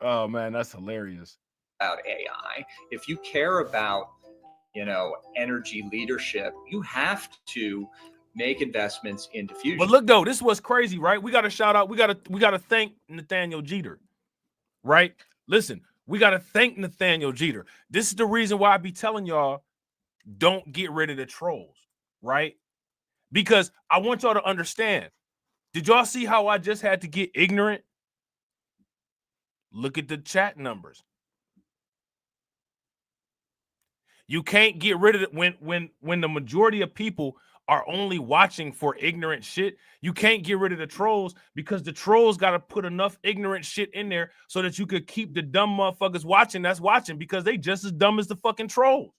Oh man, that's hilarious. About AI, if you care about, energy leadership, you have to make investments into fusion. But look though, this was crazy, right? We got to shout out. We got to thank Nathaniel Jeter, right? Listen, we got to thank Nathaniel Jeter. This is the reason why I be telling y'all, don't get rid of the trolls, right? Because I want y'all to understand. Did y'all see how I just had to get ignorant? Look at the chat numbers. You can't get rid of it when the majority of people are only watching for ignorant shit. You can't get rid of the trolls because the trolls got to put enough ignorant shit in there so that you could keep the dumb motherfuckers watching that's watching because they just as dumb as the fucking trolls.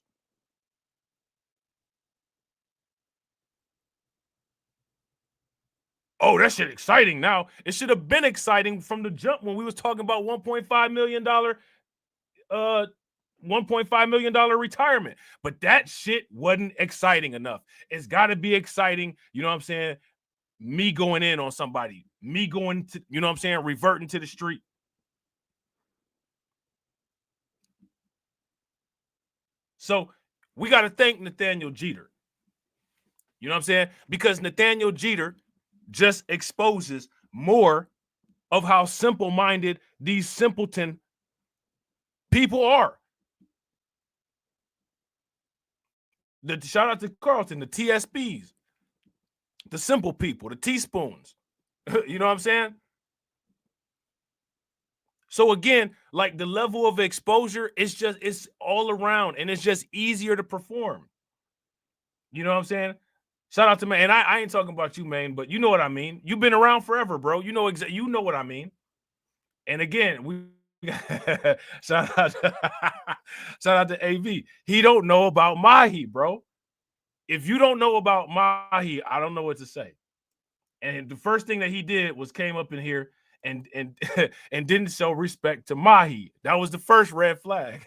Oh, that shit exciting now. It should have been exciting from the jump when we was talking about $1.5 million $1.5 million retirement. But that shit wasn't exciting enough. It's got to be exciting. You know what I'm saying? Me going in on somebody, me going to, you know what I'm saying, reverting to the street. So we got to thank Nathaniel Jeter. You know what I'm saying? Because Nathaniel Jeter just exposes more of how simple-minded these simpleton people are. Shout out to Carlton, the TSBs, the simple people, the teaspoons. You know what I'm saying? So again, like the level of exposure, it's all around, and it's just easier to perform. You know what I'm saying? Shout out to man, and I ain't talking about you, man, but you know what I mean. You've been around forever, bro. You know you know what I mean. And again, we shout out to AV. He don't know about Mahi, bro. If you don't know about Mahi, I don't know what to say. And the first thing that he did was came up in here and and didn't show respect to Mahi. That was the first red flag.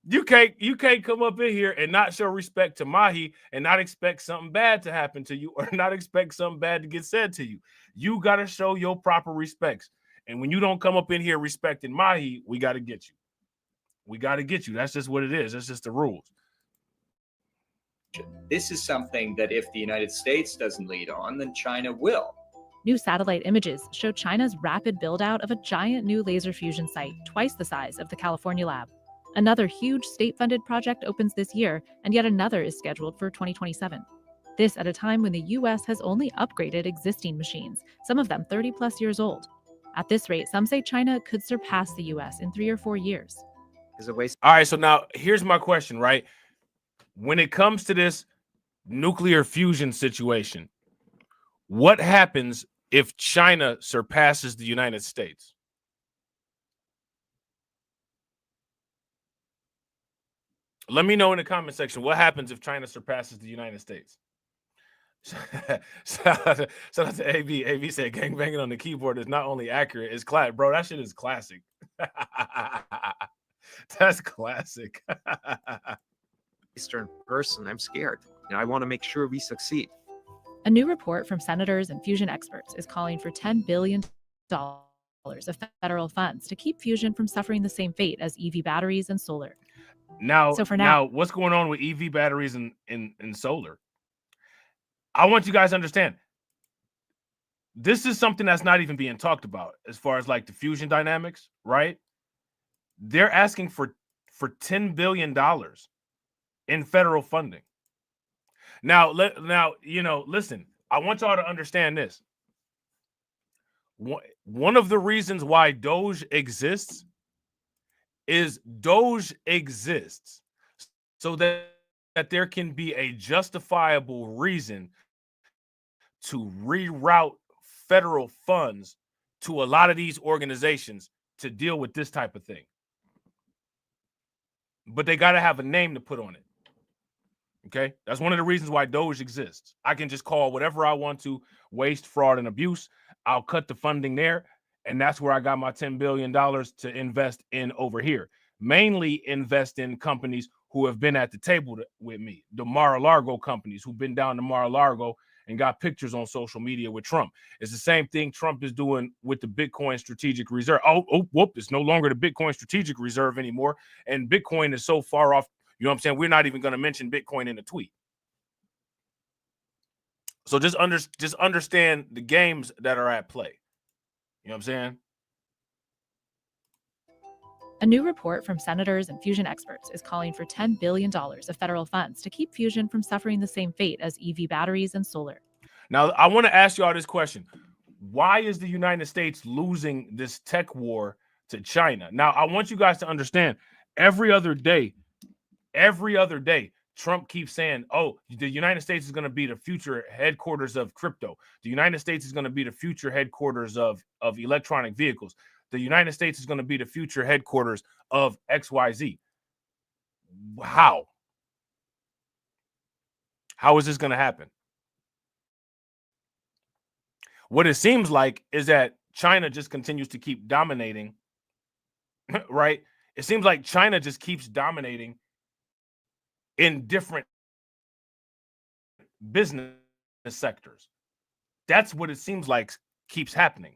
You can't come up in here and not show respect to Mahi and not expect something bad to happen to you or not expect something bad to get said to you. You got to show your proper respects. And when you don't come up in here respecting Mahi, we got to get you. We got to get you. That's just what it is. That's just the rules. This is something that if the United States doesn't lead on, then China will. New satellite images show China's rapid build-out of a giant new laser fusion site, twice the size of the California lab. Another huge state-funded project opens this year, and yet another is scheduled for 2027. This at a time when the U.S. has only upgraded existing machines, some of them 30-plus years old. At this rate, some say China could surpass the U.S. in 3 or 4 years. All right, so now here's my question, right? When it comes to this nuclear fusion situation, what happens if China surpasses the United States? Let me know in the comment section what happens if China surpasses the United States. Shout out to AB. AB said gangbanging on the keyboard is not only accurate, it's classic. Bro, that shit is classic. That's classic. Eastern person, I'm scared. And I want to make sure we succeed. A new report from senators and fusion experts is calling for $10 billion of federal funds to keep fusion from suffering the same fate as EV batteries and solar. Now, so for now, what's going on with EV batteries and solar? I want you guys to understand. This is something that's not even being talked about as far as like the fusion dynamics, right? They're asking for $10 billion in federal funding. Now, listen, I want y'all to understand this. One of the reasons why Doge exists is Doge exists so that there can be a justifiable reason to reroute federal funds to a lot of these organizations to deal with this type of thing. But they got to have a name to put on it. Okay? That's one of the reasons why Doge exists. I can just call whatever I want to waste, fraud, and abuse. I'll cut the funding there. And that's where I got my $10 billion to invest in over here. Mainly invest in companies who have been at the table with me. The Mar-a-Lago companies who've been down to Mar-a-Lago and got pictures on social media with Trump. It's the same thing Trump is doing with the Bitcoin Strategic Reserve. Whoop, it's no longer the Bitcoin Strategic Reserve anymore. And Bitcoin is so far off, you know what I'm saying? We're not even going to mention Bitcoin in the tweet. So just understand the games that are at play. You know what I'm saying? A new report from senators and fusion experts is calling for $10 billion of federal funds to keep fusion from suffering the same fate as EV batteries and solar. Now, I want to ask you all this question. Why is the United States losing this tech war to China? Now, I want you guys to understand, every other day, Trump keeps saying, oh, the United States is going to be the future headquarters of crypto. The United States is going to be the future headquarters of electronic vehicles. The United States is going to be the future headquarters of XYZ. How? How is this going to happen? what it seems like is that China just continues to keep dominating, right? It seems like China just keeps dominating in different business sectors. That's what it seems like keeps happening.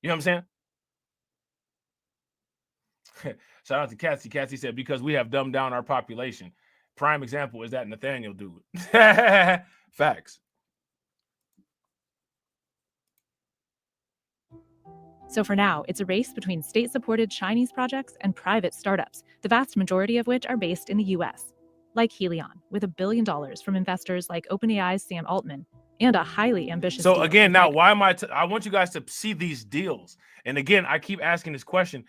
You know what I'm saying? Shout out to Cassie. Cassie said, because we have dumbed down our population. Prime example is that Nathaniel dude. Facts. So for now, it's a race between state-supported Chinese projects and private startups, the vast majority of which are based in the US, like Helion, with $1 billion from investors like OpenAI's Sam Altman and a highly ambitious So deal again, with now Mega. why am I want you guys to see these deals. And again, I keep asking this question.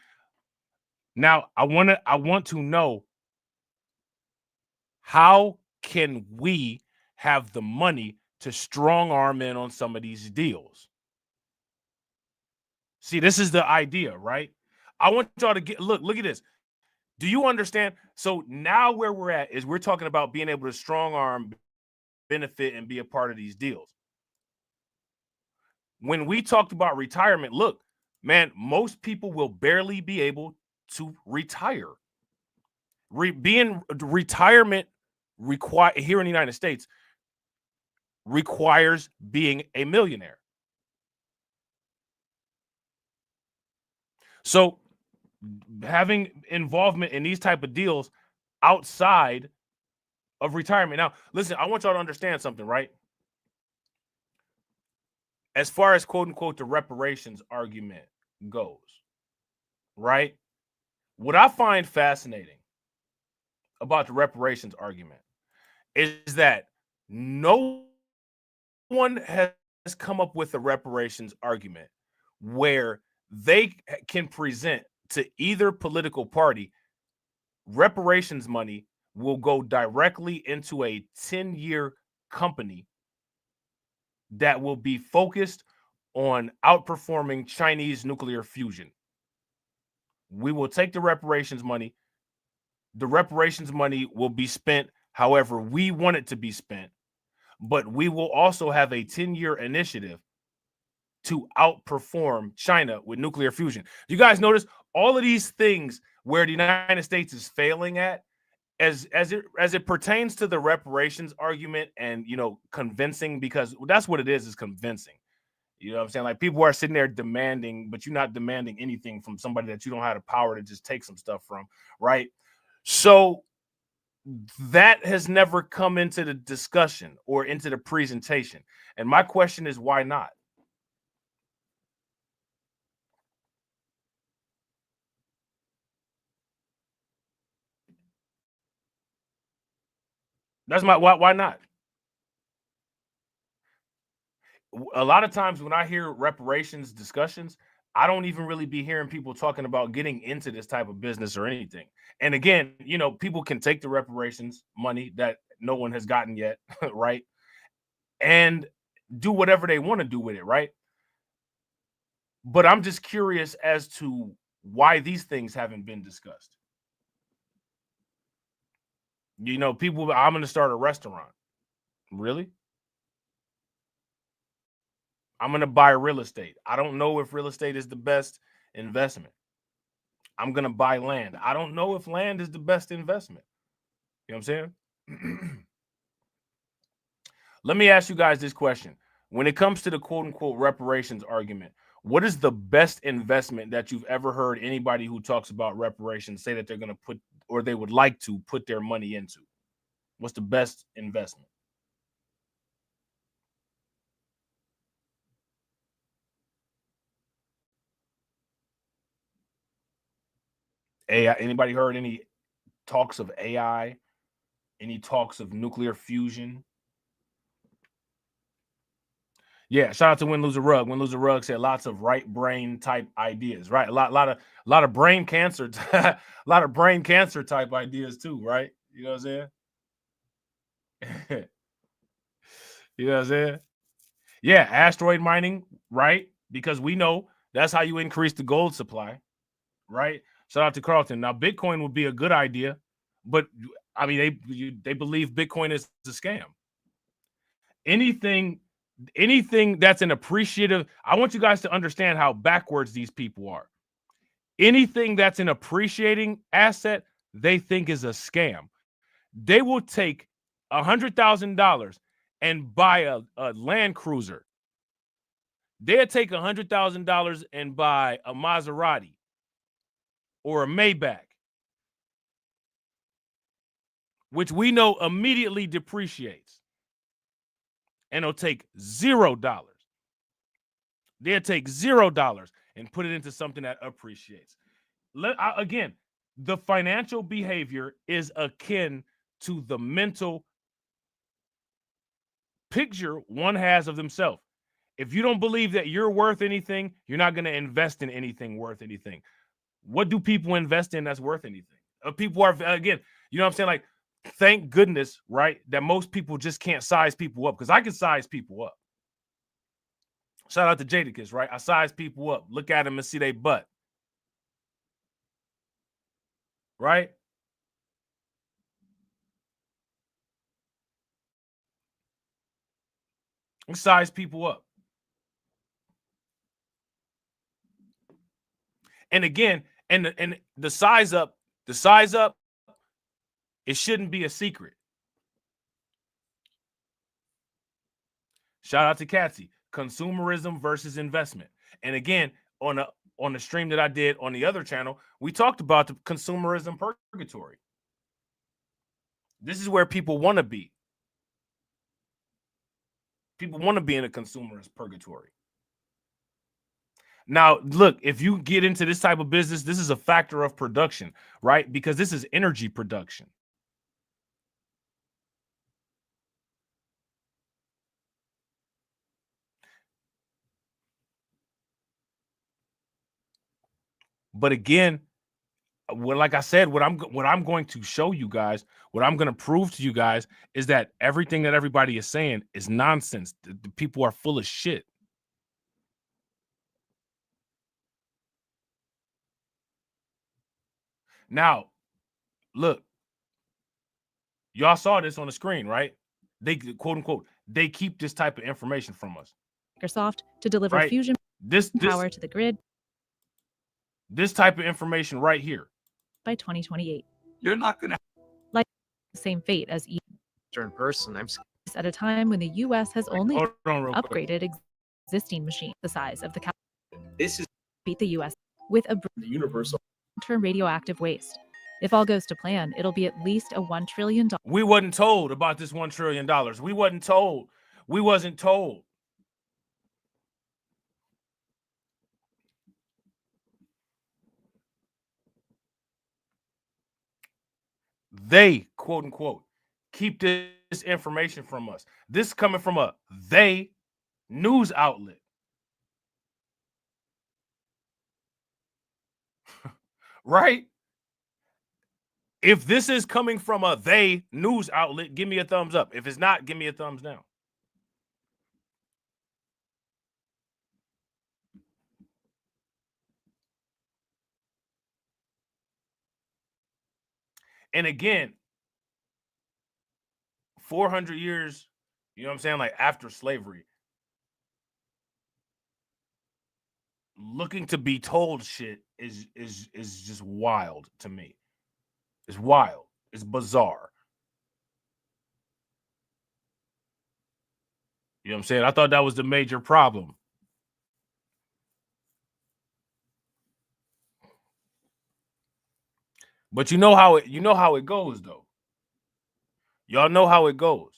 Now, I want to know, how can we have the money to strong arm in on some of these deals? See, this is the idea, right? I want y'all to look at this. Do you understand? So now where we're at is we're talking about being able to strong arm, benefit, and be a part of these deals. When we talked about retirement, look, man, most people will barely be able to retire. Retirement here in the United States requires being a millionaire. So having involvement in these type of deals outside of retirement. Now, listen, I want y'all to understand something, right? As far as quote unquote the reparations argument goes, right? What I find fascinating about the reparations argument is that no one has come up with a reparations argument where they can present to either political party reparations money will go directly into a 10-year company that will be focused on outperforming Chinese nuclear fusion. We will take the reparations money. The reparations money will be spent however we want it to be spent, but we will also have a 10-year initiative to outperform China with nuclear fusion. You guys notice all of these things where the United States is failing at, as it pertains to the reparations argument and, you know, convincing, because that's what it is convincing. You know what I'm saying? Like, people are sitting there demanding, but you're not demanding anything from somebody that you don't have the power to just take some stuff from, right? So that has never come into the discussion or into the presentation. And my question is, why not? That's my why not? A lot of times when I hear reparations discussions, I don't even really be hearing people talking about getting into this type of business or anything. And again, you know, people can take the reparations money that no one has gotten yet, right? And do whatever they want to do with it, right? But I'm just curious as to why these things haven't been discussed. You know, people, I'm going to start a restaurant. Really? I'm going to buy real estate. I don't know if real estate is the best investment. I'm going to buy land. I don't know if land is the best investment. You know what I'm saying? Let me ask you guys this question. When it comes to the quote unquote reparations argument, what is the best investment that you've ever heard anybody who talks about reparations say that they're going to put, or they would like to put their money into? What's the best investment? AI. Anybody heard any talks of AI? Any talks of nuclear fusion? Yeah, shout out to Win Lose a Rug. Win Lose a Rug said lots of right brain type ideas, right? A lot of brain cancer, a lot of brain cancer type ideas too, right? You know what I'm saying? You know what I'm saying? Yeah, asteroid mining, right? Because we know that's how you increase the gold supply, right? Shout out to Carlton. Now, Bitcoin would be a good idea, but I mean, they believe Bitcoin is a scam. Anything anything that's an appreciative, I want you guys to understand how backwards these people are. Anything that's an appreciating asset, they think is a scam. They will take $100,000 and buy a Land Cruiser. They'll take $100,000 and buy a Maserati or a Maybach, which we know immediately depreciates. And it'll take $0. They'll take $0 and put it into something that appreciates. Again, the financial behavior is akin to the mental picture one has of themselves. If you don't believe that you're worth anything, you're not going to invest in anything worth anything. What do people invest in that's worth anything? People are, again, you know what I'm saying? Like, thank goodness, right, that most people just can't size people up, because I can size people up. Shout out to Jadakiss, right? I size people up. Look at them and see their butt. Right? We size people up. And again, and the size up, it shouldn't be a secret. Shout out to Katsy. Consumerism versus investment. And again, on the stream that I did on the other channel, we talked about the consumerism purgatory. This is where people want to be. People want to be in a consumerist purgatory. Now, look, if you get into this type of business, this is a factor of production, right? Because this is energy production. But again, like I said, what I'm going to show you guys, what I'm going to prove to you guys is that everything that everybody is saying is nonsense. The people are full of shit. Now, look, y'all saw this on the screen, right? They, quote unquote, they keep this type of information from us. Microsoft to deliver fusion power to the grid. This type of information right here. By 2028. You're not going to like the same fate as Eastern person. I'm at a time when the U.S. has only upgraded quick. Existing machines the size of the This is beat the U.S. with a The universe. term radioactive waste. If all goes to plan, it'll be at least a $1 trillion. We wasn't told about this $1 trillion. We wasn't told. We wasn't told. They, quote unquote, keep this information from us. This is coming from a they news outlet. Right? If this is coming from a they news outlet, give me a thumbs up. If it's not, give me a thumbs down. And again, 400 years, you know what I'm saying? Like after slavery, looking to be told shit is just wild to me. It's wild. It's bizarre. You know what I'm saying? I thought that was the major problem. But you know how it goes though. Y'all know how it goes.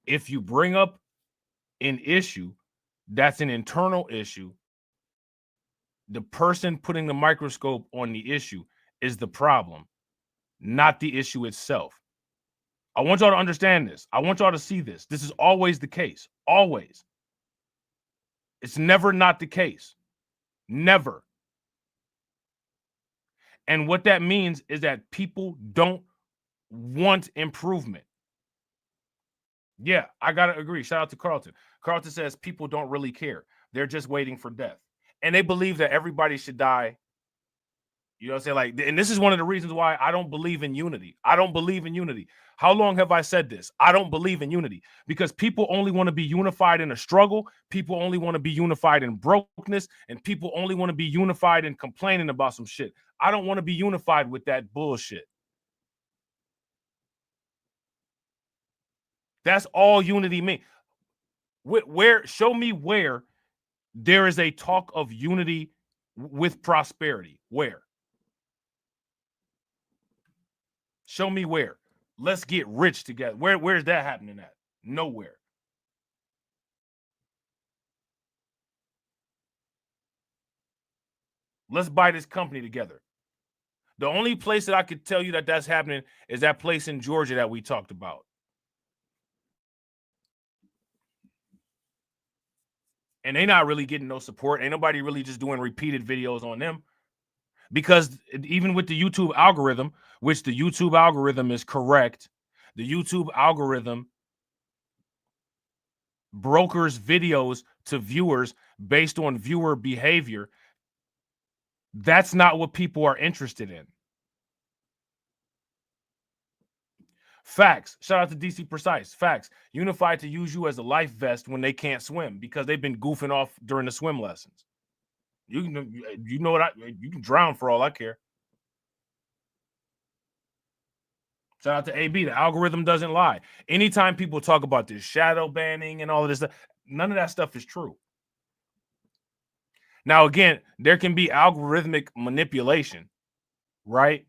If you bring up an issue that's an internal issue, the person putting the microscope on the issue is the problem, not the issue itself. I want y'all to understand this. I want y'all to see this. This is always the case. Always. It's never not the case. Never. And what that means is that people don't want improvement. Yeah, I got to agree. Shout out to Carlton. Carlton says people don't really care. They're just waiting for death. And they believe that everybody should die You know what I'm saying? Like, and this is one of the reasons why I don't believe in unity. I don't believe in unity. How long have I said this? I don't believe in unity because people only want to be unified in a struggle. People only want to be unified in brokenness, and people only want to be unified in complaining about some shit. I don't want to be unified with that bullshit. That's all unity means. Where show me where there is a talk of unity with prosperity. Where? Show me where. Let's get rich together. Where's that happening at? Nowhere. Let's buy this company together. The only place that I could tell you that that's happening is that place in Georgia that we talked about. And they're not really getting no support. Ain't nobody really just doing repeated videos on them. Because even with the YouTube algorithm, which the YouTube algorithm is correct, the YouTube algorithm brokers videos to viewers based on viewer behavior. That's not what people are interested in. Facts. Shout out to DC Precise. Facts. Unified to use you as a life vest when they can't swim because they've been goofing off during the swim lessons. You know what? You can drown for all I care. Shout out to AB. The algorithm doesn't lie. Anytime people talk about this shadow banning and all of this stuff, none of that stuff is true. Now, again, there can be algorithmic manipulation, right?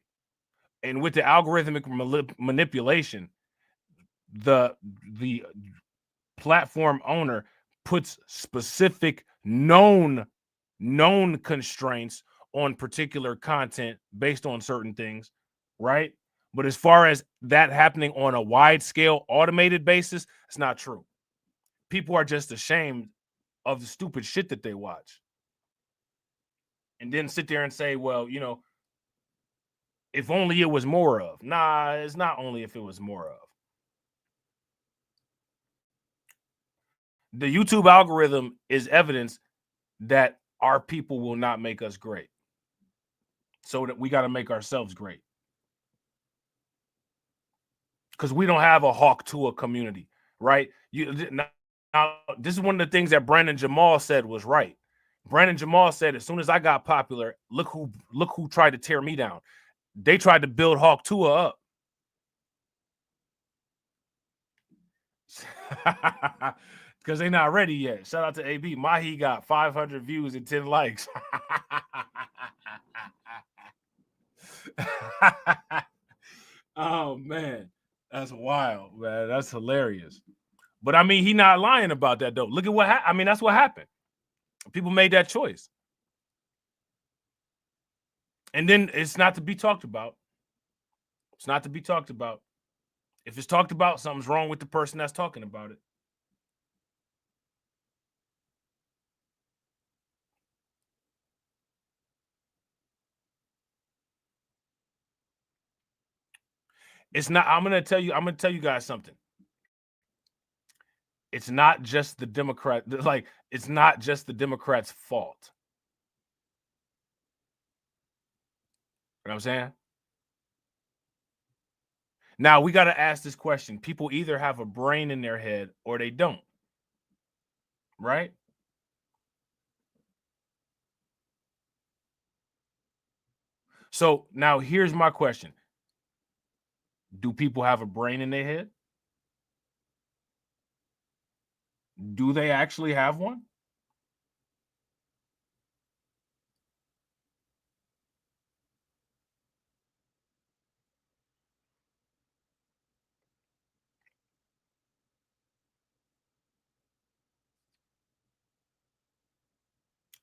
And with the algorithmic manipulation, the platform owner puts specific known constraints on particular content based on certain things, right? But as far as that happening on a wide scale automated basis, it's not true. People are just ashamed of the stupid shit that they watch. And then sit there and say, well, you know, if only it was more of. Nah, it's not only if it was more of. The YouTube algorithm is evidence that our people will not make us great. So that we got to make ourselves great. Because we don't have a Hawk Tua community, right? Now, this is one of the things that Brandon Jamal said was right. Brandon Jamal said, as soon as I got popular, look who tried to tear me down. They tried to build Hawk Tua up. Because they're not ready yet. Shout out to AB. Mahi got 500 views and 10 likes. Oh, man. That's wild, man. That's hilarious. But, I mean, he not lying about that, though. Look at what happened. I mean, that's what happened. People made that choice. And then it's not to be talked about. It's not to be talked about. If it's talked about, something's wrong with the person that's talking about it. It's not, I'm going to tell you guys something. It's not just the Democrat, like, it's not just the Democrats' fault. You know what I'm saying? Now, we got to ask this question. People either have a brain in their head or they don't. Right? So now here's my question. Do people have a brain in their head? Do they actually have one?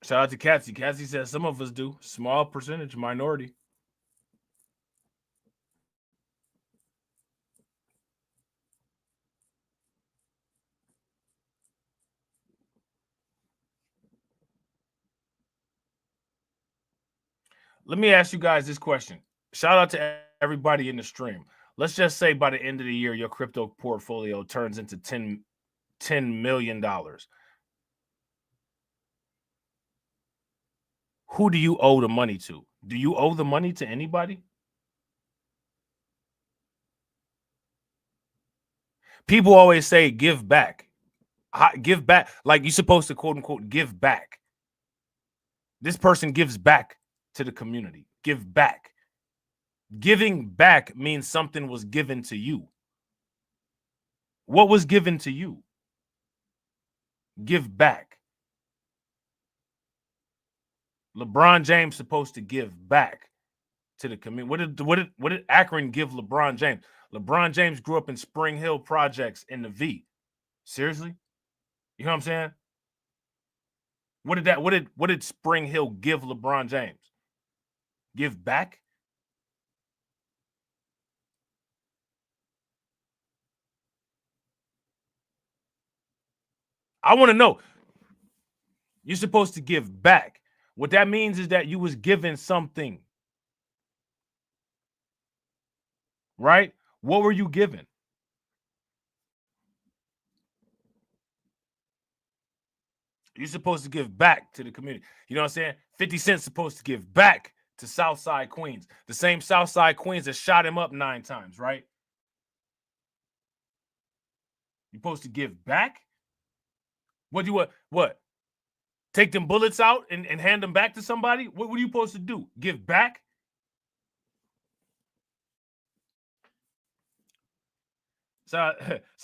Shout out to Cassie. Cassie says some of us do. Small percentage, minority. Let me ask you guys this question. Shout out to everybody in the stream. Let's just say by the end of the year, your crypto portfolio turns into $10 million. Who do you owe the money to? Do you owe the money to anybody? People always say give back. Give back. Like you're supposed to quote unquote give back. This person gives back to the community. Give back. Giving back means something was given to you. What was given to you? Give back. LeBron James supposed to give back to the community. What did Akron give LeBron James? LeBron James grew up in Spring Hill Projects in the V. Seriously? You know what I'm saying? What did Spring Hill give LeBron James? Give back? I want to know. You're supposed to give back. What that means is that you was given something. Right? What were you given? You're supposed to give back to the community. You know what I'm saying? 50 Cent's supposed to give back to Southside Queens. The same Southside Queens that shot him up 9 times, right? You're supposed to give back? What? Take them bullets out and hand them back to somebody? What are you supposed to do? Give back? Shout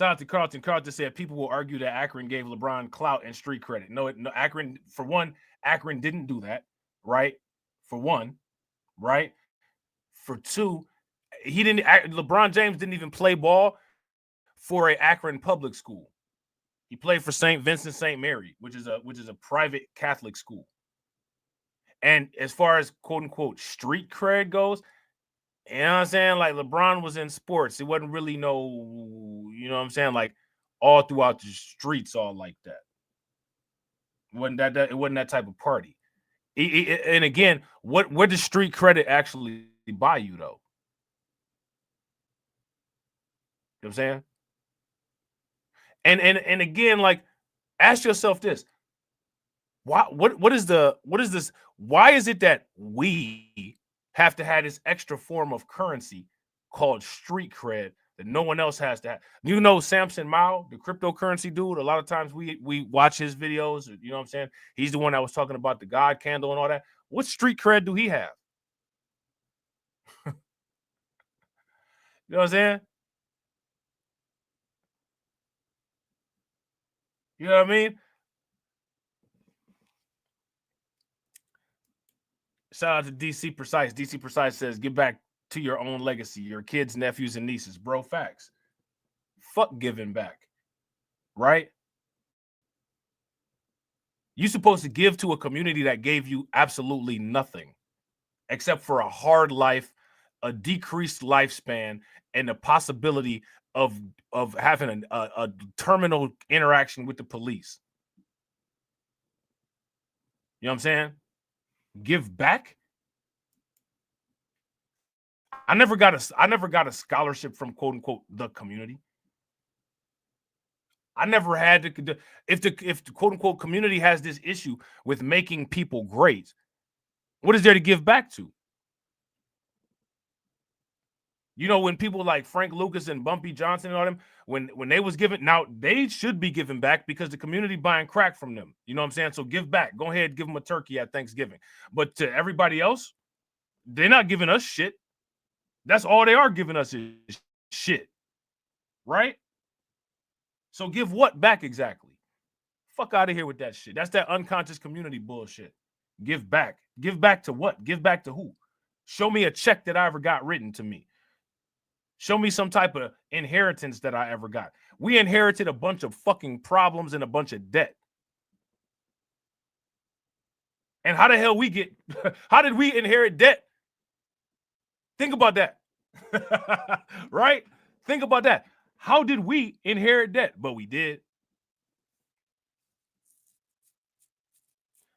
out to Carlton. Carlton said people will argue that Akron gave LeBron clout and street credit. No, Akron, for one, Akron didn't do that, right? For one, right? For two, LeBron James didn't even play ball for a Akron public school. He played for St. Vincent St. Mary, which is a private Catholic school. And as far as quote unquote street cred goes, you know what I'm saying? Like LeBron was in sports. It wasn't really no, you know what I'm saying? Like all throughout the streets, all like that. It wasn't that type of party. And again, what does street credit actually buy you though? You know what I'm saying? And again, like ask yourself this. What is this? Why is it that we have to have this extra form of currency called street cred that no one else has to have? You know Samson Mao, the cryptocurrency dude. A lot of times we watch his videos. You know what I'm saying? He's the one that was talking about the God candle and all that. What street cred do he have? You know what I'm saying? You know what I mean? Shout out to DC Precise. DC Precise says, "Get back to your own legacy, your kids, nephews, and nieces." Bro, facts. Fuck giving back, right? You're supposed to give to a community that gave you absolutely nothing except for a hard life, a decreased lifespan, and the possibility of having a terminal interaction with the police. You know what I'm saying? Give back? I never got a scholarship from quote unquote the community. I never had to. If the quote unquote community has this issue with making people great, what is there to give back to? You know, when people like Frank Lucas and Bumpy Johnson and all them, when they was giving, now they should be giving back because the community buying crack from them. You know what I'm saying? So give back. Go ahead, give them a turkey at Thanksgiving. But to everybody else, they're not giving us shit. That's all they are giving us is shit. Right? So give what back exactly? Fuck out of here with that shit. That's that unconscious community bullshit. Give back. Give back to what? Give back to who? Show me a check that I ever got written to me. Show me some type of inheritance that I ever got. We inherited a bunch of fucking problems and a bunch of debt. And how the hell how did we inherit debt? Think about that. Right? Think about that. How did we inherit debt? But we did.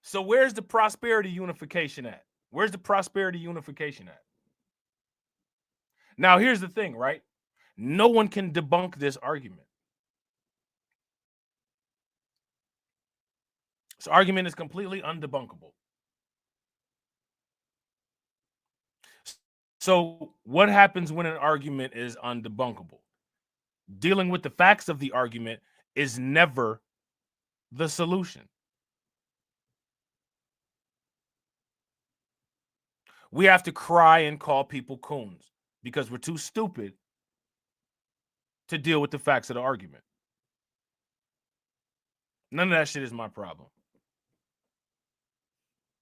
So where's the prosperity unification at? Where's the prosperity unification at? Now, here's the thing, right? No one can debunk this argument. This argument is completely undebunkable. So what happens when an argument is undebunkable? Dealing with the facts of the argument is never the solution. We have to cry and call people coons because we're too stupid to deal with the facts of the argument. None of that shit is my problem.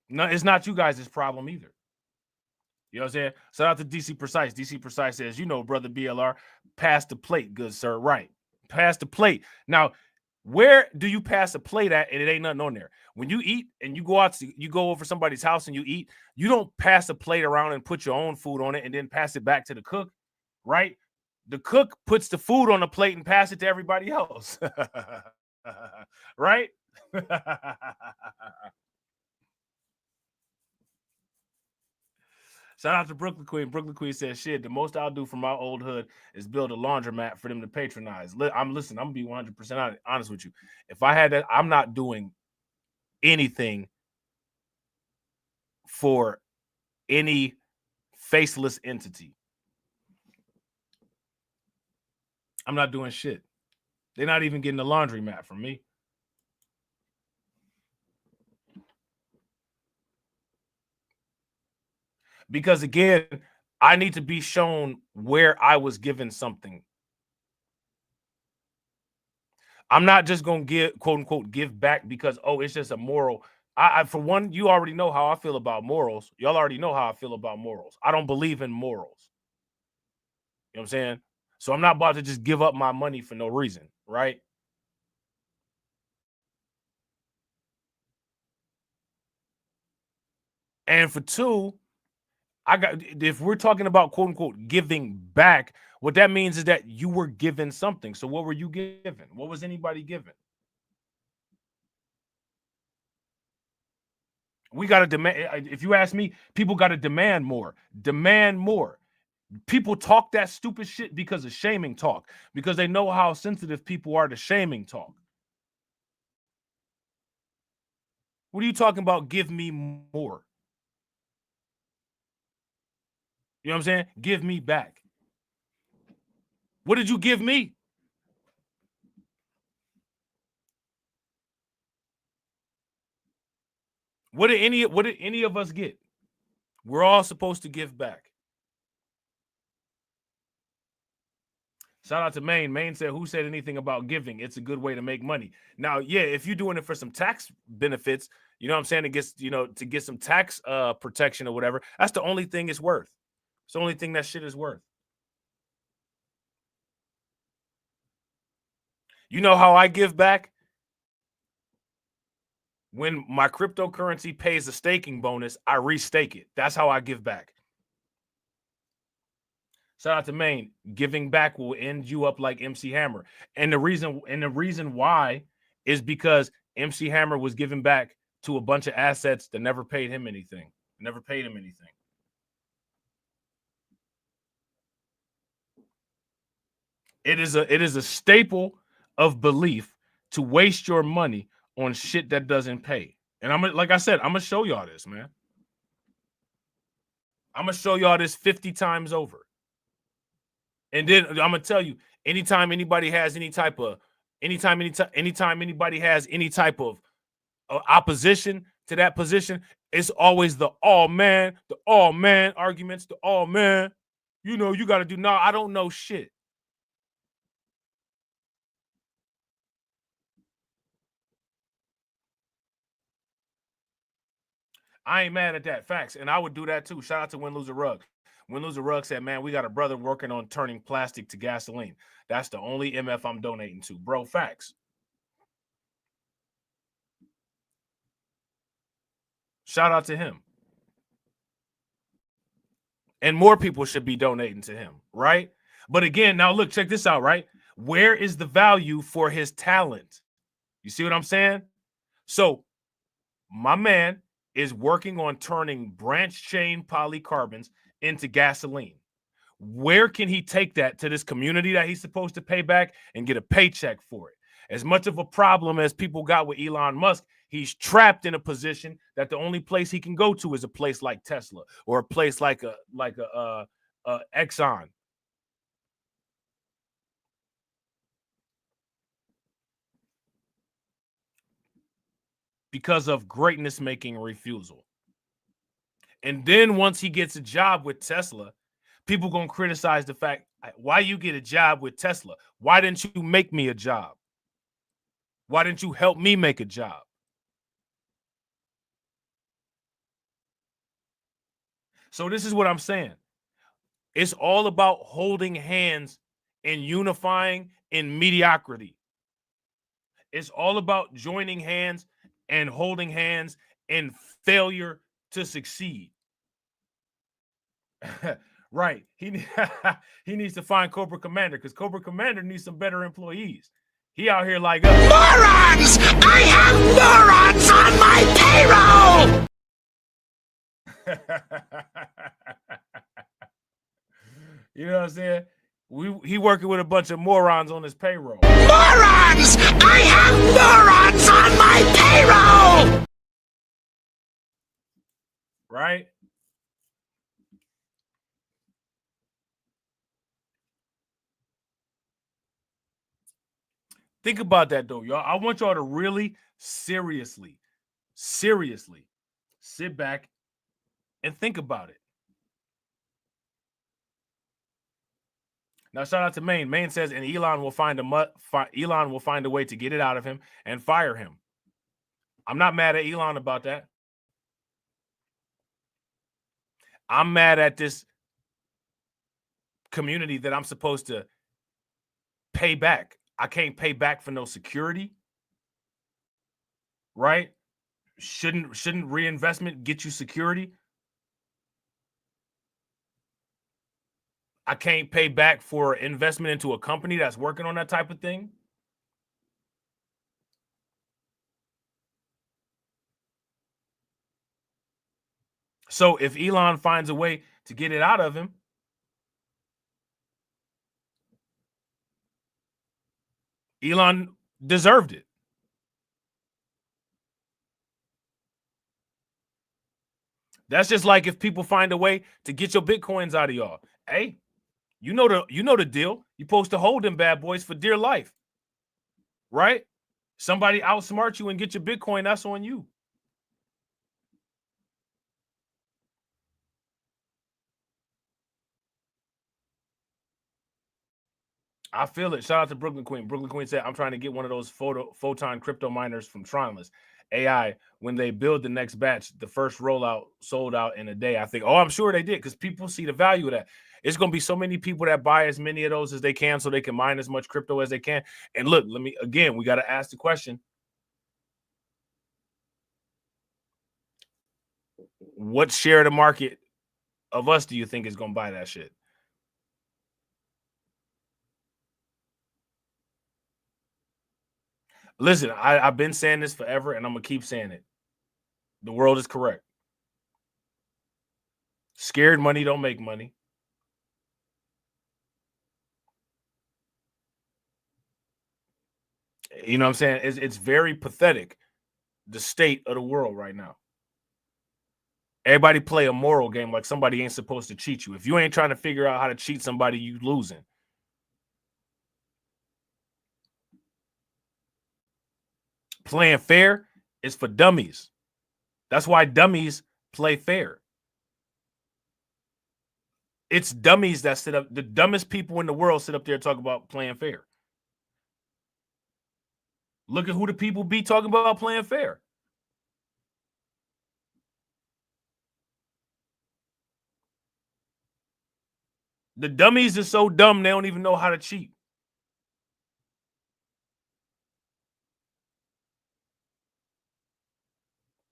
No, it's not you guys' problem either. You know what I'm saying? Shout out to DC Precise. DC Precise says, you know, brother BLR, pass the plate, good sir. Right. Pass the plate. Now, where do you pass a plate at and it ain't nothing on there? When you eat and you go out, you go over somebody's house and you eat, you don't pass a plate around and put your own food on it and then pass it back to the cook, right? The cook puts the food on the plate and pass it to everybody else. Right? Shout out to Brooklyn Queen. Brooklyn Queen says, shit, the most I'll do for my old hood is build a laundromat for them to patronize. I'm going to be 100% honest with you. If I had that, I'm not doing anything for any faceless entity. I'm not doing shit. They're not even getting a laundromat from me. Because again, I need to be shown where I was given something. I'm not just going to give, quote unquote, give back because, oh, it's just a moral. For one, you already know how I feel about morals. Y'all already know how I feel about morals. I don't believe in morals. You know what I'm saying? So I'm not about to just give up my money for no reason, right? And for two, if we're talking about quote unquote giving back, what that means is that you were given something. So what were you given? What was anybody given? We got to demand. If you ask me, people got to demand more. Demand more. People talk that stupid shit because of shaming talk, because they know how sensitive people are to shaming talk. What are you talking about? Give me more. You know what I'm saying? Give me back. What did you give me? What did any of us get? We're all supposed to give back. Shout out to Maine. Maine said, who said anything about giving? It's a good way to make money. Now, yeah, if you're doing it for some tax benefits, you know what I'm saying, to get some tax protection or whatever, that's the only thing it's worth. It's the only thing that shit is worth. You know how I give back? When my cryptocurrency pays a staking bonus, I restake it. That's how I give back. Shout out to Maine. Giving back will end you up like MC Hammer. And the reason why is because MC Hammer was giving back to a bunch of assets that never paid him anything. Never paid him anything. It is a staple of belief to waste your money on shit that doesn't pay. And like I said, I'm gonna show y'all this, man. I'm gonna show y'all this 50 times over. And then I'm gonna tell you, anytime anybody has any type of opposition to that position, it's always the all man arguments, the all man. You know, you got to do. No, I don't know shit. I ain't mad at that. Facts. And I would do that too. Shout out to Win Lose a Rug. Win Lose a Rug said, man, we got a brother working on turning plastic to gasoline. That's the only MF I'm donating to. Bro, facts. Shout out to him. And more people should be donating to him, right? But again, now look, check this out, right? Where is the value for his talent? You see what I'm saying? So my man is working on turning branch chain polycarbons into gasoline. Where can he take that to this community that he's supposed to pay back and get a paycheck for it? As much of a problem as people got with Elon Musk, he's trapped in a position that the only place he can go to is a place like Tesla or a place like a Exxon. Because of greatness making refusal. And then once he gets a job with Tesla, people gonna criticize the fact, why you get a job with Tesla? Why didn't you make me a job? Why didn't you help me make a job? So this is what I'm saying. It's all about holding hands and unifying in mediocrity. It's all about joining hands and holding hands in failure to succeed. Right. He needs to find Cobra Commander, because Cobra Commander needs some better employees. He out here like us. Morons! I have morons on my payroll! You know what I'm saying? He working with a bunch of morons on his payroll. Morons! I have morons on my payroll! Right? Think about that, though, y'all. I want y'all to really seriously sit back and think about it. Now, shout out to Maine. Maine says, and Elon will find a way to get it out of him and fire him. I'm not mad at Elon about that. I'm mad at this community that I'm supposed to pay back. I can't pay back for no security, right? Shouldn't reinvestment get you security? I can't pay back for investment into a company that's working on that type of thing. So if Elon finds a way to get it out of him, Elon deserved it. That's just like if people find a way to get your Bitcoins out of y'all. Hey, you know the deal. You're supposed to hold them bad boys for dear life. Right? Somebody outsmart you and get your Bitcoin, that's on you. I feel it. Shout out to Brooklyn Queen. Brooklyn Queen said, I'm trying to get one of those photon crypto miners from Tronless AI. When they build the next batch, the first rollout sold out in a day. I think, I'm sure they did, because people see the value of that. It's going to be so many people that buy as many of those as they can so they can mine as much crypto as they can. And look, we got to ask the question. What share of the market of us do you think is going to buy that shit? Listen, I've been saying this forever, and I'm going to keep saying it. The world is correct. Scared money don't make money. You know what I'm saying? It's very pathetic, the state of the world right now. Everybody play a moral game like somebody ain't supposed to cheat you. If you ain't trying to figure out how to cheat somebody, you losing. Playing fair is for dummies. That's why dummies play fair. It's dummies that sit up. The dumbest people in the world sit up there and talk about playing fair. Look at who the people be talking about playing fair. The dummies are so dumb they don't even know how to cheat.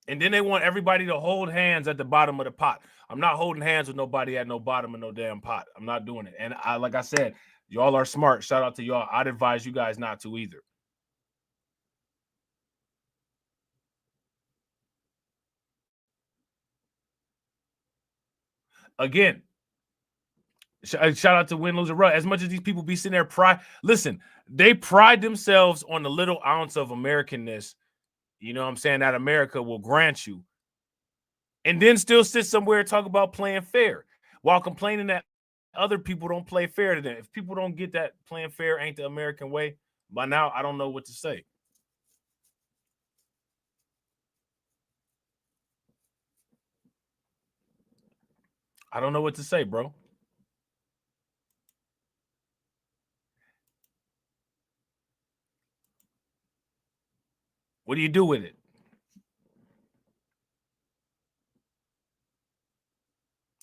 And then they want everybody to hold hands at the bottom of the pot. I'm not holding hands with nobody at no bottom of no damn pot. I'm not doing it. And like I said, y'all are smart. Shout out to y'all. I'd advise you guys not to either. Again, shout out to Win, Lose, or Run. As much as these people be sitting there, listen, they pride themselves on the little ounce of Americanness, you know what I'm saying, that America will grant you. And then still sit somewhere and talk about playing fair while complaining that other people don't play fair to them. If people don't get that playing fair ain't the American way, by now I don't know what to say. I don't know what to say, bro. What do you do with it?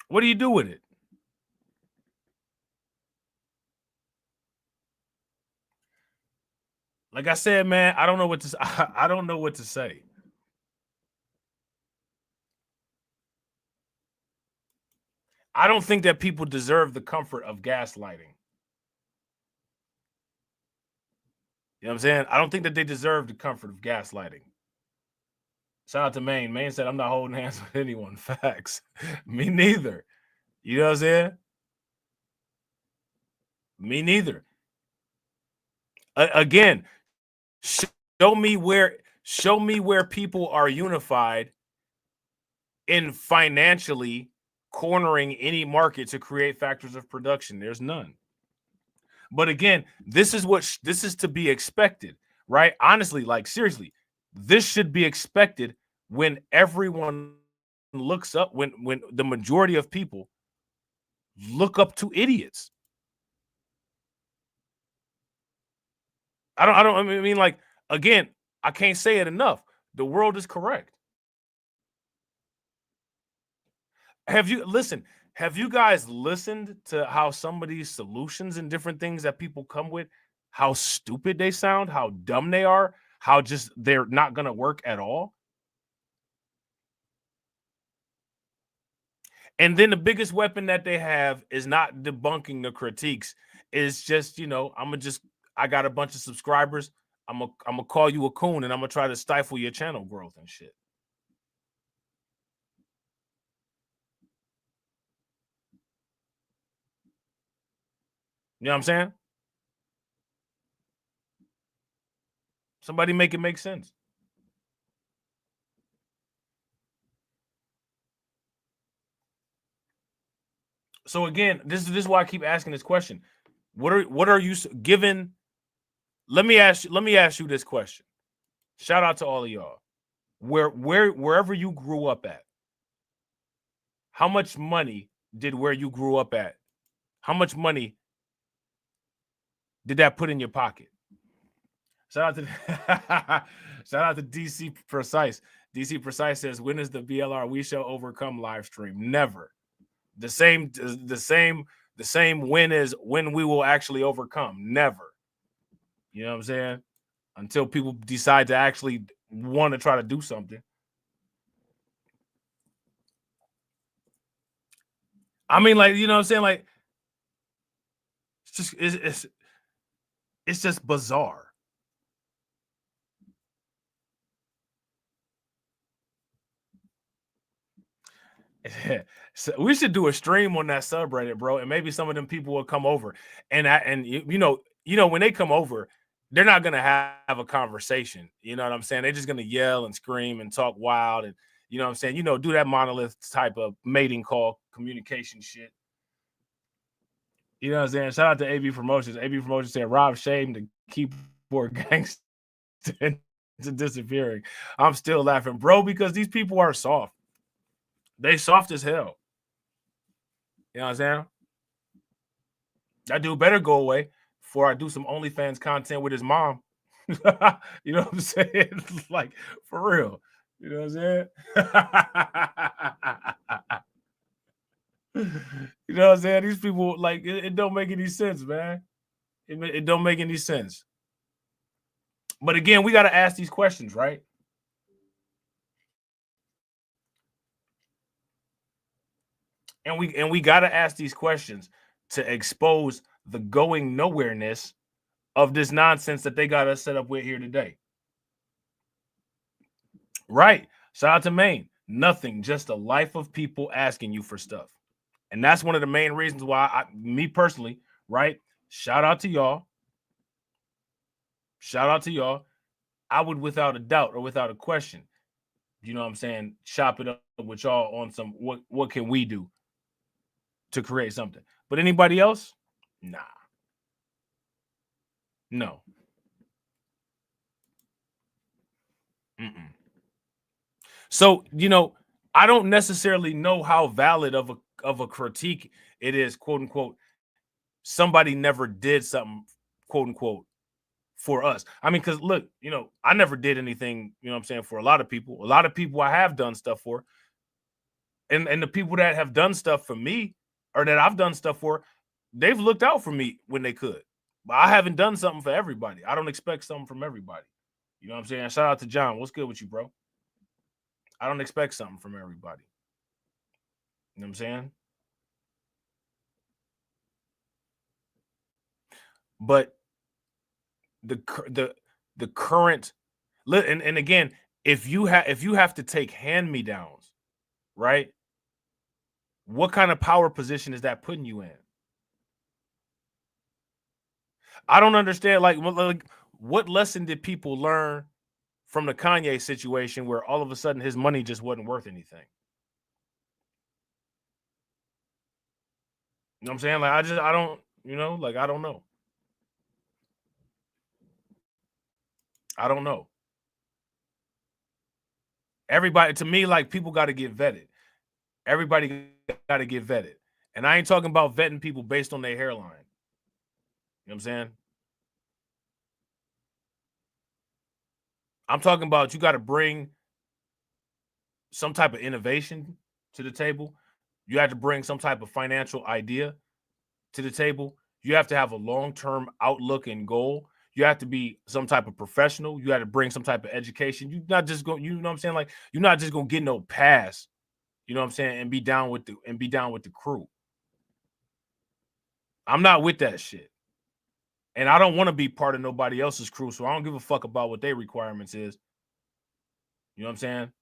What do you do with it? Like I said, man, I don't know what to. I don't know what to say. I don't think that people deserve the comfort of gaslighting. You know what I'm saying? I don't think that they deserve the comfort of gaslighting. Shout out to Maine. Maine said, I'm not holding hands with anyone. Facts. Me neither. You know what I'm saying? Me neither. Again, show me where people are unified in financially cornering any market to create factors of production. There's none. But again, this is to be expected, right? Honestly, like seriously, this should be expected when everyone looks up, when the majority of people look up to idiots. I mean, like, again, I can't say it enough. The world is correct. Have you guys listened to how some of these solutions and different things that people come with, how stupid they sound, how dumb they are, how just they're not going to work at all? And then the biggest weapon that they have is not debunking the critiques. It's just, you know, I got a bunch of subscribers. I'm gonna call you a coon and I'm gonna try to stifle your channel growth and shit. You know what I'm saying? Somebody make it make sense. So again, this is why I keep asking this question. What are you given? Let me ask you this question. Shout out to all of y'all. Wherever you grew up at, how much money did where you grew up at? How much money did that put in your pocket? Shout out to DC Precise. DC Precise says, when is the BLR We Shall Overcome live stream? Never. The same win is when we will actually overcome. Never. You know what I'm saying? Until people decide to actually want to try to do something. I mean, like, you know what I'm saying? Like, it's just bizarre. So we should do a stream on that subreddit, bro, and maybe some of them people will come over. And you know when they come over, they're not gonna have a conversation. You know what I'm saying? They're just gonna yell and scream and talk wild, and you know what I'm saying? You know, do that monolith type of mating call communication shit. You know what I'm saying? Shout out to AB Promotions. AB Promotions said Rob shamed the keyboard gangster into disappearing. I'm still laughing, bro, because these people are soft. They soft as hell. You know what I'm saying? That dude better go away before I do some OnlyFans content with his mom. You know what I'm saying? Like, for real. You know what I'm saying? You know what I'm saying? These people, like, it don't make any sense, man. It don't make any sense. But again, we got to ask these questions, right? And we got to ask these questions to expose the going nowhere-ness of this nonsense that they got us set up with here today. Right. Shout out to Maine. Nothing, just a life of people asking you for stuff. And that's one of the main reasons why me personally, right? Shout out to y'all. Shout out to y'all. I would, without a doubt or without a question, you know what I'm saying, chop it up with y'all on some what can we do to create something. But anybody else? Nah. No. So, I don't necessarily know how valid of a critique it is, quote unquote. Somebody never did something, quote unquote, for us. I mean, because look, I never did anything, what I'm saying, for a lot of people. A lot of people I have done stuff for. And the people that have done stuff for me, or that I've done stuff for, they've looked out for me when they could. But I haven't done something for everybody. I don't expect something from everybody. You know what I'm saying? Shout out to John. What's good with you, bro? I don't expect something from everybody. You know what I'm saying? But the current, and again, if you have to take hand-me-downs, right? What kind of power position is that putting you in? I don't understand. Like, what lesson did people learn from the Kanye situation where all of a sudden his money just wasn't worth anything? You know what I'm saying? Like, I don't, I don't know. I don't know. Everybody, to me, like, people got to get vetted. Everybody got to get vetted. And I ain't talking about vetting people based on their hairline. You know what I'm saying? I'm talking about you got to bring some type of innovation to the table. You have to bring some type of financial idea to the table. You have to have a long-term outlook and goal. You have to be some type of professional. You have to bring some type of education. You're not just going, you know what I'm saying? Like, you're not just going to get no pass, you know what I'm saying, and be down with the crew. I'm not with that shit. And I don't want to be part of nobody else's crew, so I don't give a fuck about what their requirements is. You know what I'm saying?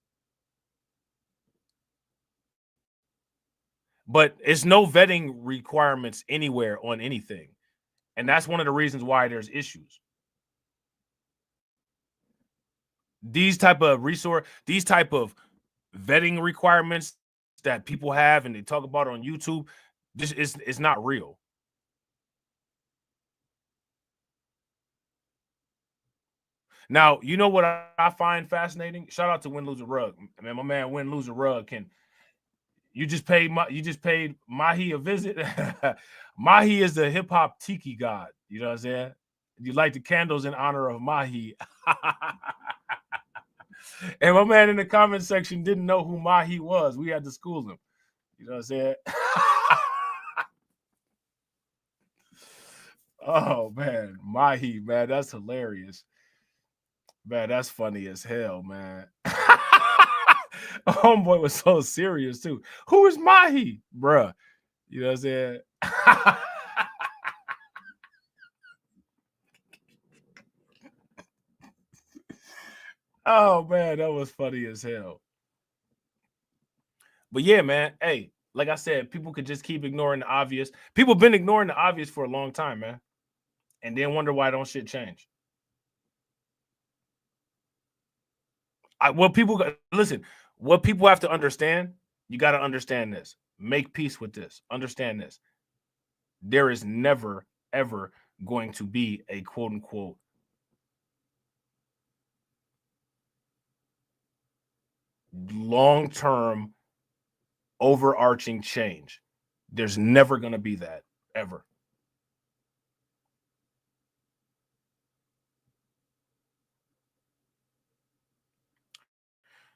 But it's no vetting requirements anywhere on anything. And that's one of the reasons why there's issues. These type of vetting requirements that people have and they talk about on YouTube, this is not real. Now, you know what I find fascinating? Shout out to Win Lose a Rug. Man, my man Win Lose a Rug you just paid Mahi a visit. Mahi is the hip hop tiki god. You know what I'm saying? You light the candles in honor of Mahi. And my man in the comment section didn't know who Mahi was. We had to school him. You know what I'm saying? Oh man, Mahi, man, that's hilarious. Man, that's funny as hell, man. Homeboy was so serious too. Who is Mahi, bruh? You know what I'm saying? Oh man, that was funny as hell. But yeah, man, hey, like I said, people could just keep ignoring the obvious. People been ignoring the obvious for a long time, man, and then wonder why don't shit change. What people have to understand, you got to understand this. Make peace with this. Understand this. There is never, ever going to be a quote unquote long-term overarching change. There's never going to be that, ever.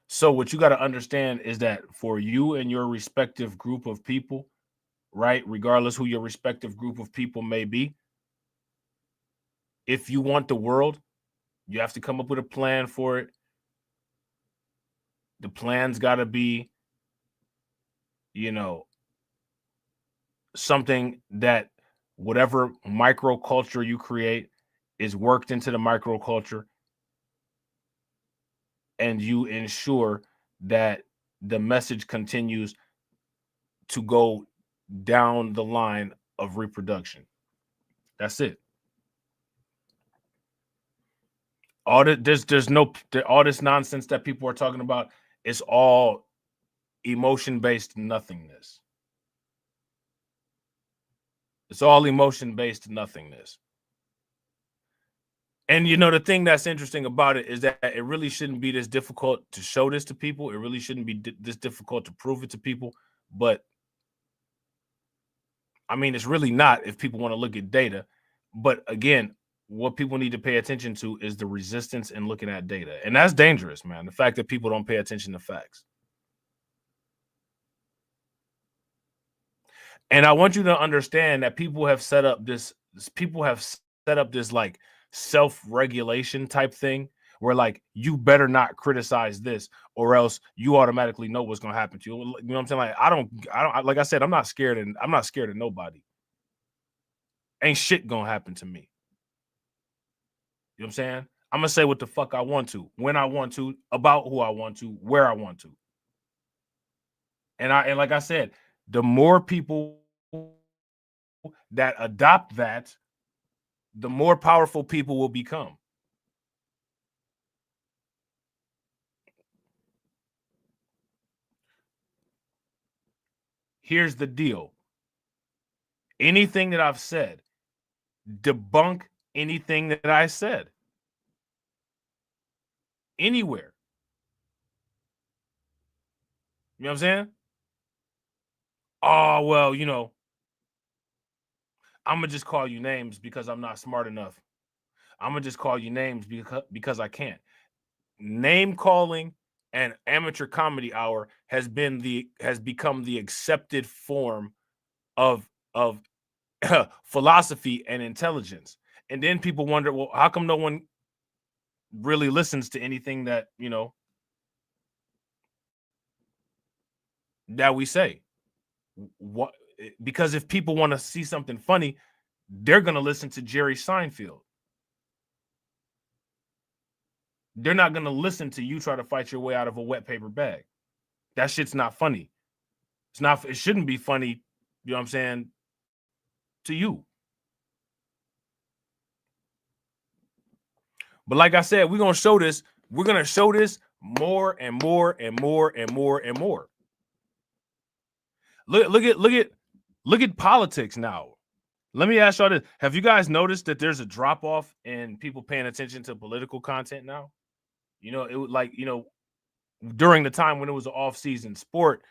So what you got to understand is that for you and your respective group of people, right, regardless who your respective group of people may be, if you want the world, you have to come up with a plan for it. The plan's got to be, something that whatever microculture you create is worked into the microculture, and you ensure that the message continues to go down the line of reproduction. That's it. All this nonsense that people are talking about is all emotion-based nothingness. It's all emotion-based nothingness. And you know, the thing that's interesting about it is that it really shouldn't be this difficult to show this to people. It really shouldn't be this difficult to prove it to people. But I mean, it's really not if people want to look at data. But again, what people need to pay attention to is the resistance in looking at data. And that's dangerous, man. The fact that people don't pay attention to facts. And I want you to understand that people have set up this like self-regulation type thing where like you better not criticize this or else you automatically know what's going to happen to you. You know what I'm saying? Like I don't like I said, I'm not scared of nobody. Ain't shit going to happen to me. You know what I'm saying? I'm going to say what the fuck I want to, when I want to, about who I want to, where I want to. And like I said, the more people that adopt that, the more powerful people will become. Here's the deal. Anything that I've said, debunk anything that I said. Anywhere. You know what I'm saying? Oh, well, you know, I'm going to just call you names because I'm not smart enough. I'm going to just call you names because I can't. Name calling and amateur comedy hour has become the accepted form of philosophy and intelligence. And then people wonder, well, how come no one really listens to anything that, you know, that we say? What? Because if people want to see something funny, they're going to listen to Jerry Seinfeld. They're not going to listen to you try to fight your way out of a wet paper bag. That shit's not funny. It shouldn't be funny, you know what I'm saying, to you. But like I said, we're going to show this. We're going to show this more and more and more and more and more. Look at politics now. Let me ask y'all this. Have you guys noticed that there's a drop-off in people paying attention to political content now? You know, it was like, you know, during the time when it was an off-season sport,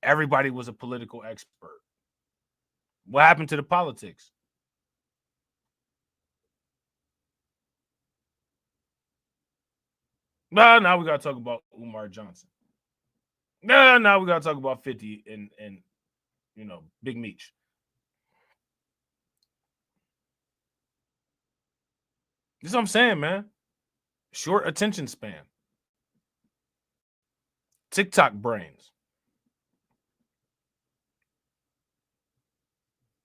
everybody was a political expert. What happened to the politics? Now we got to talk about Umar Johnson. Now we got to talk about 50 and you know, Big Meech. This is what I'm saying, man. Short attention span. TikTok brains.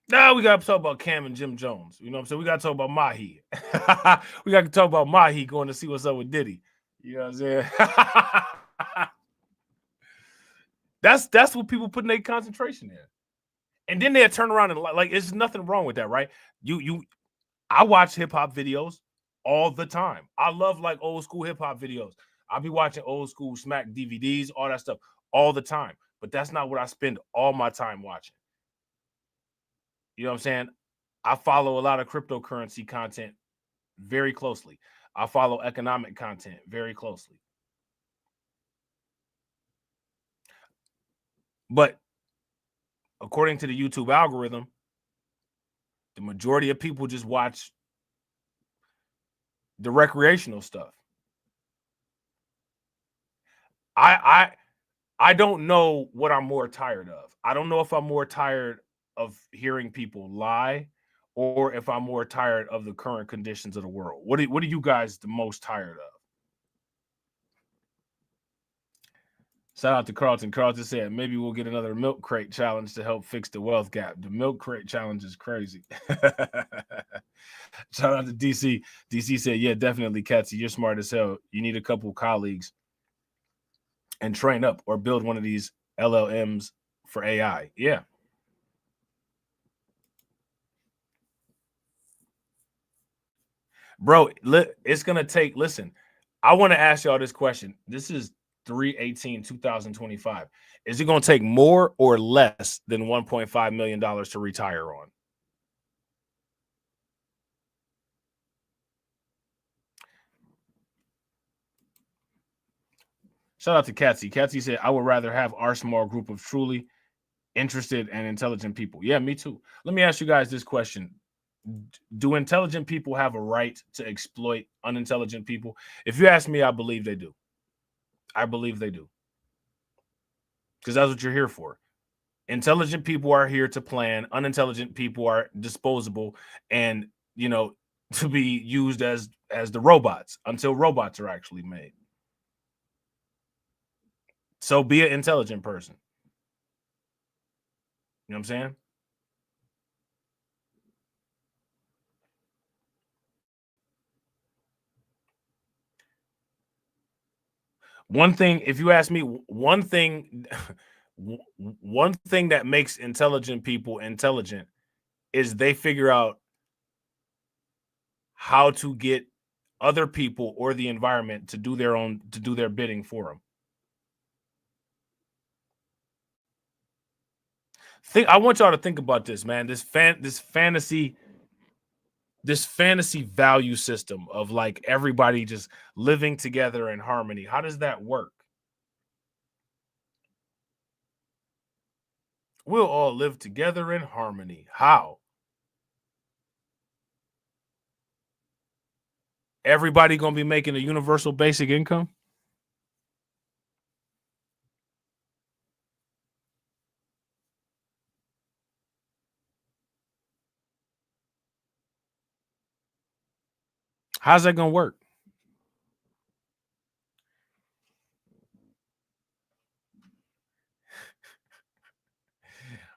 Now we got to talk about Cam and Jim Jones. You know what I'm saying? We got to talk about Mahi. We got to talk about Mahi going to see what's up with Diddy. You know what I'm saying? That's what people put in their concentration in. And then they'll turn around and like, there's nothing wrong with that, right? I watch hip-hop videos all the time. I love like old school hip-hop videos. I'll be watching old school Smack DVDs, all that stuff all the time. But that's not what I spend all my time watching. You know what I'm saying? I follow a lot of cryptocurrency content very closely. I follow economic content very closely. But according to the YouTube algorithm, the majority of people just watch the recreational stuff. I don't know what I'm more tired of. I don't know if I'm more tired of hearing people lie or if I'm more tired of the current conditions of the world. What are you guys the most tired of? Shout out to Carlton. Carlton said, maybe we'll get another milk crate challenge to help fix the wealth gap. The milk crate challenge is crazy. Shout out to DC. DC said, yeah, definitely, Katsy. You're smart as hell. You need a couple colleagues and train up or build one of these LLMs for AI. Yeah. Bro, it's going to take, listen, I want to ask y'all this question. This is 3/18/2025. Is it going to take more or less than $1.5 million to retire on? Shout out to Katsy. Katsy said, I would rather have our small group of truly interested and intelligent people. Yeah, me too. Let me ask you guys this question. Do intelligent people have a right to exploit unintelligent people? If you ask me, I believe they do. I believe they do. Because that's what you're here for. Intelligent people are here to plan. Unintelligent people are disposable and, you know, to be used as the robots until robots are actually made. So be an intelligent person. You know what I'm saying? One thing, if you ask me, one thing that makes intelligent people intelligent is they figure out how to get other people or the environment to do their bidding for them. I want y'all to think about this, man. This fantasy value system of like everybody just living together in harmony. How does that work? We'll all live together in harmony. How? Everybody gonna be making a universal basic income? How's that gonna work?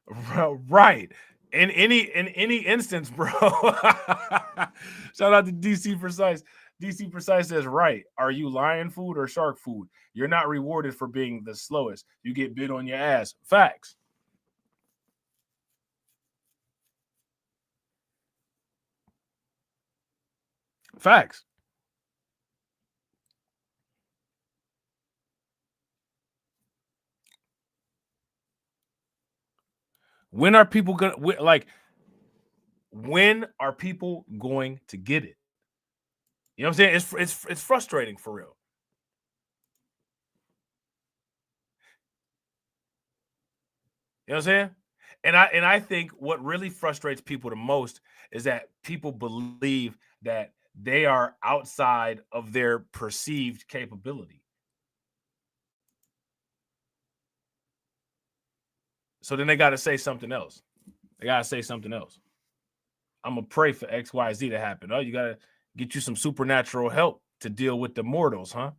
Right. In any instance, bro. Shout out to DC Precise. DC Precise says, right. Are you lion food or shark food? You're not rewarded for being the slowest. You get bit on your ass. Facts. Facts. When are people gonna when are people going to get it? You know what I'm saying? It's frustrating for real. You know what I'm saying? And I think what really frustrates people the most is that people believe that they are outside of their perceived capability. So then they got to say something else. They got to say something else. I'm going to pray for XYZ to happen. Oh, you got to get you some supernatural help to deal with the mortals, huh?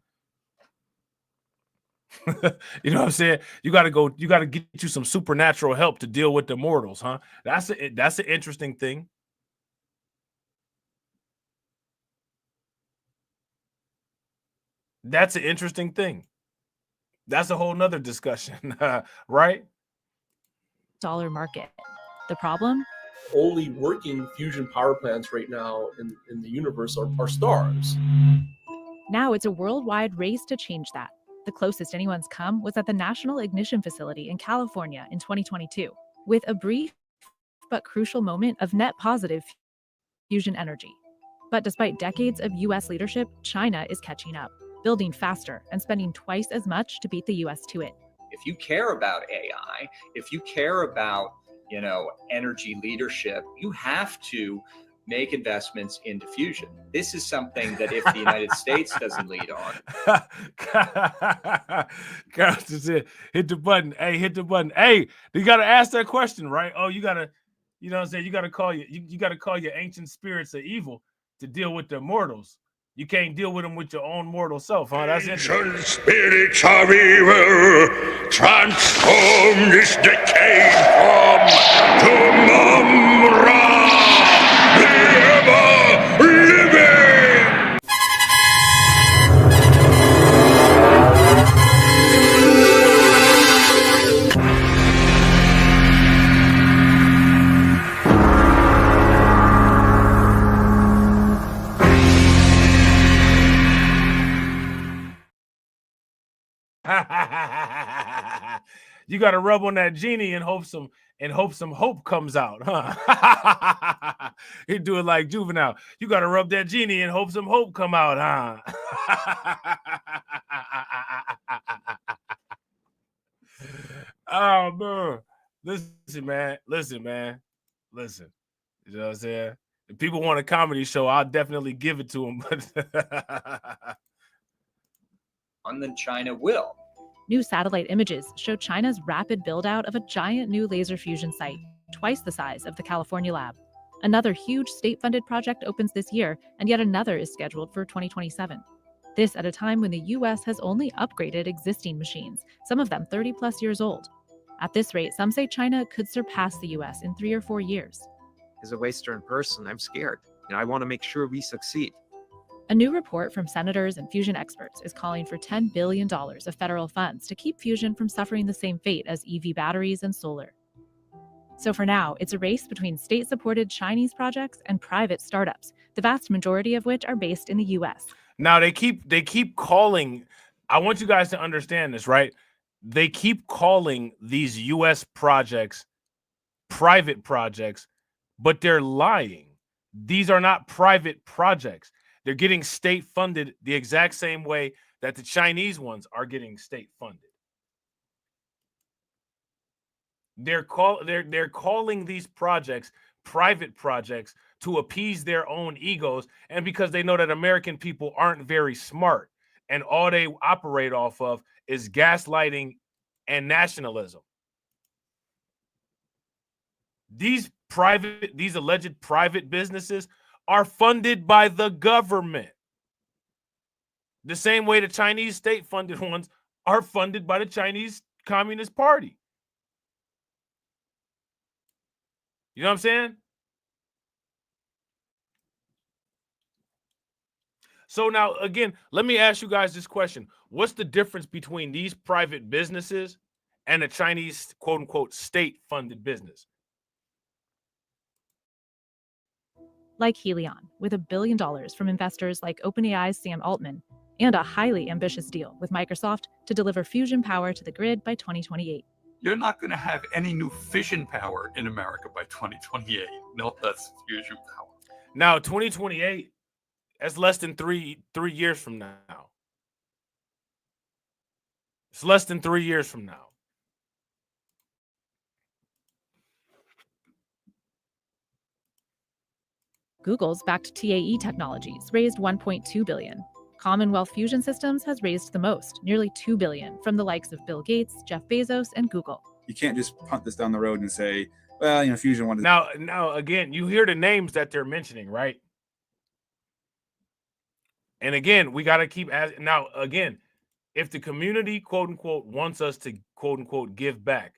You know what I'm saying? You got to get you some supernatural help to deal with the mortals, huh? That's an interesting thing. That's an interesting thing. That's a whole nother discussion, right? Dollar market. The problem? Only working fusion power plants right now in the universe are stars. Now it's a worldwide race to change that. The closest anyone's come was at the National Ignition Facility in California in 2022, with a brief but crucial moment of net positive fusion energy. But despite decades of US leadership, China is catching up, building faster and spending twice as much to beat the US to it. If you care about AI, if you care about, you know, energy leadership, you have to make investments into fusion. This is something that if the United States doesn't lead on. Carol just said, hit the button. Hey, hit the button. Hey, you got to ask that question, right? Oh, you got to, you know what I'm saying? You got to call you got to call your ancient spirits of evil to deal with the mortals. You can't deal with them with your own mortal self, huh? That's interesting. Spirits of evil, transform this decayed form to Mumra, the ever-living! You got to rub on that genie and hope some hope comes out, huh? You do it like Juvenile. You got to rub that genie and hope some hope come out, huh? man. Listen, man. Listen. You know what I'm saying? If people want a comedy show, I'll definitely give it to them. But and then China will. New satellite images show China's rapid build-out of a giant new laser fusion site, twice the size of the California lab. Another huge state-funded project opens this year, and yet another is scheduled for 2027. This at a time when the US has only upgraded existing machines, some of them 30-plus years old. At this rate, some say China could surpass the US in 3 or 4 years. As a Western person, I'm scared. I want to make sure we succeed. A new report from senators and fusion experts is calling for $10 billion of federal funds to keep fusion from suffering the same fate as EV batteries and solar. So for now, it's a race between state-supported Chinese projects and private startups, the vast majority of which are based in the US. Now they keep calling, I want you guys to understand this, right? They keep calling these US projects private projects, but they're lying. These are not private projects. They're getting state funded the exact same way that the Chinese ones are getting state funded. They're calling these projects private projects to appease their own egos, and because they know that American people aren't very smart and all they operate off of is gaslighting and nationalism. These alleged private businesses are funded by the government. The same way the Chinese state-funded ones are funded by the Chinese Communist Party. You know what I'm saying? So now, again, let me ask you guys this question. What's the difference between these private businesses and a Chinese, quote-unquote, state-funded business? Like Helion, with $1 billion from investors like OpenAI's Sam Altman, and a highly ambitious deal with Microsoft to deliver fusion power to the grid by 2028. You're not going to have any new fission power in America by 2028. No, that's fusion power. Now, 2028, that's less than three years from now. It's less than 3 years from now. Google's backed TAE Technologies raised $1.2 billion. Commonwealth Fusion Systems has raised the most, nearly $2 billion, from the likes of Bill Gates, Jeff Bezos, and Google. You can't just punt this down the road and say, well, Fusion wanted. Now, again, you hear the names that they're mentioning, right? And again, we got to keep asking. Now, again, if the community, quote unquote, wants us to, quote unquote, give back,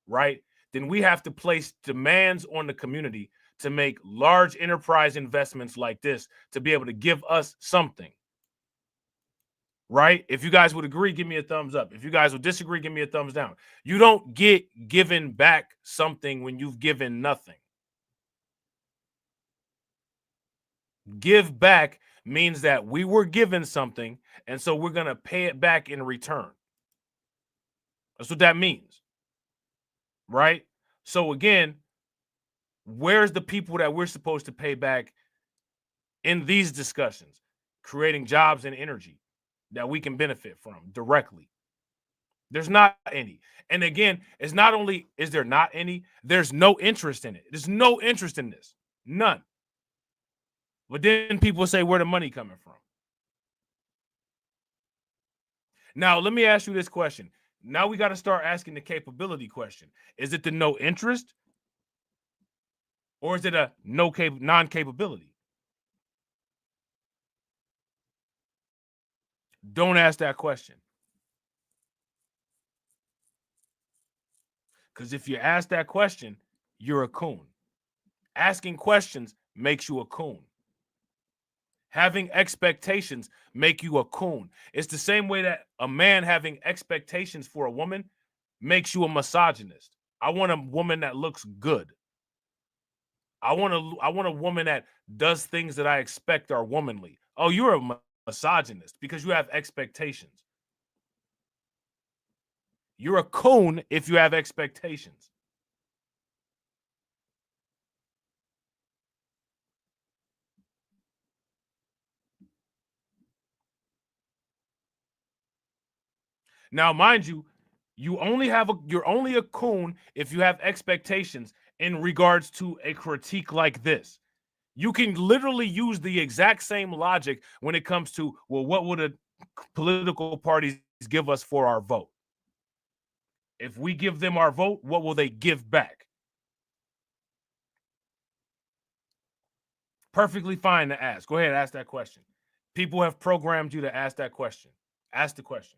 right, then we have to place demands on the community to make large enterprise investments like this to be able to give us something. Right? If you guys would agree, give me a thumbs up. If you guys would disagree, give me a thumbs down. You don't get given back something when you've given nothing. Give back means that we were given something, and so we're going to pay it back in return. That's what that means. Right? So again, where's the people that we're supposed to pay back in these discussions? Creating jobs and energy that we can benefit from directly. There's not any. And again, it's not only is there not any, there's no interest in it. There's no interest in this. None. But then people say, where the money coming from? Now, let me ask you this question. Now we got to start asking the capability question. Is it the no interest? Or is it a non-capability? Don't ask that question. Because if you ask that question, you're a coon. Asking questions makes you a coon. Having expectations make you a coon. It's the same way that a man having expectations for a woman makes you a misogynist. I want a woman that looks good. I want a woman that does things that I expect are womanly. Oh, you're a misogynist because you have expectations. You're a coon if you have expectations. Now, mind you, You're only a coon if you have expectations in regards to a critique like this. You can literally use the exact same logic when it comes to, well, what would a political parties give us for our vote? If we give them our vote, what will they give back? Perfectly fine to ask. Go ahead, ask that question. People have programmed you to ask that question. Ask the question.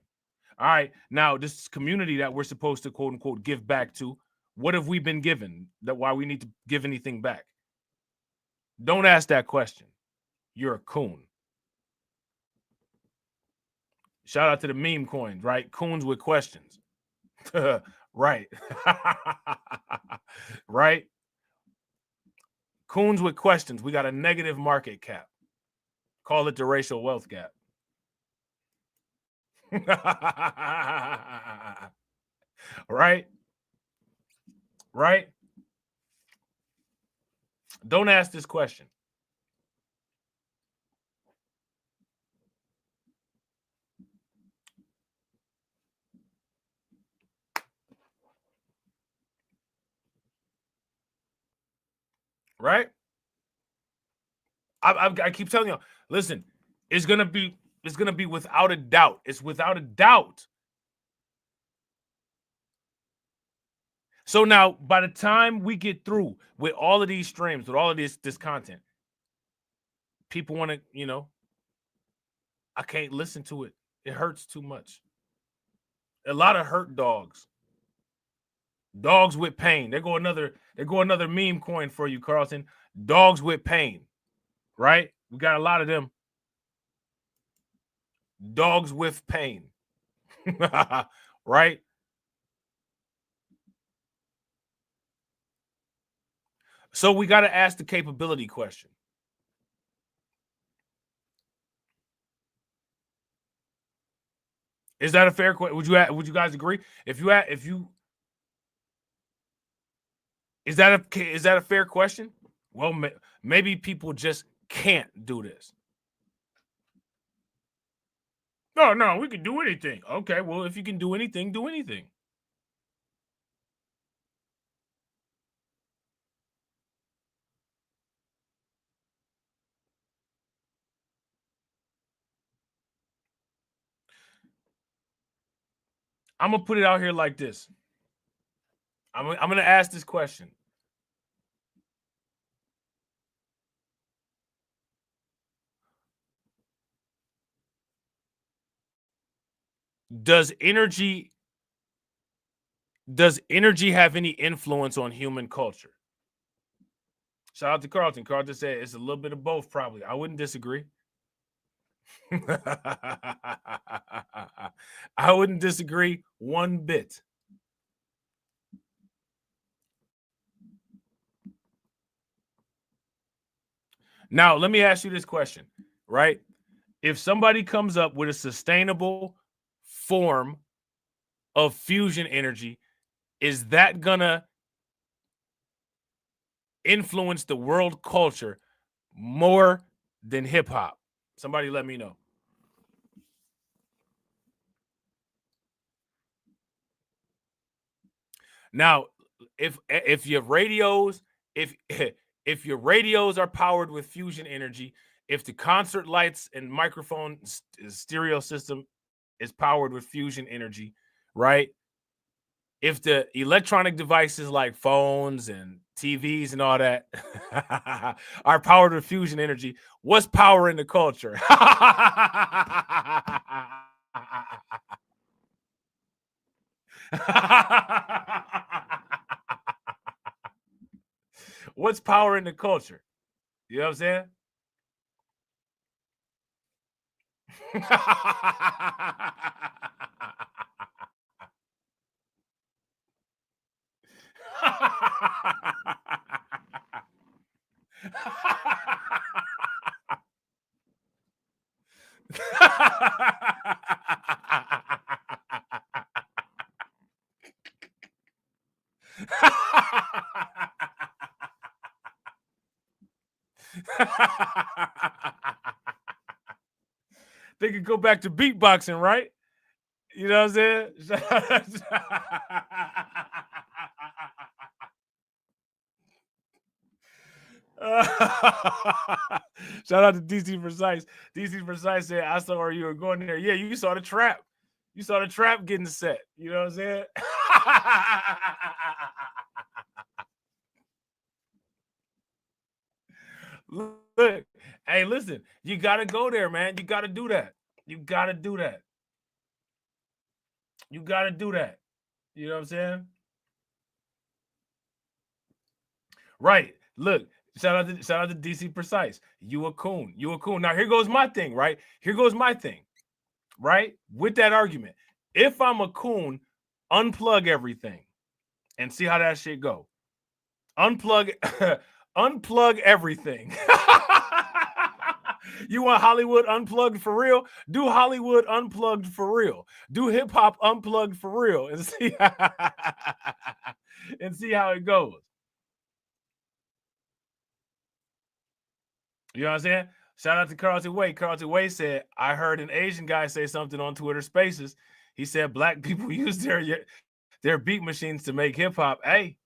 All right, now this community that we're supposed to quote unquote give back to, what have we been given? That why we need to give anything back? Don't ask that question. You're a coon. Shout out to the meme coins, right? Coons with questions. Right. Right. Coons with questions. We got a negative market cap. Call it the racial wealth gap. Right? Right? Don't ask this question. Right? I keep telling you, listen, it's gonna be without a doubt. It's without a doubt. So now, by the time we get through with all of these streams, with all of this content, people want to, I can't listen to it. It hurts too much. A lot of hurt dogs. Dogs with pain. There go another meme coin for you, Carlton. Dogs with pain. Right? We got a lot of them. Dogs with pain. Right? So we got to ask the capability question. Is that a fair question? Would you guys agree? Is that a fair question? Well, maybe people just can't do this. No, we can do anything. Okay, well, if you can do anything, do anything. I'm gonna put it out here like this. I'm gonna ask this question. Does energy have any influence on human culture? Shout out to Carlton. Carlton said it's a little bit of both, probably. I wouldn't disagree. I wouldn't disagree one bit. Now, let me ask you this question, right? If somebody comes up with a sustainable form of fusion energy, is that gonna influence the world culture more than hip hop? Somebody let me know. Now, if your radios, if your radios are powered with fusion energy, if the concert lights and microphone stereo system is powered with fusion energy, right? If the electronic devices like phones and TVs and all that are powered with fusion energy, what's powering the culture? What's powering the culture? You know what I'm saying? They could go back to beatboxing, right? You know what I'm saying? Shout out to DC Precise. DC Precise said, I saw where you were going there. Yeah, you saw the trap. You saw the trap getting set. You know what I'm saying? Look, hey, listen, you got to go there, man. You got to do that. You got to do that. You got to do that. You know what I'm saying? Right. Look, shout out to DC Precise. You a coon. You a coon. Now, here goes my thing, right? Here goes my thing, right? With that argument. If I'm a coon, unplug everything and see how that shit go. Unplug unplug everything. You want Hollywood unplugged for real? Do Hollywood unplugged for real. Do hip hop unplugged for real and see and see how it goes. You know what I'm saying? Shout out to Carlton Wade. Carlton Wade said, I heard an Asian guy say something on Twitter Spaces. He said black people use their beat machines to make hip hop. Hey.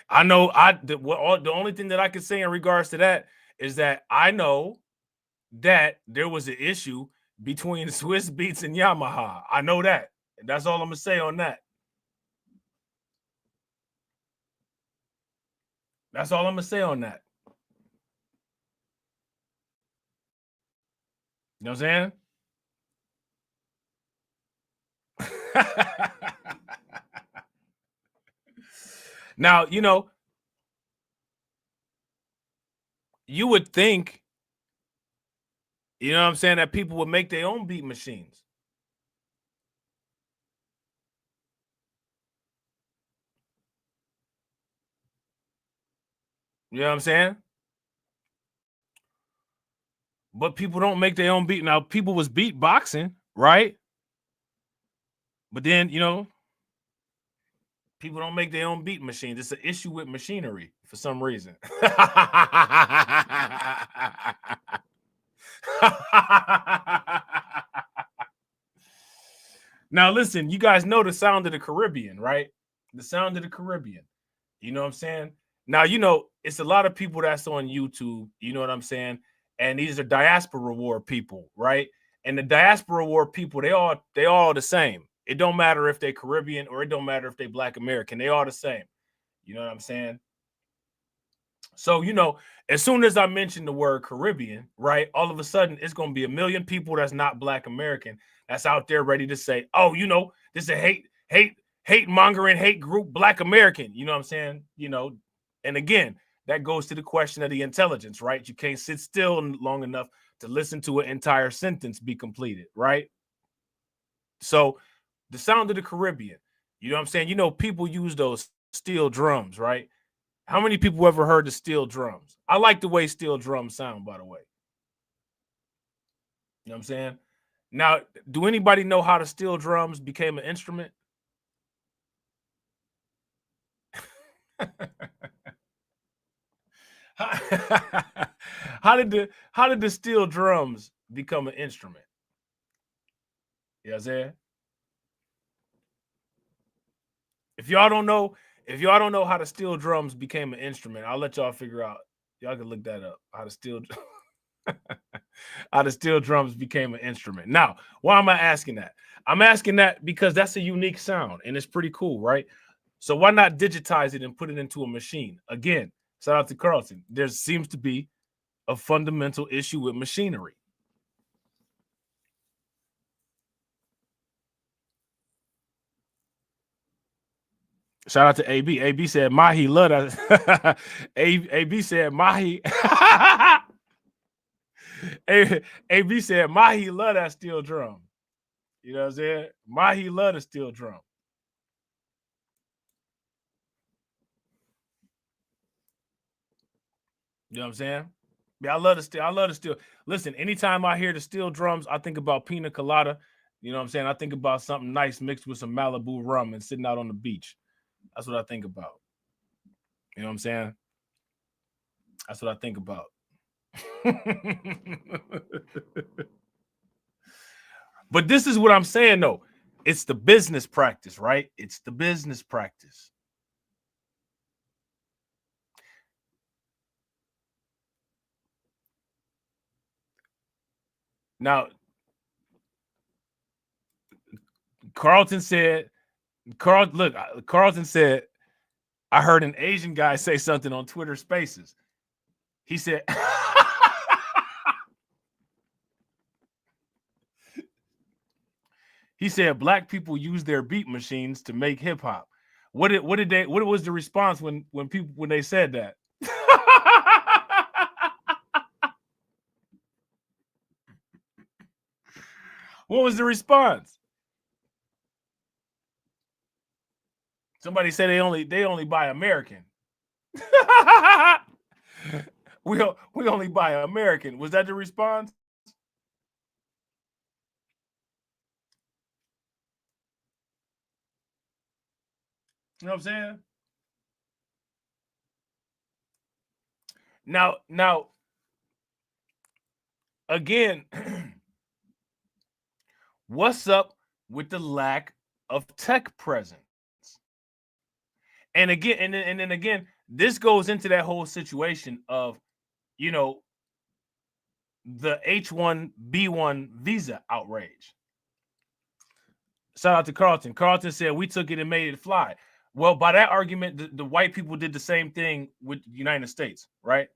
I know the only thing that I can say in regards to that is that I know that there was an issue between Swiss Beats and Yamaha. I know that. And that's all I'm gonna say on that. That's all I'm gonna say on that. You know what I'm saying? Now, you know, you would think, you know what I'm saying, that people would make their own beat machines. You know what I'm saying? But people don't make their own beat. Now, people was beatboxing, right? But then, you know, people don't make their own beat machines. It's an issue with machinery for some reason. Now, listen, you guys know the sound of the Caribbean, right? The sound of the Caribbean. You know what I'm saying? Now, you know, it's a lot of people that's on YouTube. You know what I'm saying? And these are diaspora war people, right? And the diaspora war people, they all the same. It don't matter if they Caribbean or it don't matter if they Black American. They all the same. You know what I'm saying? So, you know, as soon as I mention the word Caribbean, right, all of a sudden it's going to be a million people that's not Black American that's out there ready to say, oh, you know, this is a hate mongering, hate group, Black American. You know what I'm saying? You know, and again, that goes to the question of the intelligence, right? You can't sit still long enough to listen to an entire sentence be completed, right? So the sound of the Caribbean, you know what I'm saying? You know, people use those steel drums, right? How many people ever heard the steel drums? I like the way steel drums sound, by the way. You know what I'm saying? Now, do anybody know how the steel drums became an instrument? How did the steel drums become an instrument? You know what I'm saying? If y'all don't know how the steel drums became an instrument, I'll let y'all figure out. Y'all can look that up. How the steel drums became an instrument. Now, why am I asking that? I'm asking that because that's a unique sound and it's pretty cool, right? So why not digitize it and put it into a machine? Again, shout out to Carlton. There seems to be a fundamental issue with machinery. Shout out to AB. AB said, Mahi love that. AB said, Mahi. AB said, Mahi love that steel drum. You know what I'm saying? Mahi love the steel drum. You know what I'm saying? Yeah, I love the steel. Listen, anytime I hear the steel drums, I think about pina colada. You know what I'm saying? I think about something nice mixed with some Malibu rum and sitting out on the beach. That's what I think about. You know what I'm saying? That's what I think about. But this is what I'm saying, though. It's the business practice, right? It's the business practice. Now, Carlton said, Carlton said, I heard an Asian guy say something on Twitter Spaces. He said, he said black people use their beat machines to make hip hop. What was the response when they said that? What was the response? Somebody said they only buy American. we only buy American. Was that the response? You know what I'm saying? Now, again, what's up with the lack of tech presence? And again, and then again, this goes into that whole situation of, you know, the H-1B1 visa outrage. Shout out to Carlton. Carlton said we took it and made it fly. Well, by that argument, the white people did the same thing with the United States, right?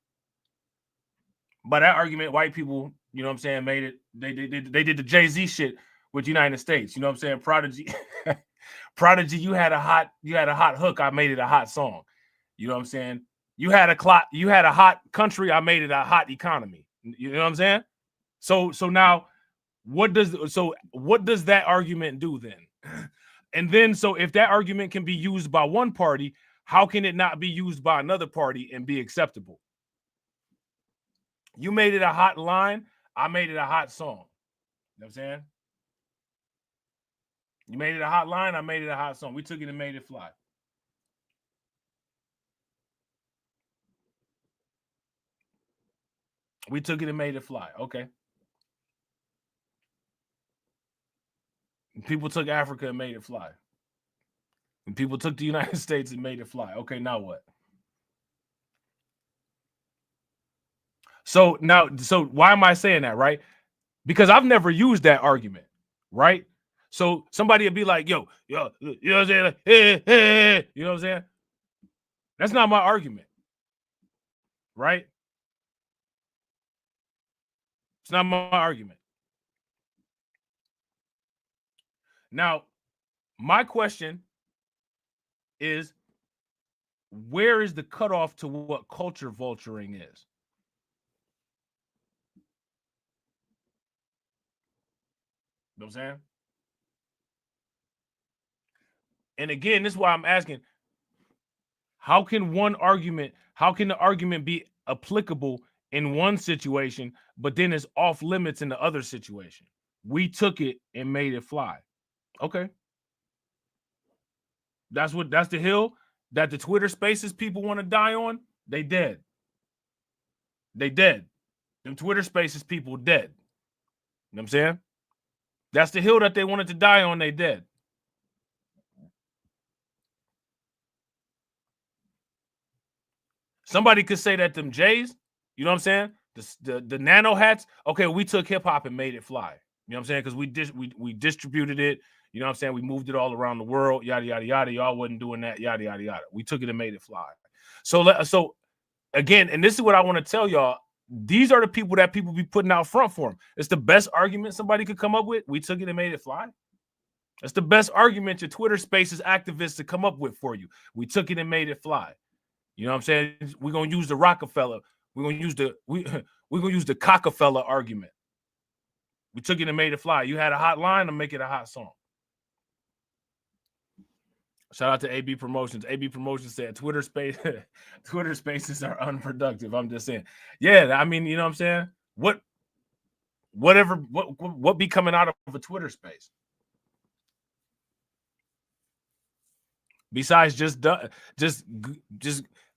By that argument, white people, you know what I'm saying, made it. They did the Jay-Z shit with the United States. You know what I'm saying? Prodigy, Prodigy, you had a hot hook. I made it a hot song. You know what I'm saying? You had a hot country. I made it a hot economy. You know what I'm saying? So now, what does that argument do then? And then, so if that argument can be used by one party, how can it not be used by another party and be acceptable? You made it a hot line. I made it a hot song. You know what I'm saying? You made it a hot line. I made it a hot song. We took it and made it fly. We took it and made it fly. Okay. And people took Africa and made it fly. And people took the United States and made it fly. Okay, now what? So why am I saying that, right? Because I've never used that argument, right? So somebody would be like, yo, you know what I'm saying? Like, hey, you know what I'm saying? That's not my argument, right? It's not my argument. Now, my question is, where is the cutoff to what culture vulturing is? You know what I'm saying? And again, this is why I'm asking, how can the argument be applicable in one situation, but then it's off limits in the other situation? We took it and made it fly. Okay. That's the hill that the Twitter Spaces people want to die on. They dead. They dead. Them Twitter Spaces people dead. You know what I'm saying? That's the hill that they wanted to die on. They dead. Somebody could say that them Jays, you know what I'm saying? The nano hats. Okay, we took hip hop and made it fly. You know what I'm saying? Because we distributed it. You know what I'm saying? We moved it all around the world. Yada yada yada. Y'all wasn't doing that. Yada yada yada. We took it and made it fly. So again, and this is what I want to tell y'all. These are the people that people be putting out front for them. It's the best argument somebody could come up with. We took it and made it fly. That's the best argument your Twitter Spaces activists to come up with for you. We took it and made it fly. You know what I'm saying? We're gonna use the Rockefeller. We're gonna use the Cockefeller argument. We took it and made it fly. You had a hot line to make it a hot song. Shout out to AB Promotions. AB Promotions said Twitter Spaces are unproductive. I'm just saying. Yeah, I mean, you know what I'm saying? What be coming out of a Twitter Space? Besides just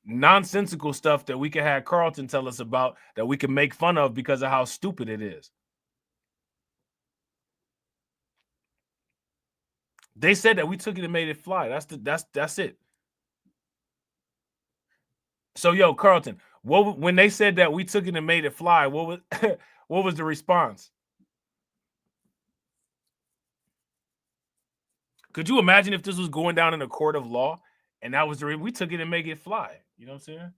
nonsensical stuff that we can have Carlton tell us about that we can make fun of because of how stupid it is. They said that we took it and made it fly. That's it. So, yo, Carlton, when they said that we took it and made it fly, what was what was the response? Could you imagine if this was going down in a court of law and that was we took it and make it fly? You know what I'm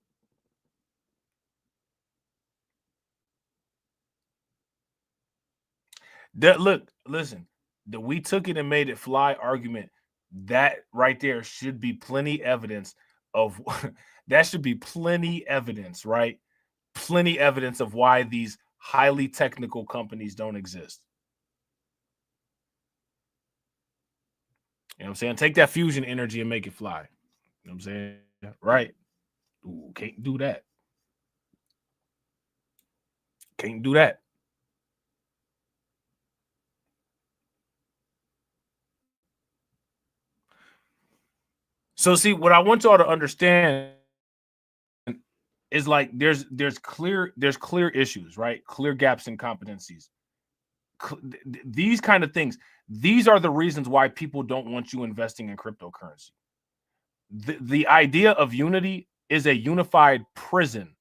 saying? Listen, the we took it and made it fly argument, that right there should be plenty evidence of that should be plenty evidence, right? Plenty evidence of why these highly technical companies don't exist. You know what I'm saying? Take that fusion energy and make it fly. You know what I'm saying? Right. Ooh, can't do that. Can't do that. So see, what I want y'all to understand is like there's clear issues, right? Clear gaps in competencies. These kind of things, these are the reasons why people don't want you investing in cryptocurrency. The idea of unity is a unified prison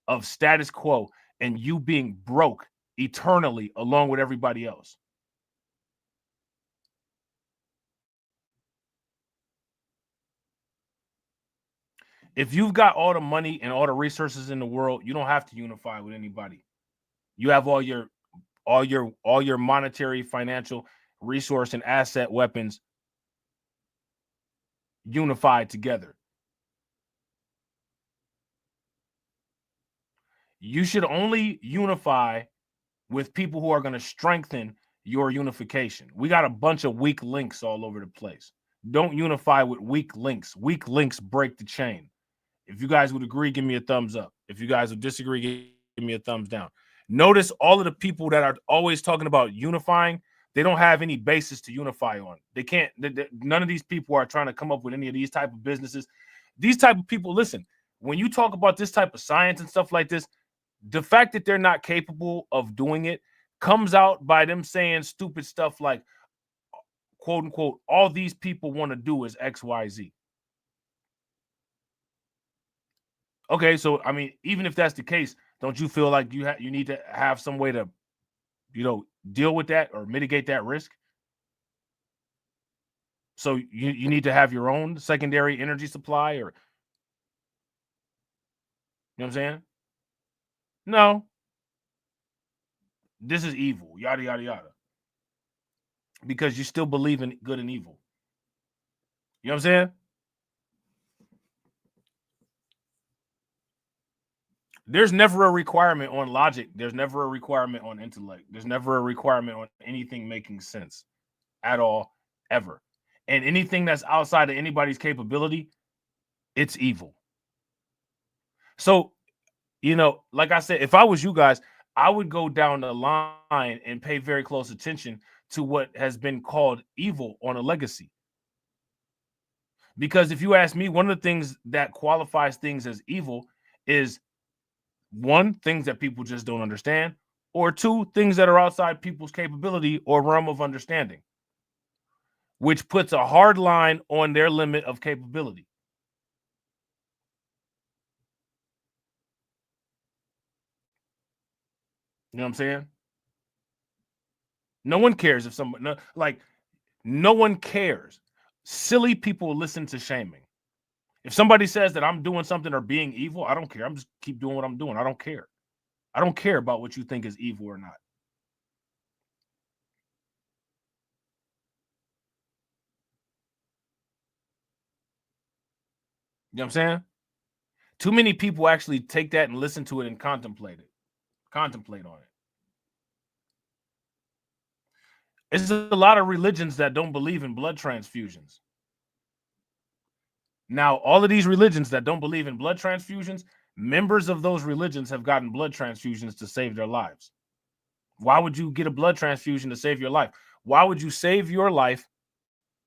of status quo and you being broke eternally along with everybody else. If you've got all the money and all the resources in the world, you don't have to unify with anybody. You have all your monetary, financial, resource, and asset weapons unified together. You should only unify with people who are going to strengthen your unification. We got a bunch of weak links all over the place. Don't unify with weak links. Weak links break the chain. If you guys would agree, give me a thumbs up. If you guys would disagree, give me a thumbs down. Notice all of the people that are always talking about unifying, they don't have any basis to unify on. They can't. None of these people are trying to come up with any of these type of businesses. These type of people, listen, when you talk about this type of science and stuff like this, the fact that they're not capable of doing it comes out by them saying stupid stuff like, quote unquote, all these people want to do is X, Y, Z. Okay, so I mean, even if that's the case, don't you feel like you need to have some way to, deal with that or mitigate that risk? So you need to have your own secondary energy supply, or you know what I'm saying? No. This is evil, yada yada yada. Because you still believe in good and evil. You know what I'm saying? There's never a requirement on logic. There's never a requirement on intellect. There's never a requirement on anything making sense at all, ever. And anything that's outside of anybody's capability, it's evil. So, like I said, if I was you guys, I would go down the line and pay very close attention to what has been called evil on a legacy. Because if you ask me, one of the things that qualifies things as evil is, one, things that people just don't understand, or two, things that are outside people's capability or realm of understanding, which puts a hard line on their limit of capability. You know what I'm saying? No one cares if someone, no one cares. Silly people listen to shaming. If somebody says that I'm doing something or being evil, I don't care. I'm just keep doing what I'm doing. I don't care. I don't care about what you think is evil or not. You know what I'm saying? Too many people actually take that and listen to it and contemplate on it. There's a lot of religions that don't believe in blood transfusions. Now, all of these religions that don't believe in blood transfusions, members of those religions have gotten blood transfusions to save their lives. Why would you get a blood transfusion to save your life? Why would you save your life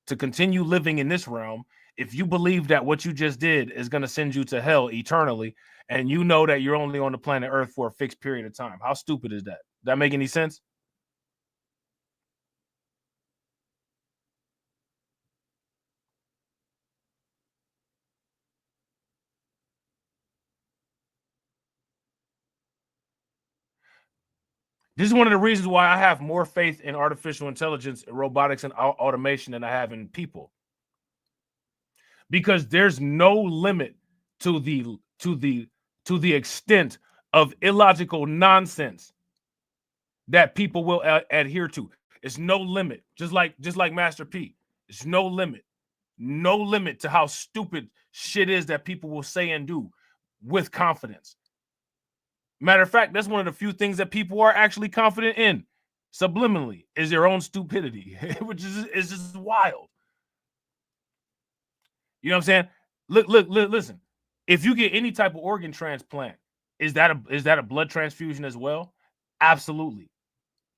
to continue living in this realm if you believe that what you just did is going to send you to hell eternally, and you know that you're only on the planet Earth for a fixed period of time? How stupid is that? Does that make any sense? This is one of the reasons why I have more faith in artificial intelligence, robotics, and automation than I have in people. Because there's no limit to the extent of illogical nonsense that people will adhere to. It's no limit. Just like Master P. It's no limit. No limit to how stupid shit is that people will say and do with confidence. Matter of fact, that's one of the few things that people are actually confident in, subliminally, is their own stupidity, which is just wild. You know what I'm saying? Look, listen. If you get any type of organ transplant, is that a blood transfusion as well? Absolutely.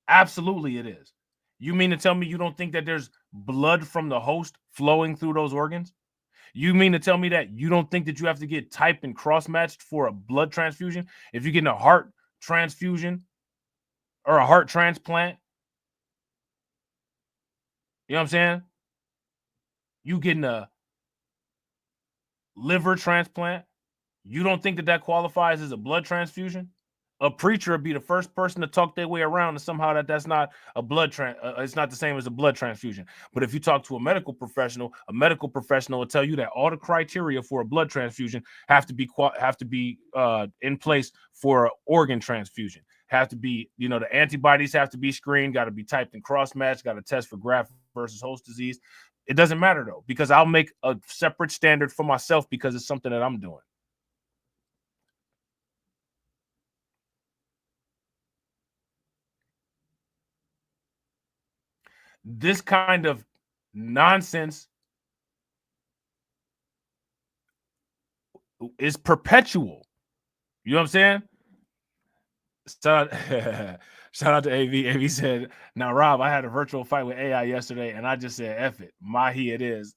Absolutely it is. You mean to tell me you don't think that there's blood from the host flowing through those organs? You mean to tell me that you don't think that you have to get typed and cross-matched for a blood transfusion? If you're getting a heart transfusion or a heart transplant, you know what I'm saying? You getting a liver transplant, you don't think that qualifies as a blood transfusion? A preacher would be the first person to talk their way around and somehow that's not a blood it's not the same as a blood transfusion. But if you talk to a medical professional will tell you that all the criteria for a blood transfusion have to be in place for an organ transfusion. Have to be, the antibodies have to be screened, got to be typed and cross-matched, got to test for graft versus host disease. It doesn't matter though, because I'll make a separate standard for myself because it's something that I'm doing. This kind of nonsense is perpetual. You know what I'm saying? Shout out to AV. AV said, now, Rob, I had a virtual fight with AI yesterday, and I just said, F it. Mahi it is.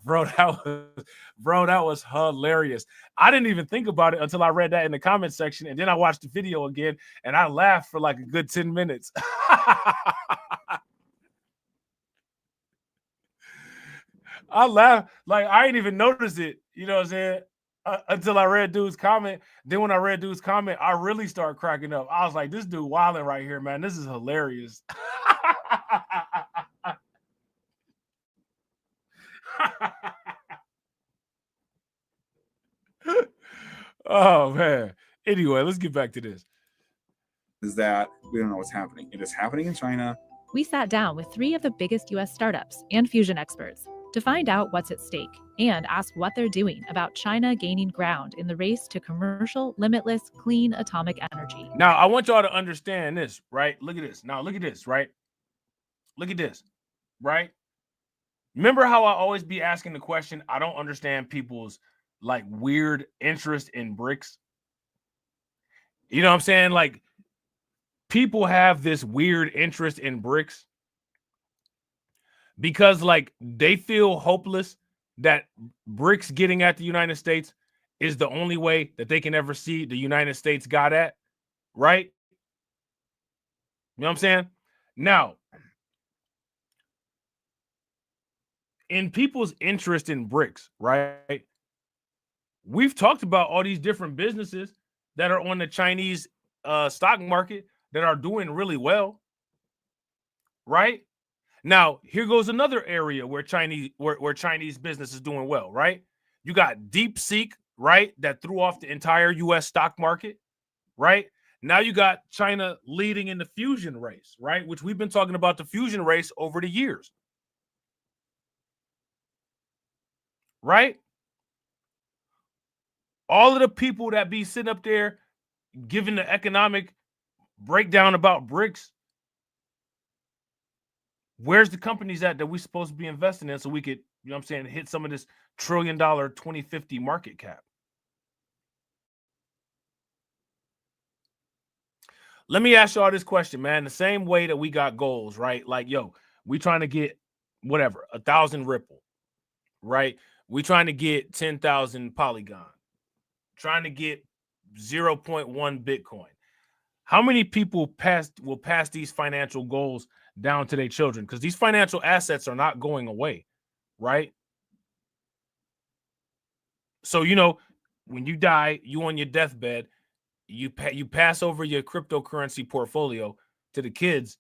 Bro, that was hilarious. I didn't even think about it until I read that in the comment section, and then I watched the video again, and I laughed for like a good 10 minutes. I laughed. Like, I ain't even noticed it. You know what I'm saying? Until I read dude's comment. Then when I read dude's comment, I really started cracking up. I was like, this dude wilding right here, man. This is hilarious. Oh, man. Anyway, let's get back to this. Is that we don't know what's happening. It is happening in China. We sat down with 3 of the biggest US startups and fusion experts to find out what's at stake and ask what they're doing about China gaining ground in the race to commercial, limitless, clean atomic energy. Now, I want y'all to understand this, right? Look at this. Now, look at this, right? Look at this, right? Remember how I always be asking the question, I don't understand people's like weird interest in bricks? You know what I'm saying? Like, people have this weird interest in bricks because like they feel hopeless that bricks getting at the United States is the only way that they can ever see the United States got at, right? You know what I'm saying? Now, in people's interest in bricks, right? We've talked about all these different businesses that are on the Chinese stock market that are doing really well, right? Now, here goes another area where Chinese business is doing well, right? You got DeepSeek, right? That threw off the entire US stock market, right? Now you got China leading in the fusion race, right? Which we've been talking about the fusion race over the years, right? All of the people that be sitting up there giving the economic breakdown about bricks, where's the companies that we're supposed to be investing in so we could, you know what I'm saying, hit some of this $1 trillion 2050 market cap? Let me ask y'all this question, man. The same way that we got goals, right? Like, yo, we trying to get whatever, 1,000 Ripple, right? We trying to get 10,000 Polygon, trying to get 0.1 Bitcoin. How many people will pass these financial goals down to their children? Because these financial assets are not going away, right? So, you know, when you die, you on your deathbed, you pass over your cryptocurrency portfolio to the kids.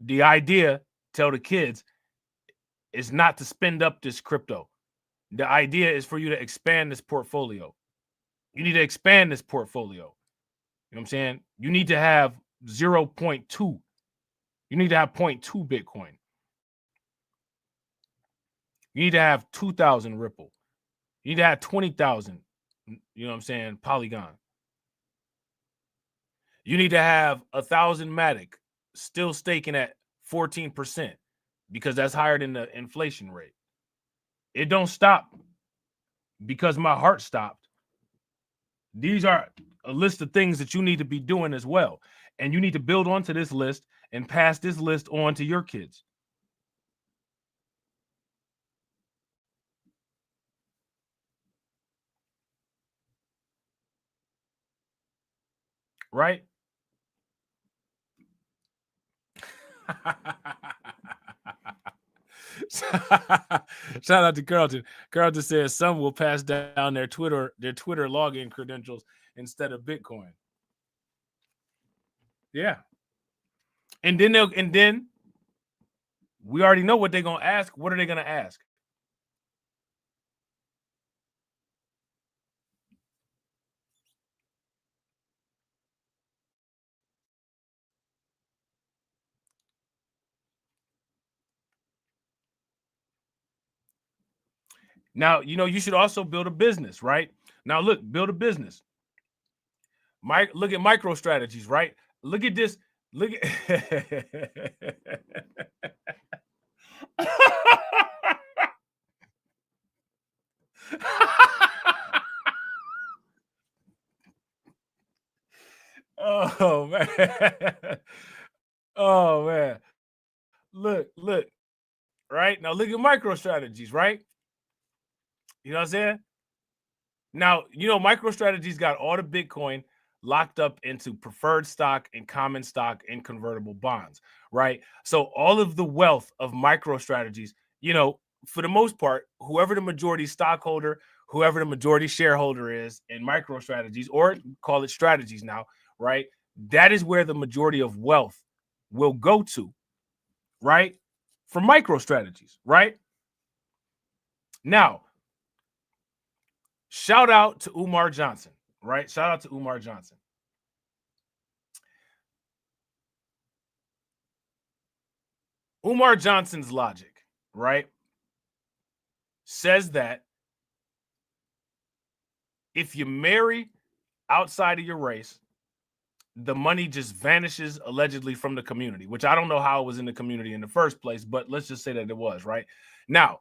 The idea, tell the kids, is not to spend up this crypto. The idea is for you to expand this portfolio. You need to expand this portfolio. You know what I'm saying? You need to have 0.2. You need to have 0.2 Bitcoin. You need to have 2,000 Ripple. You need to have 20,000, you know what I'm saying, Polygon. You need to have 1,000 Matic, still staking at 14%, because that's higher than the inflation rate. It don't stop because my heart stopped. These are a list of things that you need to be doing as well. And you need to build onto this list and pass this list on to your kids. Right? Shout out to Carlton. Carlton says some will pass down their Twitter login credentials instead of Bitcoin. Yeah. And then we already know what they're gonna ask. What are they gonna ask? Now, you know, you should also build a business, right? Now, look, build a business. Look at micro strategies, right? Look at this. Look at oh man. Oh man. Look. Right? Now look at micro strategies, right? You know what I'm saying? Now, you know, MicroStrategy's got all the Bitcoin locked up into preferred stock and common stock and convertible bonds, right? So all of the wealth of MicroStrategies, you know, for the most part, whoever the majority stockholder, whoever the majority shareholder is in MicroStrategies, or call it strategies now, right? That is where the majority of wealth will go to, right? For MicroStrategies, right? Now, shout out to Umar Johnson, right? Shout out to Umar Johnson. Umar Johnson's logic, right, says that if you marry outside of your race, the money just vanishes allegedly from the community, which I don't know how it was in the community in the first place, but let's just say that it was, right? Now,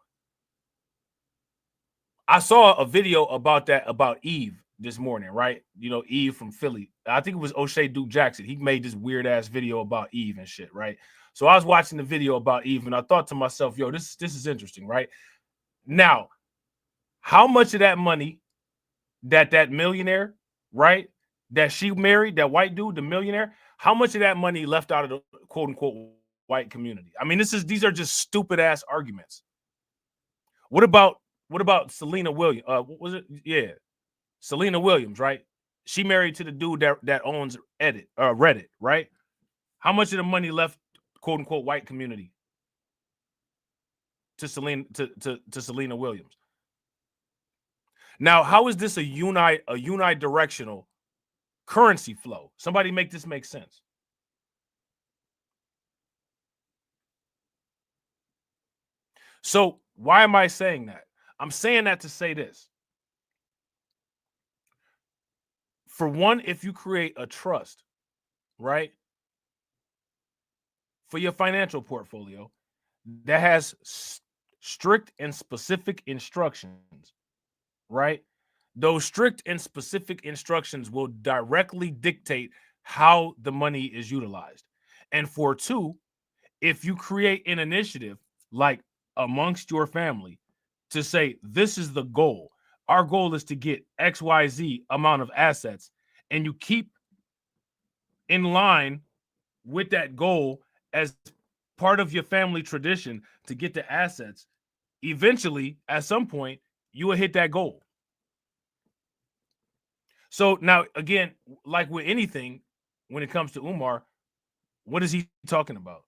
I saw a video about that, about Eve this morning, right? You know, Eve from Philly. I think it was O'Shea Duke Jackson. He made this weird ass video about Eve and shit, right? So I was watching the video about Eve and I thought to myself, yo, this is interesting, right? Now, how much of that money that millionaire, right, that she married, that white dude, the millionaire, how much of that money left out of the quote unquote white community? I mean, these are just stupid ass arguments. What about Selena Williams? What was it? Yeah, Selena Williams, right? She married to the dude that owns Reddit, right? How much of the money left, quote unquote, white community to Selena Williams? Now, how is this a unidirectional currency flow? Somebody make this make sense. So why am I saying that? I'm saying that to say this. For one, if you create a trust, right, for your financial portfolio that has strict and specific instructions, right, those strict and specific instructions will directly dictate how the money is utilized. And for two, if you create an initiative like amongst your family to say, this is the goal. Our goal is to get XYZ amount of assets, and you keep in line with that goal as part of your family tradition to get the assets, eventually, at some point, you will hit that goal. So now, again, like with anything, when it comes to Umar, what is he talking about?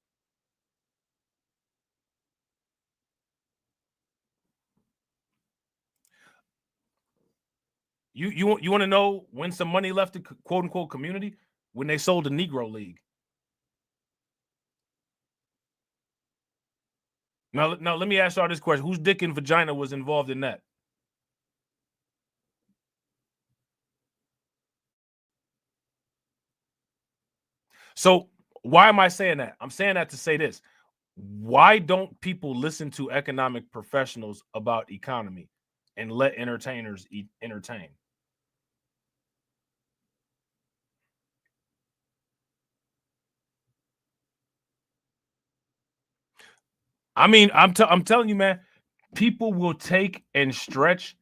You want to know when some money left the quote unquote community? When they sold the Negro League. Now let me ask y'all this question: whose dick and vagina was involved in that? So why am I saying that? I'm saying that to say this: why don't people listen to economic professionals about economy and let entertainers entertain? I mean, I'm telling you, man, people will take and stretch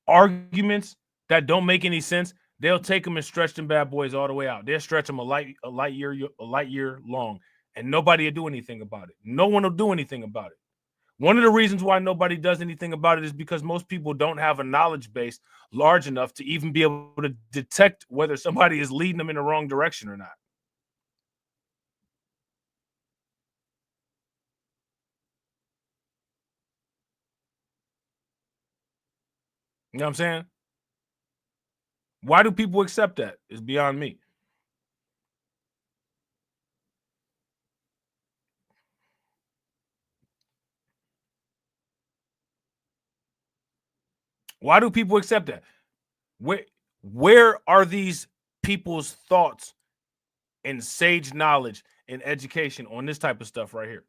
arguments that don't make any sense. They'll take them and stretch them bad boys all the way out. They'll stretch them a light year long, and nobody will do anything about it. No one will do anything about it. One of the reasons why nobody does anything about it is because most people don't have a knowledge base large enough to even be able to detect whether somebody is leading them in the wrong direction or not. You know what I'm saying? Why do people accept that? It's beyond me. Why do people accept that? Where are these people's thoughts and sage knowledge and education on this type of stuff right here?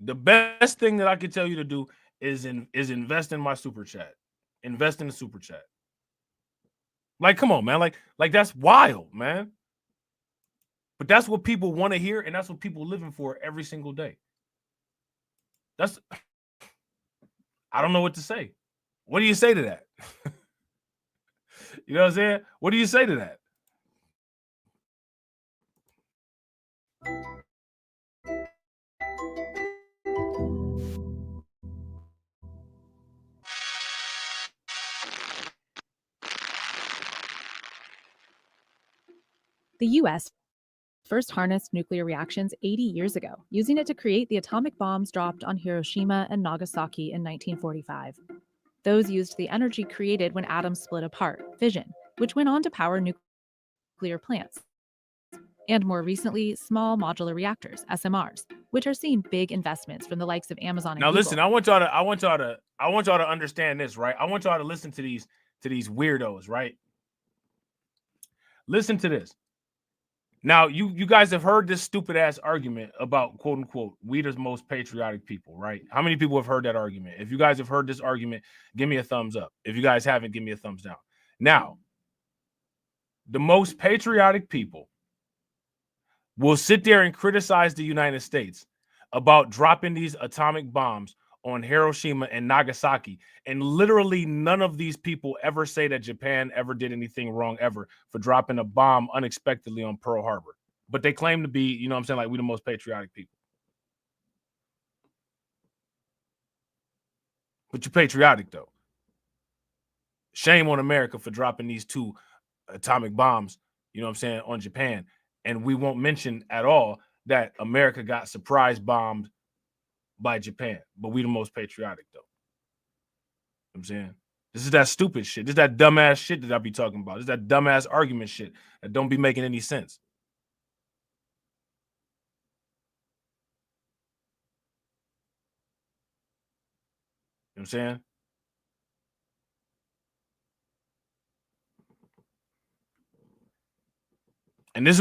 The best thing that I can tell you to do is invest in my super chat. Invest in the super chat. Like, come on, man. Like that's wild, man. But that's what people want to hear, and that's what people living for every single day. I don't know what to say. What do you say to that? You know what I'm saying? What do you say to that? The U.S. first harnessed nuclear reactions 80 years ago, using it to create the atomic bombs dropped on Hiroshima and Nagasaki in 1945. Those used the energy created when atoms split apart, fission, which went on to power nuclear plants. And more recently, small modular reactors, SMRs, which are seeing big investments from the likes of Amazon and Now Google. listen, I want y'all to understand this, right? I want y'all to listen to these weirdos, right? Listen to this. Now, you guys have heard this stupid ass argument about quote unquote we the most patriotic people, right? How many people have heard that argument? If you guys have heard this argument, give me a thumbs up. If you guys haven't, give me a thumbs down. Now, the most patriotic people will sit there and criticize the United States about dropping these atomic bombs on Hiroshima and Nagasaki, and literally none of these people ever say that Japan ever did anything wrong ever for dropping a bomb unexpectedly on Pearl Harbor. But they claim to be, you know what I'm saying, like we the most patriotic people. But you're patriotic though. Shame on America for dropping these 2 atomic bombs, you know what I'm saying, on Japan. And we won't mention at all that America got surprise bombed by Japan, but we the most patriotic though. You know what I'm saying, this is that stupid shit. This is that dumbass shit that I be talking about. This is that dumbass argument shit that don't be making any sense. You know what I'm saying? And this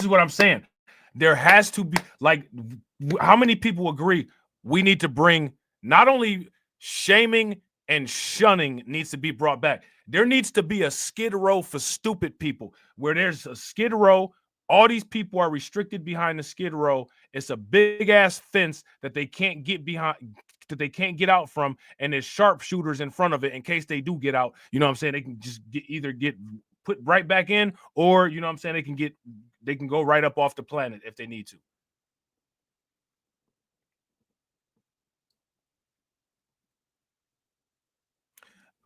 is what I'm saying. There has to be, like, how many people agree we need to bring not only shaming and shunning needs to be brought back. There needs to be a Skid Row for stupid people, where there's a Skid Row. All these people are restricted behind the Skid Row. It's a big ass fence that they can't get behind, that they can't get out from, and there's sharpshooters in front of it in case they do get out. You know what I'm saying? They can just either get put right back in, or you know what I'm saying, they can get They can go right up off the planet if they need to.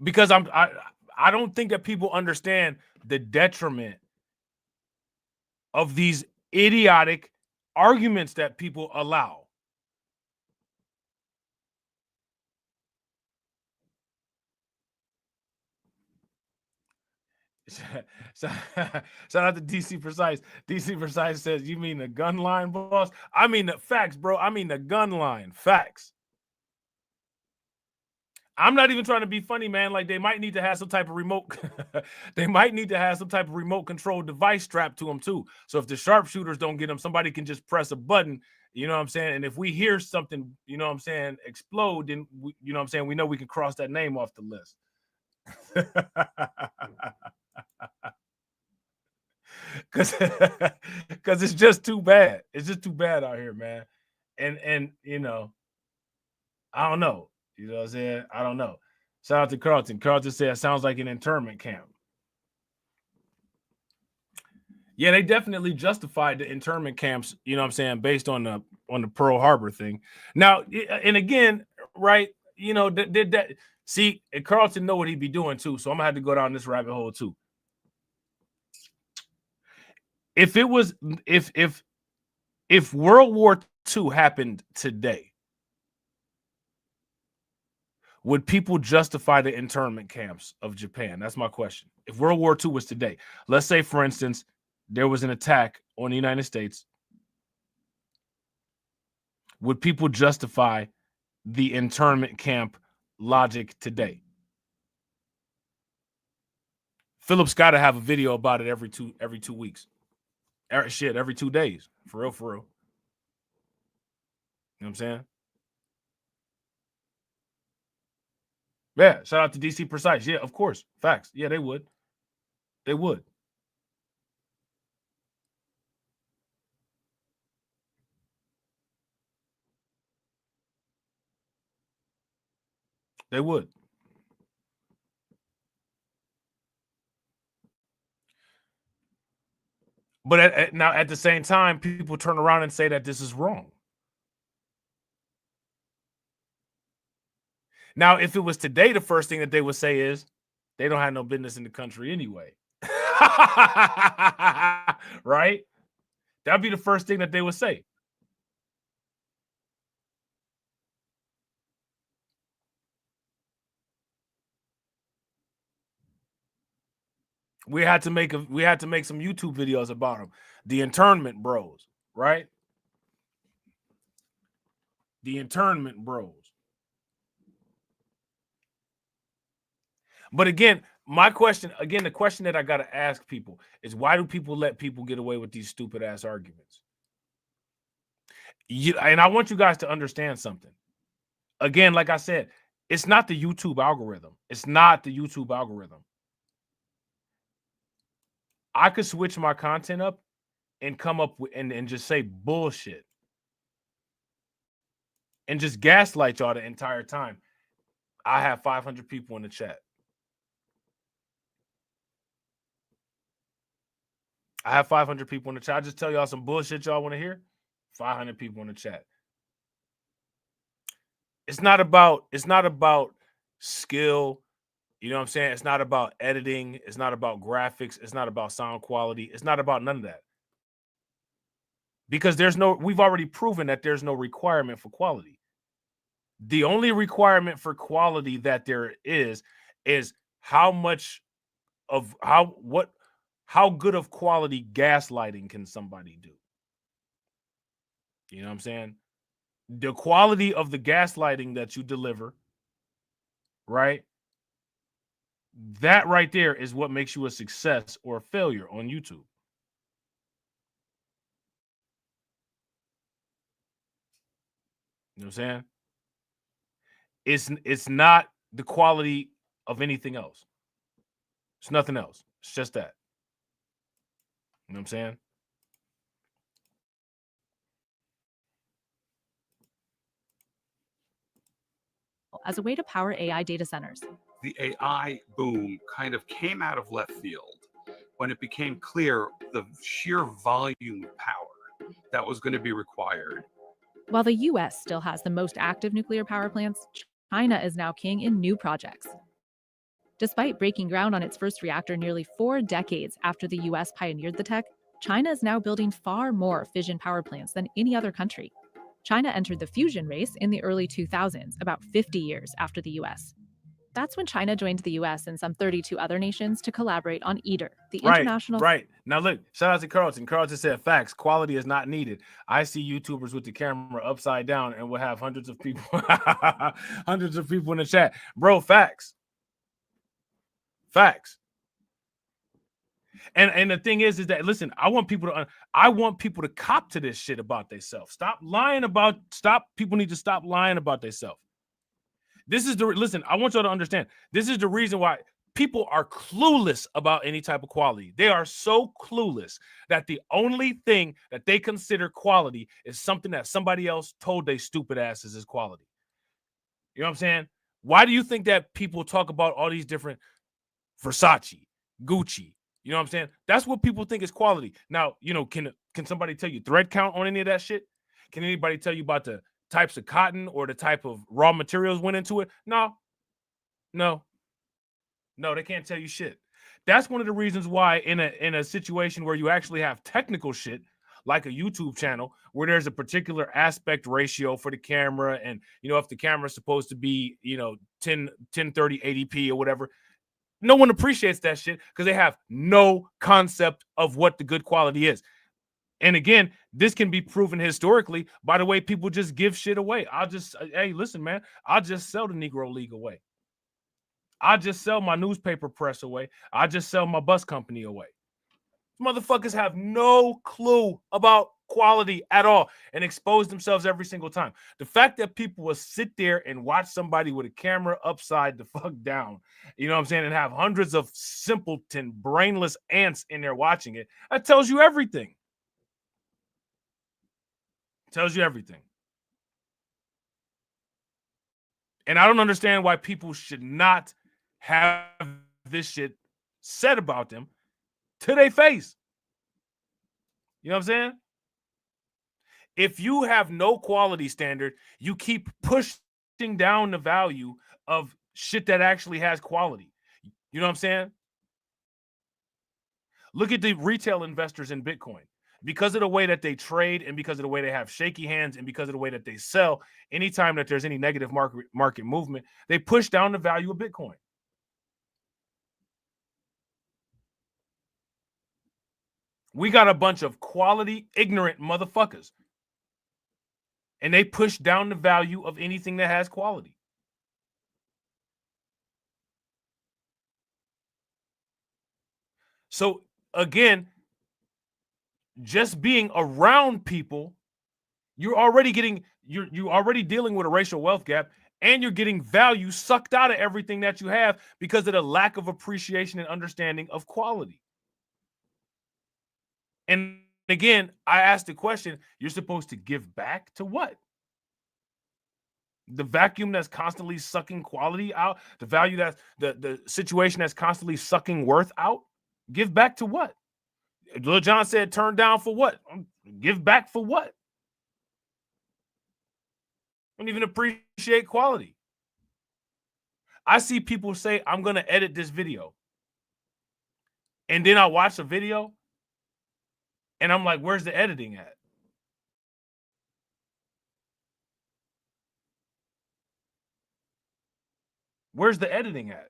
Because I don't think that people understand the detriment of these idiotic arguments that people allow. Shout out to DC Precise. DC Precise says, "You mean the gun line, boss?" I mean the facts, bro. I mean the gun line. Facts. I'm not even trying to be funny, man. Like, they might need to have some type of remote. They might need to have some type of remote control device strapped to them too. So if the sharpshooters don't get them, somebody can just press a button. You know what I'm saying? And if we hear something, you know what I'm saying, explode, then you know what I'm saying, we know we can cross that name off the list. Because it's just too bad. It's just too bad out here, man. And you know, I don't know. You know what I'm saying? I don't know. Shout out to Carlton. Carlton said it sounds like an internment camp. Yeah, they definitely justified the internment camps, you know what I'm saying, based on the Pearl Harbor thing. Now, and again, right, you know, did that see, and Carlton know what he'd be doing too. So I'm gonna have to go down this rabbit hole too. If it was if World War II happened today, would people justify the internment camps of Japan? That's my question. If World War II was today, let's say, for instance, there was an attack on the United States, would people justify the internment camp logic today? Philip's got to have a video about it every 2 weeks. Every 2 days. For real, for real. You know what I'm saying? Yeah, shout out to DC Precise. Yeah, of course. Facts. Yeah, they would. They would. They would. But now at the same time, people turn around and say that this is wrong. Now, if it was today, the first thing that they would say is they don't have no business in the country anyway. Right? That'd be the first thing that they would say. We had to make some YouTube videos about them. The internment bros, right? The internment bros. But again, my question, the question that I got to ask people is, why do people let people get away with these stupid ass arguments? And I want you guys to understand something. Again, like I said, it's not the YouTube algorithm. It's not the YouTube algorithm. I could switch my content up and come up with and just say bullshit and just gaslight y'all the entire time. I have 500 people in the chat. I have 500 people in the chat. I just tell y'all some bullshit y'all want to hear. 500 people in the chat. It's not about skill. You know what I'm saying? It's not about editing. It's not about graphics. It's not about sound quality. It's not about none of that. Because we've already proven that there's no requirement for quality. The only requirement for quality that there is how good of quality gaslighting can somebody do? You know what I'm saying? The quality of the gaslighting that you deliver, right? That right there is what makes you a success or a failure on YouTube. You know what I'm saying? It's not the quality of anything else. It's nothing else. It's just that. You know what I'm saying? As a way to power AI data centers. The AI boom kind of came out of left field when it became clear the sheer volume power that was going to be required. While the US still has the most active nuclear power plants, China is now king in new projects. Despite breaking ground on its first reactor nearly 4 decades after the US pioneered the tech, China is now building far more fission power plants than any other country. China entered the fusion race in the early 2000s, about 50 years after the US. That's when China joined the US and some 32 other nations to collaborate on ITER, the international... Right. Now look, shout out to Carlton. Carlton said, facts, quality is not needed. I see YouTubers with the camera upside down and will have hundreds of people in the chat. Bro, facts. Facts. And the thing is that, listen, I want people to cop to this shit about themselves. People need to stop lying about themselves. Listen, I want y'all to understand, this is the reason why people are clueless about any type of quality. They are so clueless that the only thing that they consider quality is something that somebody else told they stupid asses is quality. You know what I'm saying? Why do you think that people talk about all these different Versace, Gucci? You know what I'm saying? That's what people think is quality. Now, can somebody tell you thread count on any of that shit? Can anybody tell you about the types of cotton or the type of raw materials went into it? No, they can't tell you shit. That's one of the reasons why in a situation where you actually have technical shit, like a YouTube channel, where there's a particular aspect ratio for the camera, and if the camera is supposed to be 1030 80p or whatever, no one appreciates that shit because they have no concept of what the good quality is. And again, this can be proven historically by the way people just give shit away. Hey, listen, man, I'll just sell the Negro League away. I just sell my newspaper press away. I just sell my bus company away. Motherfuckers have no clue about quality at all and expose themselves every single time. The fact that people will sit there and watch somebody with a camera upside the fuck down, you know what I'm saying, and have hundreds of simpleton, brainless ants in there watching it, that tells you everything. Tells you everything. And I don't understand why people should not have this shit said about them to their face. You know what I'm saying? If you have no quality standard, you keep pushing down the value of shit that actually has quality. You know what I'm saying? Look at the retail investors in Bitcoin. Because of the way that they trade and because of the way they have shaky hands and because of the way that they sell, anytime that there's any negative market movement, they push down the value of Bitcoin. We got a bunch of quality, ignorant motherfuckers. And they push down the value of anything that has quality. So, again, just being around people, you're already dealing with a racial wealth gap, and you're getting value sucked out of everything that you have because of the lack of appreciation and understanding of quality. And again, I asked the question, you're supposed to give back to what? The vacuum that's constantly sucking quality out, the value that's the situation that's constantly sucking worth out, give back to what? Lil John said, turn down for what? Give back for what? Don't even appreciate quality. I see people say, I'm going to edit this video. And then I watch a video and I'm like, where's the editing at? Where's the editing at?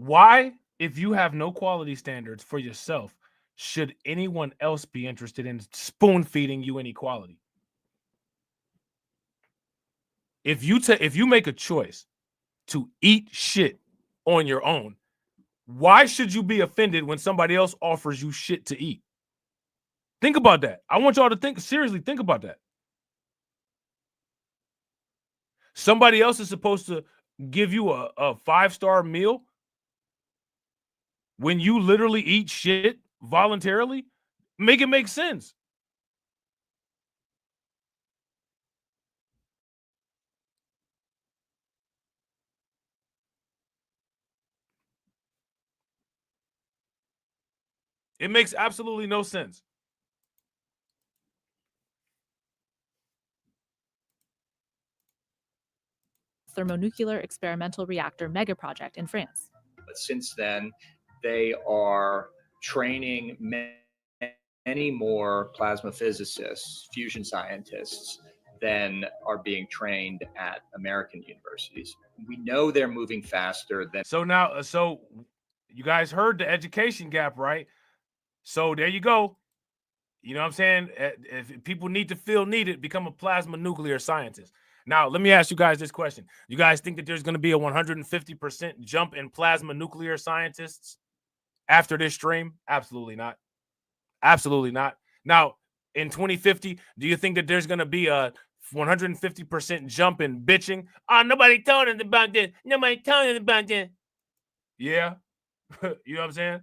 Why, if you have no quality standards for yourself, should anyone else be interested in spoon feeding you any quality? If you make a choice to eat shit on your own, why should you be offended when somebody else offers you shit to eat? Think about that. I want y'all to seriously think about that. Somebody else is supposed to give you a 5-star meal when you literally eat shit voluntarily, make it make sense. It makes absolutely no sense. Thermonuclear experimental reactor mega project in France. But since then, they are training many more plasma physicists, fusion scientists, than are being trained at American universities. We know they're moving faster than. So now, so you guys heard the education gap, right? So there you go. You know what I'm saying? If people need to feel needed, become a plasma nuclear scientist. Now, let me ask you guys this question. You guys think that there's going to be a 150% jump in plasma nuclear scientists after this stream? Absolutely not. Absolutely not. Now, in 2050, do you think that there's going to be a 150% jump in bitching? Oh, nobody told us about this. Nobody told us about this. Yeah. You know what I'm saying?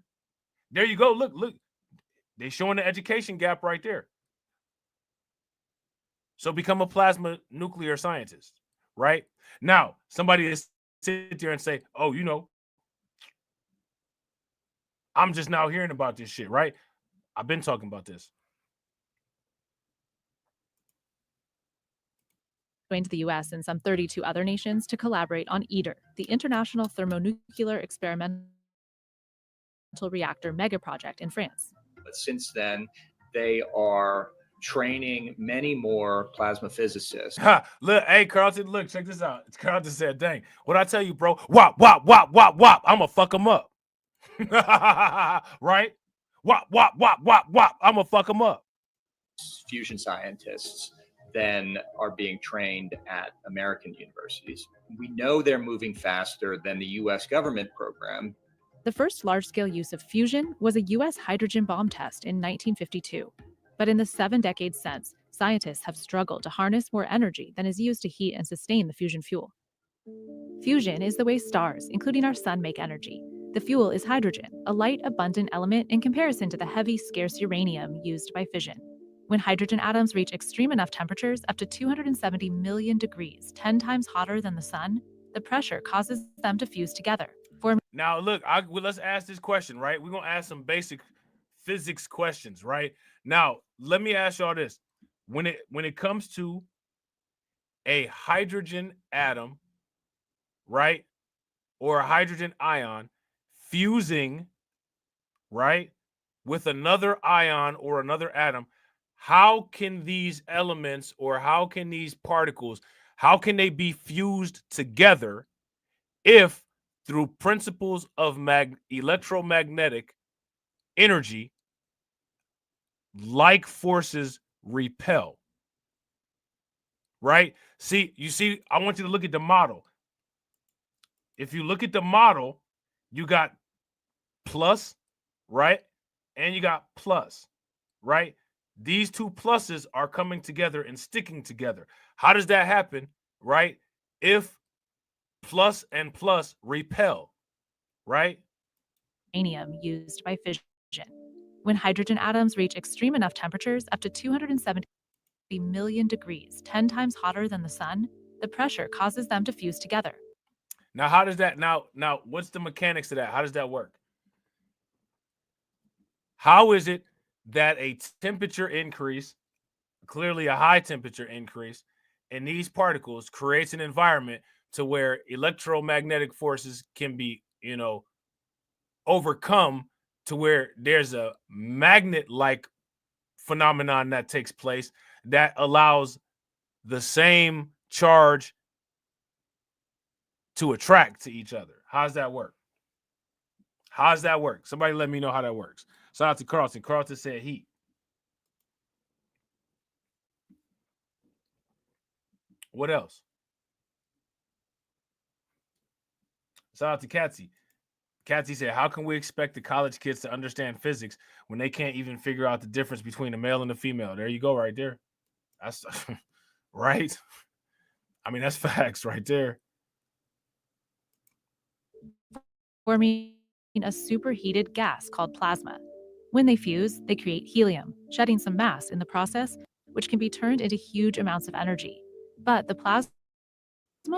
There you go. Look. They're showing the education gap right there. So become a plasma nuclear scientist, right? Now, somebody is sit there and say, oh, you know, I'm just now hearing about this shit, right? I've been talking about this. Going to the US and some 32 other nations to collaborate on ITER, the International Thermonuclear Experimental Reactor mega project in France. But since then, they are training many more plasma physicists. Look, hey, Carlton, look, check this out. Carlton said, dang, what I tell you, bro? Wop, wop, wop, wop, wop. I'm going to fuck them up. Right? Wop, wop, wop, wop, wop. I'm going to fuck them up. Fusion scientists then are being trained at American universities. We know they're moving faster than the US government program. The first large-scale use of fusion was a US hydrogen bomb test in 1952. But in the 7 decades since, scientists have struggled to harness more energy than is used to heat and sustain the fusion fuel. Fusion is the way stars, including our sun, make energy. The fuel is hydrogen, a light, abundant element in comparison to the heavy, scarce uranium used by fission. When hydrogen atoms reach extreme enough temperatures, up to 270 million degrees, 10 times hotter than the sun, the pressure causes them to fuse together. Now, look, let's ask this question, right? We're going to ask some basic physics questions, right? Now, let me ask y'all this. When it comes to a hydrogen atom, right, or a hydrogen ion fusing, right, with another ion or another atom, how can these elements or how can these particles, how can they be fused together if through principles of electromagnetic energy, like forces repel? Right? See, I want you to look at the model. If you look at the model, you got plus, right? And you got plus, right? These two pluses are coming together and sticking together. How does that happen, right? If plus and plus repel, right? Uranium used by fission. When hydrogen atoms reach extreme enough temperatures, up to 270 million degrees, 10 times hotter than the sun, the pressure causes them to fuse together. Now, how does that, now, what's the mechanics of that? How does that work? How is it that a temperature increase, clearly a high temperature increase, in these particles creates an environment to where electromagnetic forces can be, overcome to where there's a magnet-like phenomenon that takes place that allows the same charge to attract to each other? How's that work? How's that work? Somebody let me know how that works. Shout out to Carlton. Carlton said heat. What else? Shout out to Katsy. Katsy said, how can we expect the college kids to understand physics when they can't even figure out the difference between a male and a female? There you go, right there. That's right. I mean, that's facts right there. Forming a superheated gas called plasma. When they fuse, they create helium, shedding some mass in the process, which can be turned into huge amounts of energy. But the plasma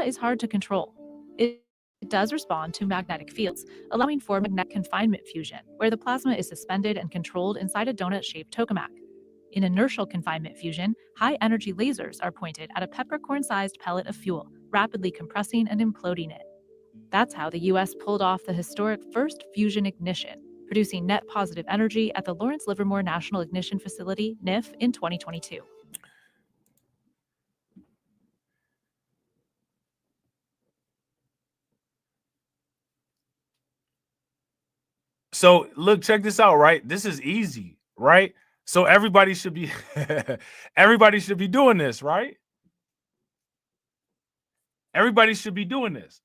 is hard to control. It does respond to magnetic fields, allowing for magnetic confinement fusion, where the plasma is suspended and controlled inside a donut-shaped tokamak. In inertial confinement fusion, high-energy lasers are pointed at a peppercorn-sized pellet of fuel, rapidly compressing and imploding it. That's how the US pulled off the historic first fusion ignition, producing net positive energy at the Lawrence Livermore National Ignition Facility, NIF, in 2022. So look, check this out, right? This is easy, right? So everybody should be everybody should be doing this, right? Everybody should be doing this.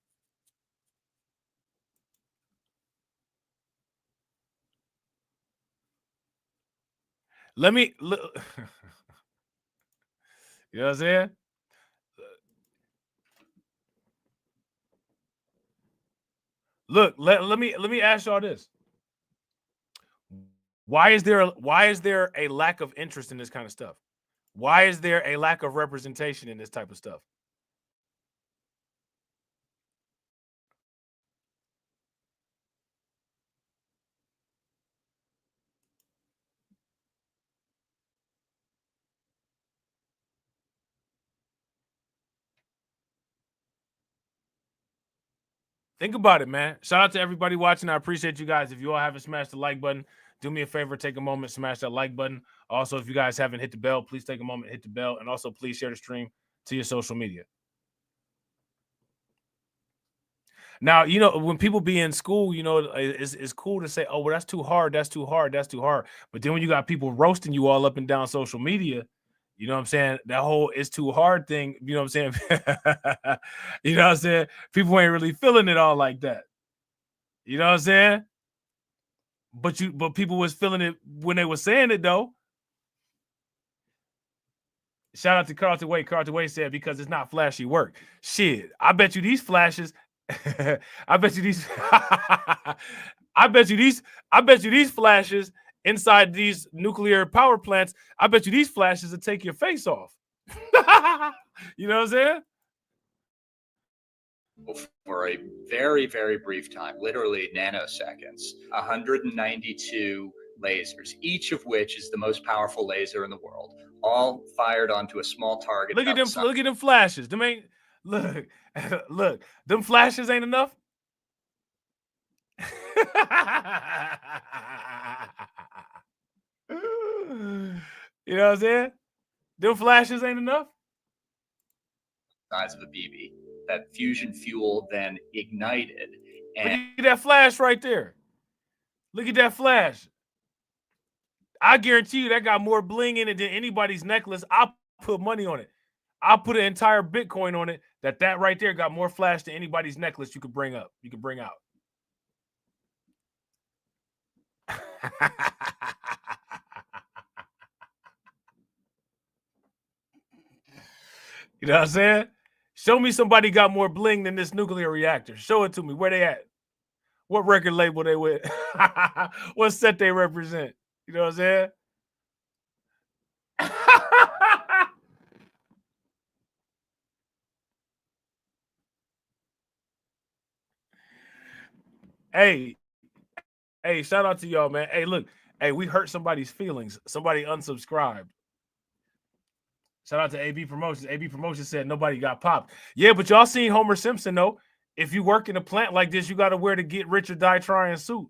Let me look. You know what I'm saying? Look, let me ask y'all this. Why is there a lack of interest in this kind of stuff? Why is there a lack of representation in this type of stuff? Think about it, man. Shout out to everybody watching. I appreciate you guys. If you all haven't smashed the like button, do me a favor, take a moment, smash that like button. Also, if you guys haven't hit the bell, please take a moment, hit the bell, and also please share the stream to your social media. Now, you know, when people be in school, you know, it's cool to say, oh, well, that's too hard, that's too hard, that's too hard. But then when you got people roasting you all up and down social media, you know what I'm saying? That whole it's too hard thing, you know what I'm saying? You know what I'm saying? People ain't really feeling it all like that. You know what I'm saying? But people was feeling it when they were saying it though. Shout out to Carlton Wade. Carlton Wade said, because it's not flashy work. Shit, I bet you these flashes. I bet you these. I bet you these flashes inside these nuclear power plants. I bet you these flashes will take your face off. You know what I'm saying? For a very, very brief time, literally nanoseconds, 192 lasers, each of which is the most powerful laser in the world, all fired onto a small target. Look at them! Look at them flashes. Them ain't look. Look, them flashes ain't enough. You know what I'm saying? Them flashes ain't enough. Size of a BB. That fusion fuel then ignited. And look at that flash right there. Look at that flash. I guarantee you that got more bling in it than anybody's necklace. I'll put money on it. I'll put an entire Bitcoin on it. That right there got more flash than anybody's necklace you could bring up. You could bring out. You know what I'm saying? Show me somebody got more bling than this nuclear reactor. Show it to me. Where they at? What record label they with? What set they represent? You know what I'm saying? Hey, shout out to y'all, man. Hey, look. Hey, we hurt somebody's feelings. Somebody unsubscribed. Shout out to AB Promotions. AB Promotions said nobody got popped. Yeah, but y'all seen Homer Simpson, though. If you work in a plant like this, you got to wear the get rich or die trying suit.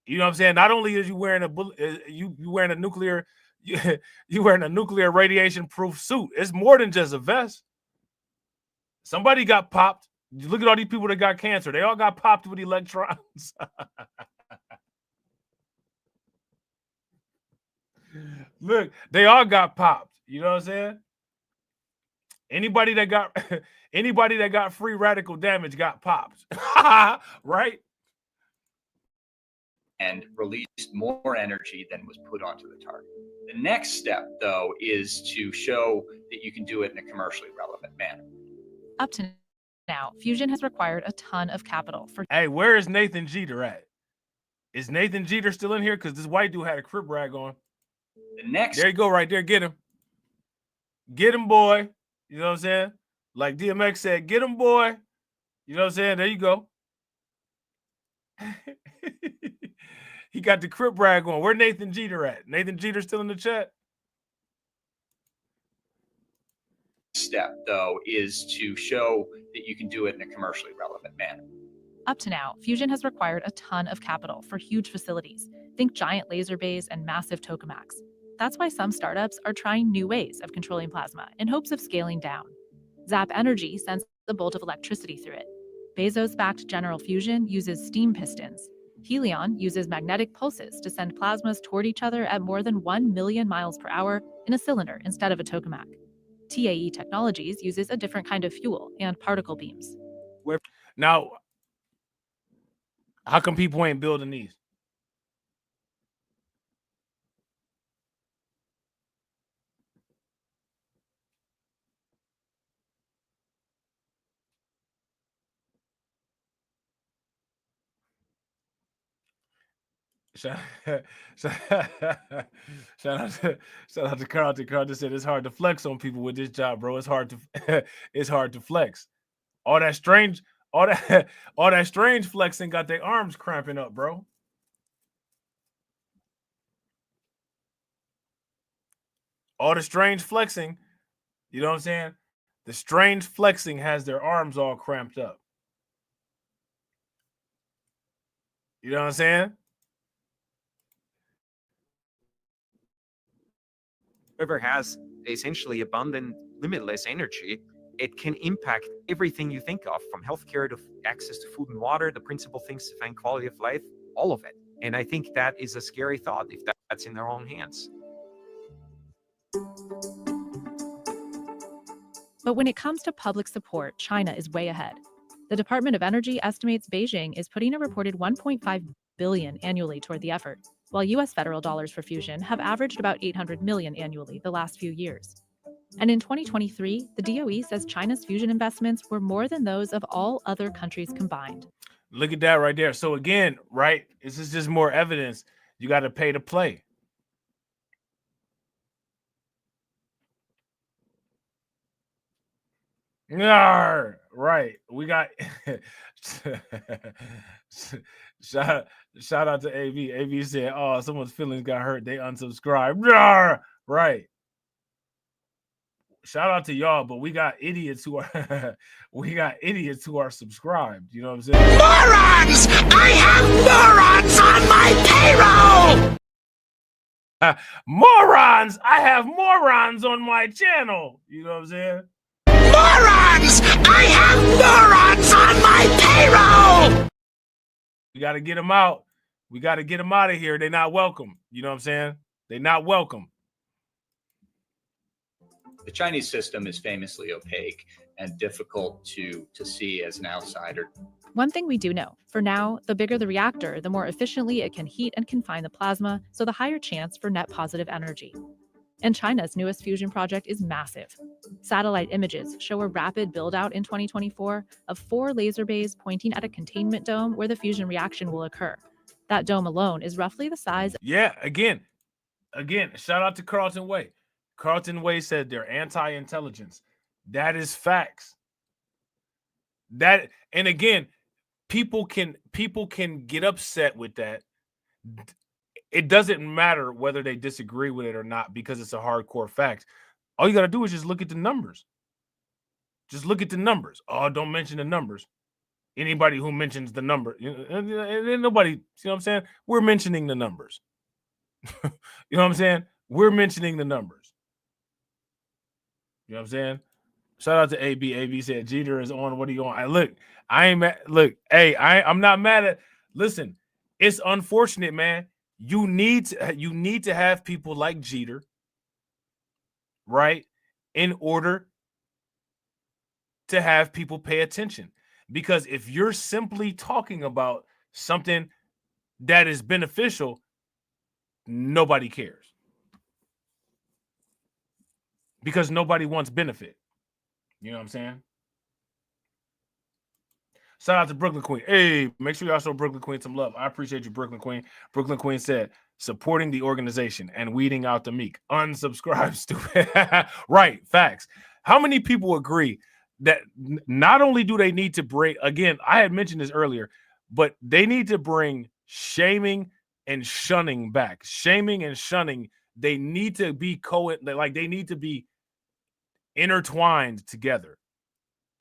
You know what I'm saying? Not only is you wearing you wearing a nuclear you wearing a nuclear radiation proof suit. It's more than just a vest. Somebody got popped. Look at all these people that got cancer. They all got popped with electrons. Look, they all got popped. You know what I'm saying? Anybody that got free radical damage got popped. Right? And released more energy than was put onto the target. The next step, though, is to show that you can do it in a commercially relevant manner. Up to now, fusion has required a ton of capital for. Hey, where is Nathan Jeter at? Is Nathan Jeter still in here? Because this white dude had a crib rag on. The next. There you go, right there. Get him. Get him, boy. You know what I'm saying? Like DMX said, get him, boy. You know what I'm saying? There you go. He got the crib rag on. Where Nathan Jeter at? Nathan Jeter still in the chat? Step, though, is to show that you can do it in a commercially relevant manner. Up to now, fusion has required a ton of capital for huge facilities. Think giant laser bays and massive tokamaks. That's why some startups are trying new ways of controlling plasma in hopes of scaling down. Zap Energy sends a bolt of electricity through it. Bezos-backed General Fusion uses steam pistons. Helion uses magnetic pulses to send plasmas toward each other at more than 1 million miles per hour in a cylinder instead of a tokamak. TAE Technologies uses a different kind of fuel and particle beams. Now, how come people ain't building these? Shout out to Carlton. Carlton said it's hard to flex on people with this job, bro. It's hard to flex. All that strange flexing got their arms cramping up, bro. All the strange flexing, you know what I'm saying? The strange flexing has their arms all cramped up. You know what I'm saying? Whoever has essentially abundant, limitless energy, it can impact everything you think of, from healthcare to access to food and water, the principal things to find quality of life, all of it. And I think that is a scary thought if that's in their own hands. But when it comes to public support, China is way ahead. The Department of Energy estimates Beijing is putting a reported $1.5 billion annually toward the effort, while U.S. federal dollars for fusion have averaged about $800 million annually the last few years. And in 2023, the DOE says China's fusion investments were more than those of all other countries combined. Look at that right there. So again, right, this is just more evidence. You got to pay to play. Yarr, right. We got shout out to AV. AV said, "Oh, someone's feelings got hurt. They unsubscribed." Yarr, right. Shout out to y'all, but we got idiots who are subscribed. You know what I'm saying? Morons! I have morons on my payroll! Morons! I have morons on my channel. You know what I'm saying? Morons! I have morons on my payroll! We got to get them out. We got to get them out of here. They're not welcome. You know what I'm saying? They're not welcome. The Chinese system is famously opaque and difficult to see as an outsider. One thing we do know, for now, the bigger the reactor, the more efficiently it can heat and confine the plasma, so the higher chance for net positive energy. And China's newest fusion project is massive. Satellite images show a rapid build-out in 2024 of 4 laser bays pointing at a containment dome where the fusion reaction will occur. That dome alone is roughly the size. Yeah, again, shout out to Carlton Way. Carlton Way said they're anti-intelligence. That is facts. That, and again, people can get upset with that. It doesn't matter whether they disagree with it or not, because it's a hardcore fact. All you got to do is just look at the numbers. Just look at the numbers. Oh, don't mention the numbers. Anybody who mentions the number, nobody, you know what I'm saying? We're mentioning the numbers. You know what I'm saying? We're mentioning the numbers. You know what I'm saying? Shout out to AB. AB said Jeter is on. What are you on? I'm not mad at. Listen, it's unfortunate, man. You need to have people like Jeter, right, in order to have people pay attention. Because if you're simply talking about something that is beneficial, nobody cares. Because nobody wants benefit. You know what I'm saying? Shout out to Brooklyn Queen. Hey, make sure y'all show Brooklyn Queen some love. I appreciate you, Brooklyn Queen. Brooklyn Queen said, supporting the organization and weeding out the meek. Unsubscribe, stupid. Right, facts. How many people agree that not only do they need to bring, again, I had mentioned this earlier, but they need to bring shaming and shunning back. Shaming and shunning, they need to be they need to be intertwined together.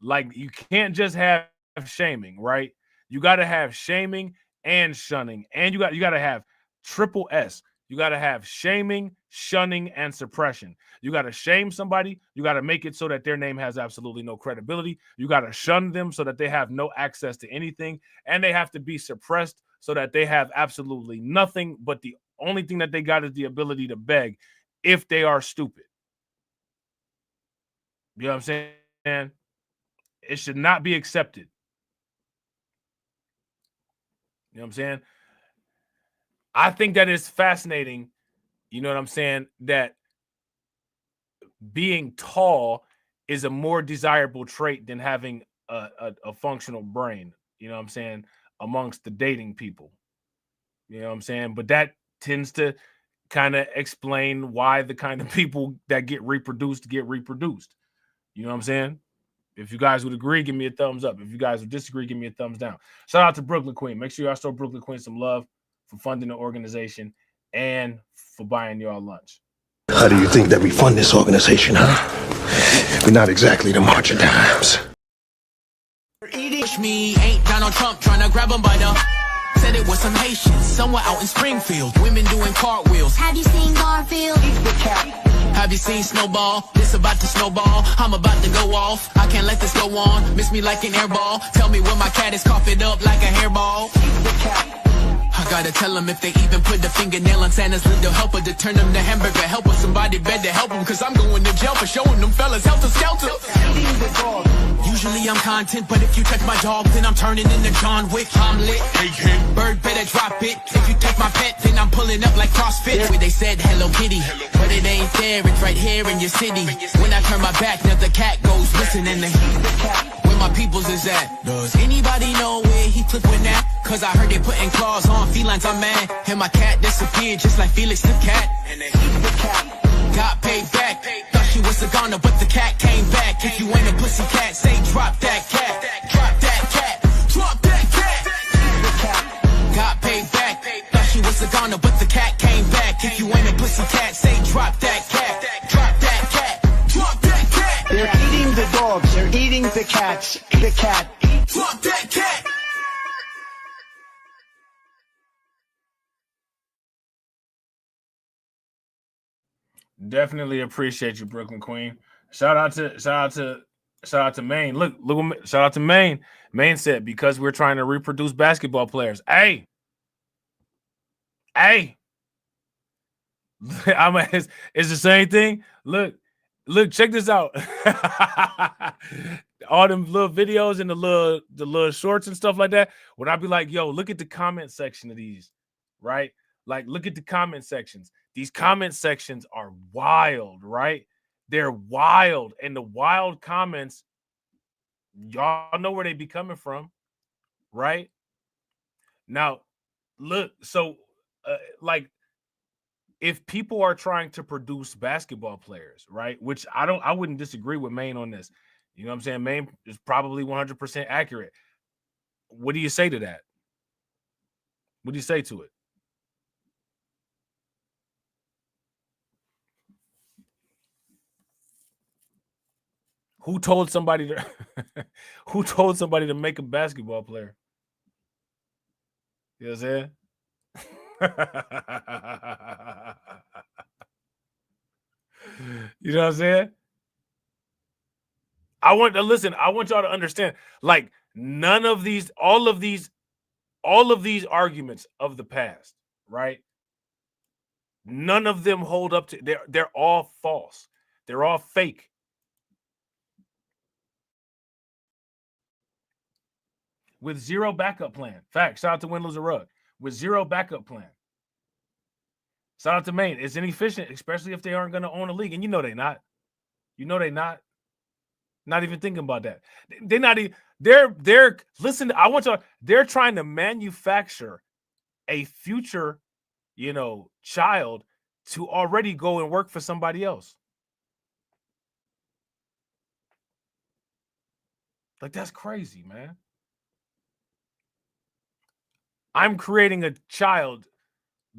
Like, you can't just have shaming, right? You got to have shaming and shunning, and you got to have triple S. You got to have shaming, shunning, and suppression. You got to shame somebody. You got to make it so that their name has absolutely no credibility. You got to shun them so that they have no access to anything, and they have to be suppressed so that they have absolutely nothing, but the only thing that they got is the ability to beg if they are stupid. You know what I'm saying? It should not be accepted. You know what I'm saying? I think that is fascinating, you know what I'm saying, that being tall is a more desirable trait than having a functional brain, you know what I'm saying, amongst the dating people. You know what I'm saying? But that tends to kind of explain why the kind of people that get reproduced. You know what I'm saying? If you guys would agree, give me a thumbs up. If you guys would disagree, give me a thumbs down. Shout out to Brooklyn Queen. Make sure y'all show Brooklyn Queen some love for funding the organization and for buying y'all lunch. How do you think that we fund this organization, huh? We're not exactly the March of Dimes. Eating me ain't Donald Trump trying to grab him by the. Said it was some Haitians somewhere out in Springfield. Women doing cartwheels. Have you seen Garfield? Have you seen Snowball? This about to snowball. I'm about to go off. I can't let this go on. Miss me like an airball. Tell me when my cat is coughing up like a hairball. I gotta tell them if they even put the fingernail on Santa's little helper to turn them to hamburger helper. Somebody better help them, cause I'm going to jail for showing them fellas helter skelter. Usually I'm content, but if you touch my dog, then I'm turning into John Wick. I'm lit. Bird better drop it. If you touch my pet, then I'm pulling up like CrossFit. Where they said Hello Kitty, but it ain't there, it's right here in your city. When I turn my back, now the cat goes missing and where my peoples is at. Does anybody know where he flipped with that? Cause I heard they putting claws on felines, I'm mad. And my cat disappeared just like Felix the cat. And got paid back. Thought she was a goner, but the cat came back. If you ain't a pussy cat, say drop that cat. Drop that cat. Drop that cat. Got paid back. Thought she was a goner, but the cat came back. If you ain't a pussy cat, say drop that cat. Drop that cat. Drop that cat. They're eating the dogs. They're eating the cats. The cat. Drop that cat. Definitely appreciate you, Brooklyn Queen. Shout out to Maine. Look, shout out to Maine. Maine said, because we're trying to reproduce basketball players. Hey. It's the same thing. Look, check this out. All them little videos and the little shorts and stuff like that. When I be like, yo, look at the comment section of these, right? Like, look at the comment sections. These comment sections are wild, right? They're wild. And the wild comments, y'all know where they be coming from, right? Now, look, so like, if people are trying to produce basketball players, right? Which I wouldn't disagree with Maine on this. You know what I'm saying? Maine is probably 100% accurate. What do you say to that? What do you say to it? Who told somebody to make a basketball player? You know what I'm saying? You know what I'm saying? I want y'all to understand, like, none of these, all of these arguments of the past, right? None of them hold up to, they're all false. They're all fake. With zero backup plan. Fact. Shout out to Win, Lose a Rug. With zero backup plan. Shout out to Maine. It's inefficient, especially if they aren't going to own a league. And you know they not. You know they not. Not even thinking about that. They're not even. They're listen. I want you. They're trying to manufacture a future, child to already go and work for somebody else. Like, that's crazy, man. I'm creating a child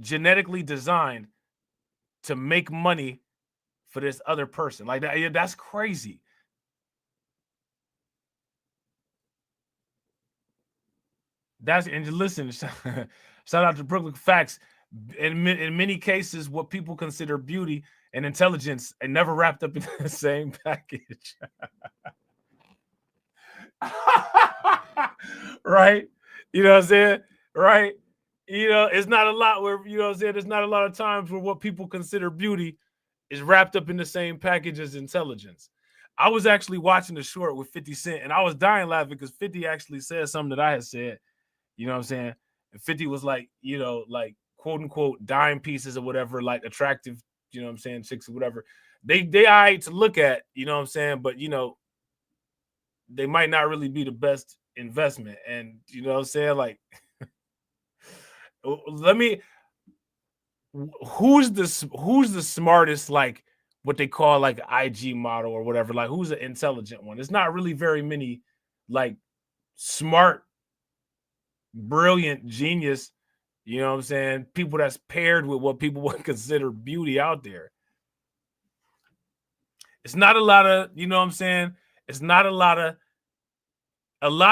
genetically designed to make money for this other person. Like that, yeah, that's crazy. And listen, shout out to Brooklyn Facts. In many cases, what people consider beauty and intelligence are never wrapped up in the same package. Right? You know what I'm saying? Right? It's not a lot where, you know what I'm saying? There's not a lot of times where what people consider beauty is wrapped up in the same package as intelligence. I was actually watching the short with 50 Cent, and I was dying laughing because 50 actually said something that I had said. You know what I'm saying? And 50 was like, like quote unquote dime pieces or whatever, like attractive, you know what I'm saying, chicks or whatever. They all right to look at, you know what I'm saying? But, they might not really be the best investment. And, you know what I'm saying? Like, who's the smartest, like what they call like IG model or whatever? Like, who's an intelligent one? It's not really very many like smart, brilliant, genius, you know what I'm saying, people that's paired with what people would consider beauty out there. It's not a lot of, you know what I'm saying, it's not a lot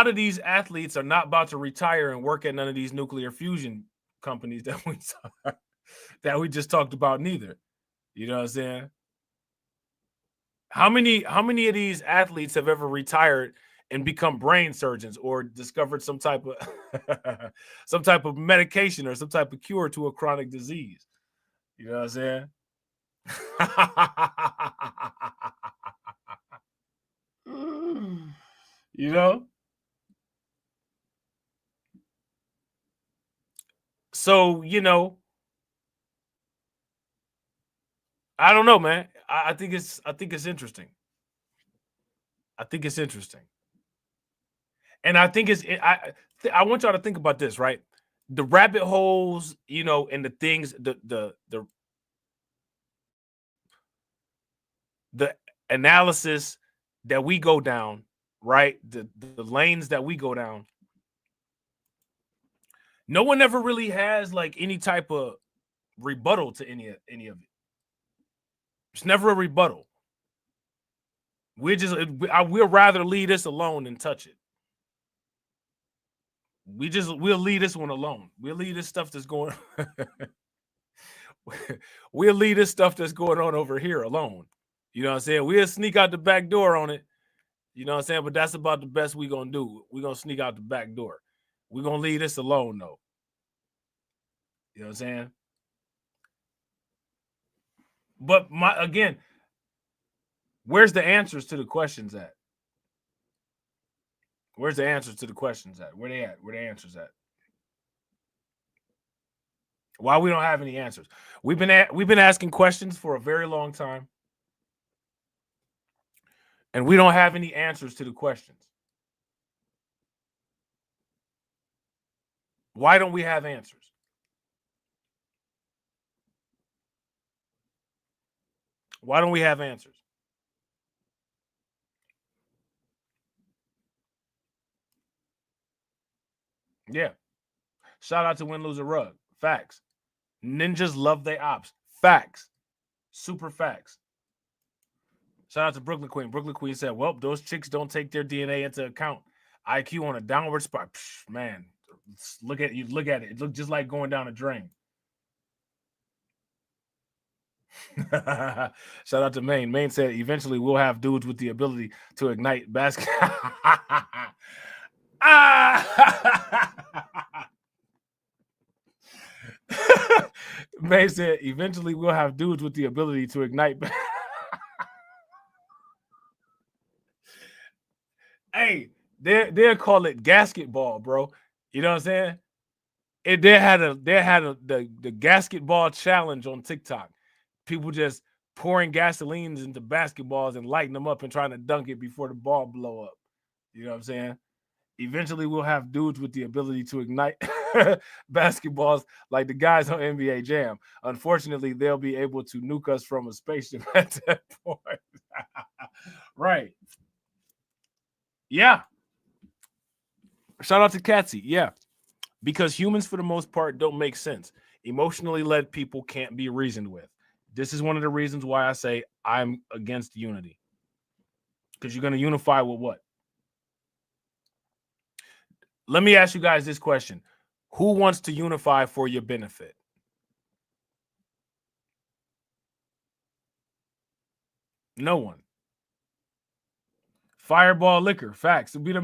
of these athletes are not about to retire and work at none of these nuclear fusion companies that we just talked about neither. You know what I'm saying? How many of these athletes have ever retired and become brain surgeons or discovered some type of medication or some type of cure to a chronic disease? You know what I'm saying? So, I don't know, man. I think it's interesting. I think it's interesting. And I think I want y'all to think about this, right? The rabbit holes, and the things, the analysis that we go down, right? The lanes that we go down. No one ever really has like any type of rebuttal to any of it. It's never a rebuttal. We'll rather leave this alone than touch it. We'll leave this one alone. We'll leave this stuff that's going we'll leave this stuff that's going on over here alone. You know what I'm saying? We'll sneak out the back door on it. You know what I'm saying? But that's about the best we're going to do. We're going to sneak out the back door. We're going to leave this alone, though. You know what I'm saying? But again, where's the answers to the questions at? Where's the answers to the questions at? Where they at? Where the answers at? Why we don't have any answers? We've been asking questions for a very long time, and we don't have any answers to the questions. Why don't we have answers? Why don't we have answers? Yeah. Shout out to Win, Lose, or Rug. Facts. Ninjas love their ops. Facts. Super facts. Shout out to Brooklyn Queen. Brooklyn Queen said, well, those chicks don't take their DNA into account. IQ on a downward spiral. Man, look at it. It looks just like going down a drain. Shout out to Maine. Maine said, eventually we'll have dudes with the ability to ignite basket. Maine said, eventually we'll have dudes with the ability to ignite. Hey, they'll call it gasket ball, bro. You know what I'm saying? They had the gasket ball challenge on TikTok. People just pouring gasolines into basketballs and lighting them up and trying to dunk it before the ball blow up. You know what I'm saying? Eventually, we'll have dudes with the ability to ignite basketballs like the guys on NBA Jam. Unfortunately, they'll be able to nuke us from a spaceship at that point. Right. Yeah. Shout out to Catsy. Yeah. Because humans, for the most part, don't make sense. Emotionally led people can't be reasoned with. This is one of the reasons why I say I'm against unity. Because you're going to unify with what? Let me ask you guys this question. Who wants to unify for your benefit? No one. Fireball liquor. Facts. It'll be the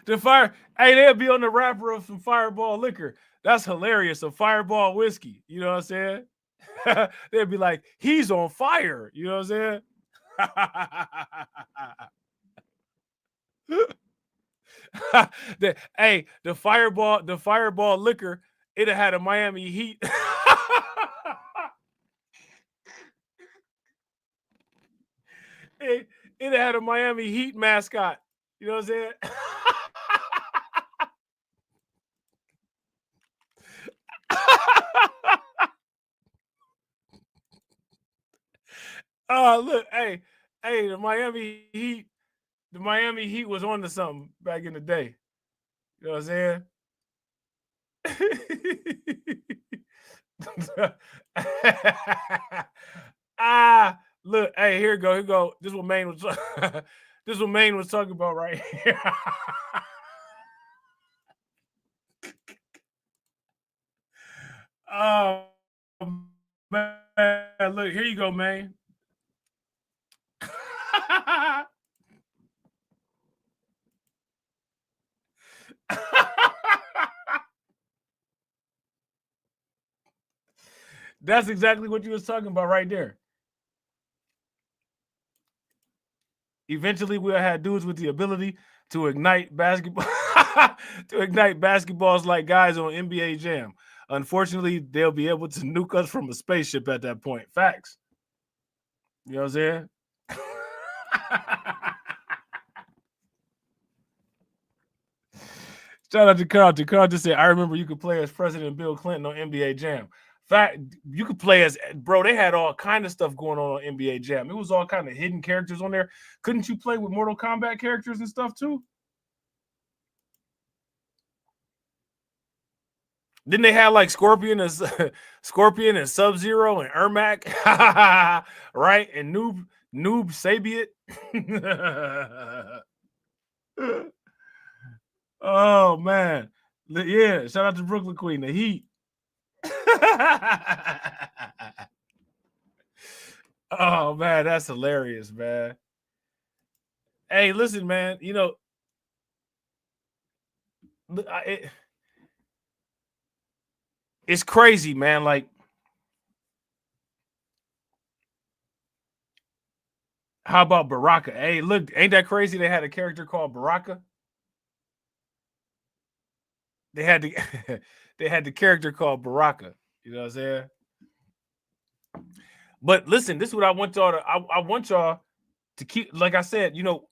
the fire. Hey, they'll be on the wrapper of some Fireball liquor. That's hilarious. A Fireball whiskey. You know what I'm saying? They'll be like, he's on fire. You know what I'm saying? The Fireball liquor, it had a Miami Heat. it had a Miami Heat mascot. You know what I'm saying? Look, hey, the Miami Heat was on to something back in the day. You know what I'm saying? Look, hey, here you go. This is what Maine was this is what Maine was talking about right here. Oh man, look, here you go, man. That's exactly what you was talking about right there. Eventually, we'll have dudes with the ability to ignite basketball, to ignite basketballs like guys on NBA Jam. Unfortunately, they'll be able to nuke us from a spaceship at that point. Facts. You know what I'm saying? Shout out to Carlton. Carlton said, I remember you could play as President Bill Clinton on NBA Jam. Fact, you could play as, bro, they had all kind of stuff going on NBA Jam. It was all kind of hidden characters on there. Couldn't you play with Mortal Kombat characters and stuff too? Didn't they have like Scorpion and Sub-Zero and Ermac? Right? And Noob Sabiot. Oh man. Yeah, shout out to Brooklyn Queen, the Heat. Oh man, that's hilarious, man. Hey, listen, man, you know, it's crazy, man. Like, how about Baraka? Hey, look, ain't that crazy? They had a character called Baraka. They had the character called Baraka. You know what I'm saying? But listen, this is what I want y'all to. I want y'all to keep, like I said, you know,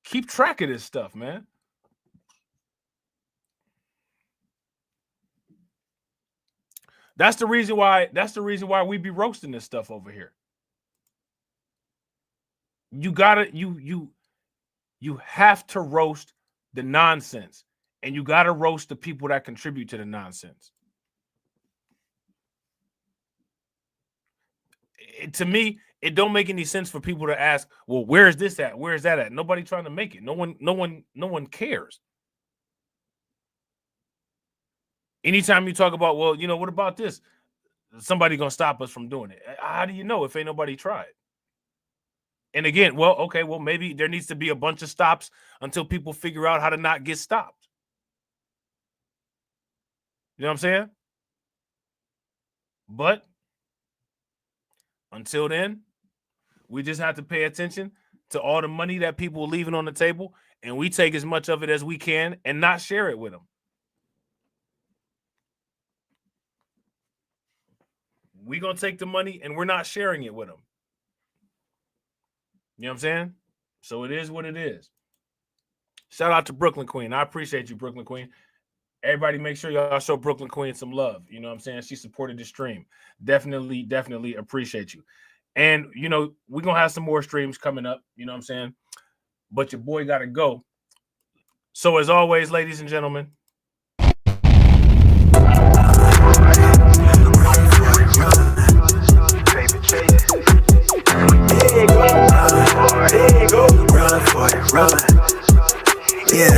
keep track of this stuff, man. That's the reason why we be roasting this stuff over here. You gotta you have to roast the nonsense, and you gotta roast the people that contribute to the nonsense. To me, it don't make any sense for people to ask, well, where is this at? Where is that at? Nobody trying to make it. No one cares. Anytime you talk about, well, you know, what about this? Somebody gonna stop us from doing it. How do you know if ain't nobody tried? And again, well, okay, well, maybe there needs to be a bunch of stops until people figure out how to not get stopped. You know what I'm saying? But until then, we just have to pay attention to all the money that people are leaving on the table, and we take as much of it as we can and not share it with them. we're going to take the money and we're not sharing it with them. You know what I'm saying? So it is what it is. Shout out to Brooklyn Queen. I appreciate you, Brooklyn Queen. Everybody make sure y'all show Brooklyn Queen some love. You know what I'm saying? She supported the stream. Definitely appreciate you. And, you know, we're going to have some more streams coming up. You know what I'm saying? But your boy got to go. So as always, ladies and gentlemen. Run for it, run. Yeah,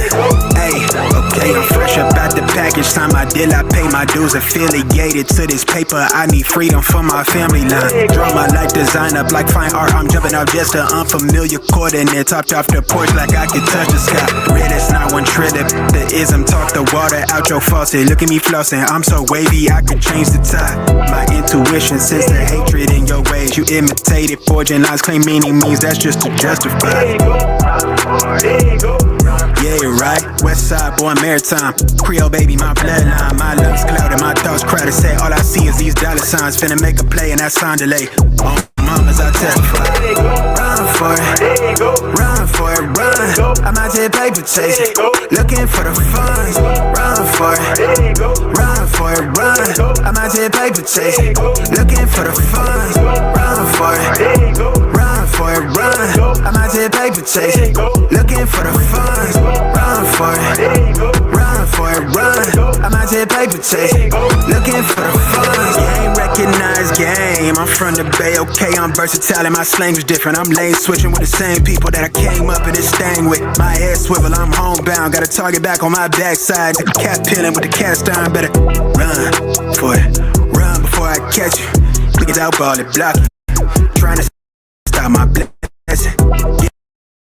hey, okay, I'm fresh up out the package. Sign my deal, I pay my dues. Affiliated to this paper, I need freedom for my family line. Draw my life design up like fine art. I'm jumping off just an unfamiliar coordinate. Topped off the porch like I could touch the sky. Red, it's not one trillion. The ism talk the water out your faucet. Look at me flossing, I'm so wavy, I could change the tide. My intuition sense the hatred in your ways. You imitated, forging lines, claim meaning means that's just to justify. Yeah, right. West side, born maritime. Creole baby, my bloodline. My lungs clouded, my thoughts crowded. Say all I see is these dollar signs. Finna make a play and that sound delay. On mamas, I testify. Run for it, run for it, run. I'm out here paper chasing, looking for the funds. Run for it, run for it, run. I'm out here paper chasing, looking for the funds. Run for it, run for it, run. I'm out here paper chasing, looking for the funds. Run for it, run for it, run. I'm out here paper chasing, looking for the funds. Game recognized game. I'm from the Bay, okay, I'm versatile and my slang is different. I'm lane switching with the same people that I came up in this thing with. My head swivel, I'm homebound. Got a target back on my backside. Took a cat peeling with the cast iron. Better run for it, run before I catch you. Niggas out ball it, block it. Trying to stop my blessing.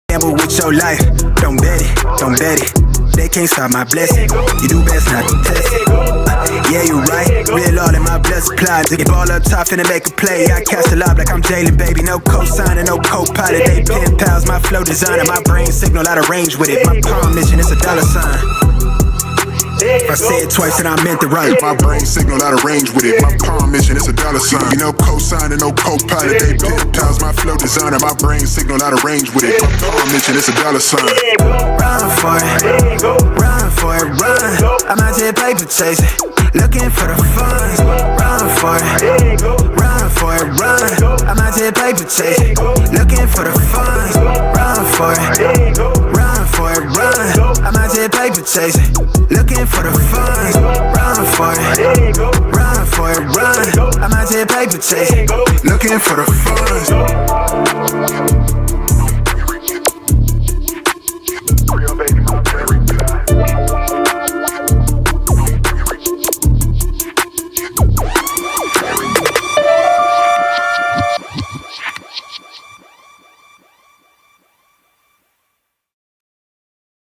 Gamble with your life, don't bet it, don't bet it. They can't stop my blessing. You do best not to test it. Yeah, you right. Real all in my blood supply. To get ball up top finna make a play. I cast a lob like I'm Jalen, baby. No co-signer, no co-pilot. They pen pals, my flow designer. My brain signal out of range with it. My palm mission is a dollar sign. If I say it twice, then I meant it right. My brain signal out of range with it. My palm mission is a dollar sign. You know, co-signer, no co-pilot. They pip-tiles, my flow designer. My brain signal out of range with it. My palm mission is a dollar sign. Run for it, run for it, run. I'm out here paper chasing, looking for the funds. Run for it, run for it, run. I'm out here paper chasing, looking for the funds. Run for it, run for it, run. I'm out here paper chasing, looking for the funds. Run for it, run for it, run. I'm out here paper chasing, looking for the funds.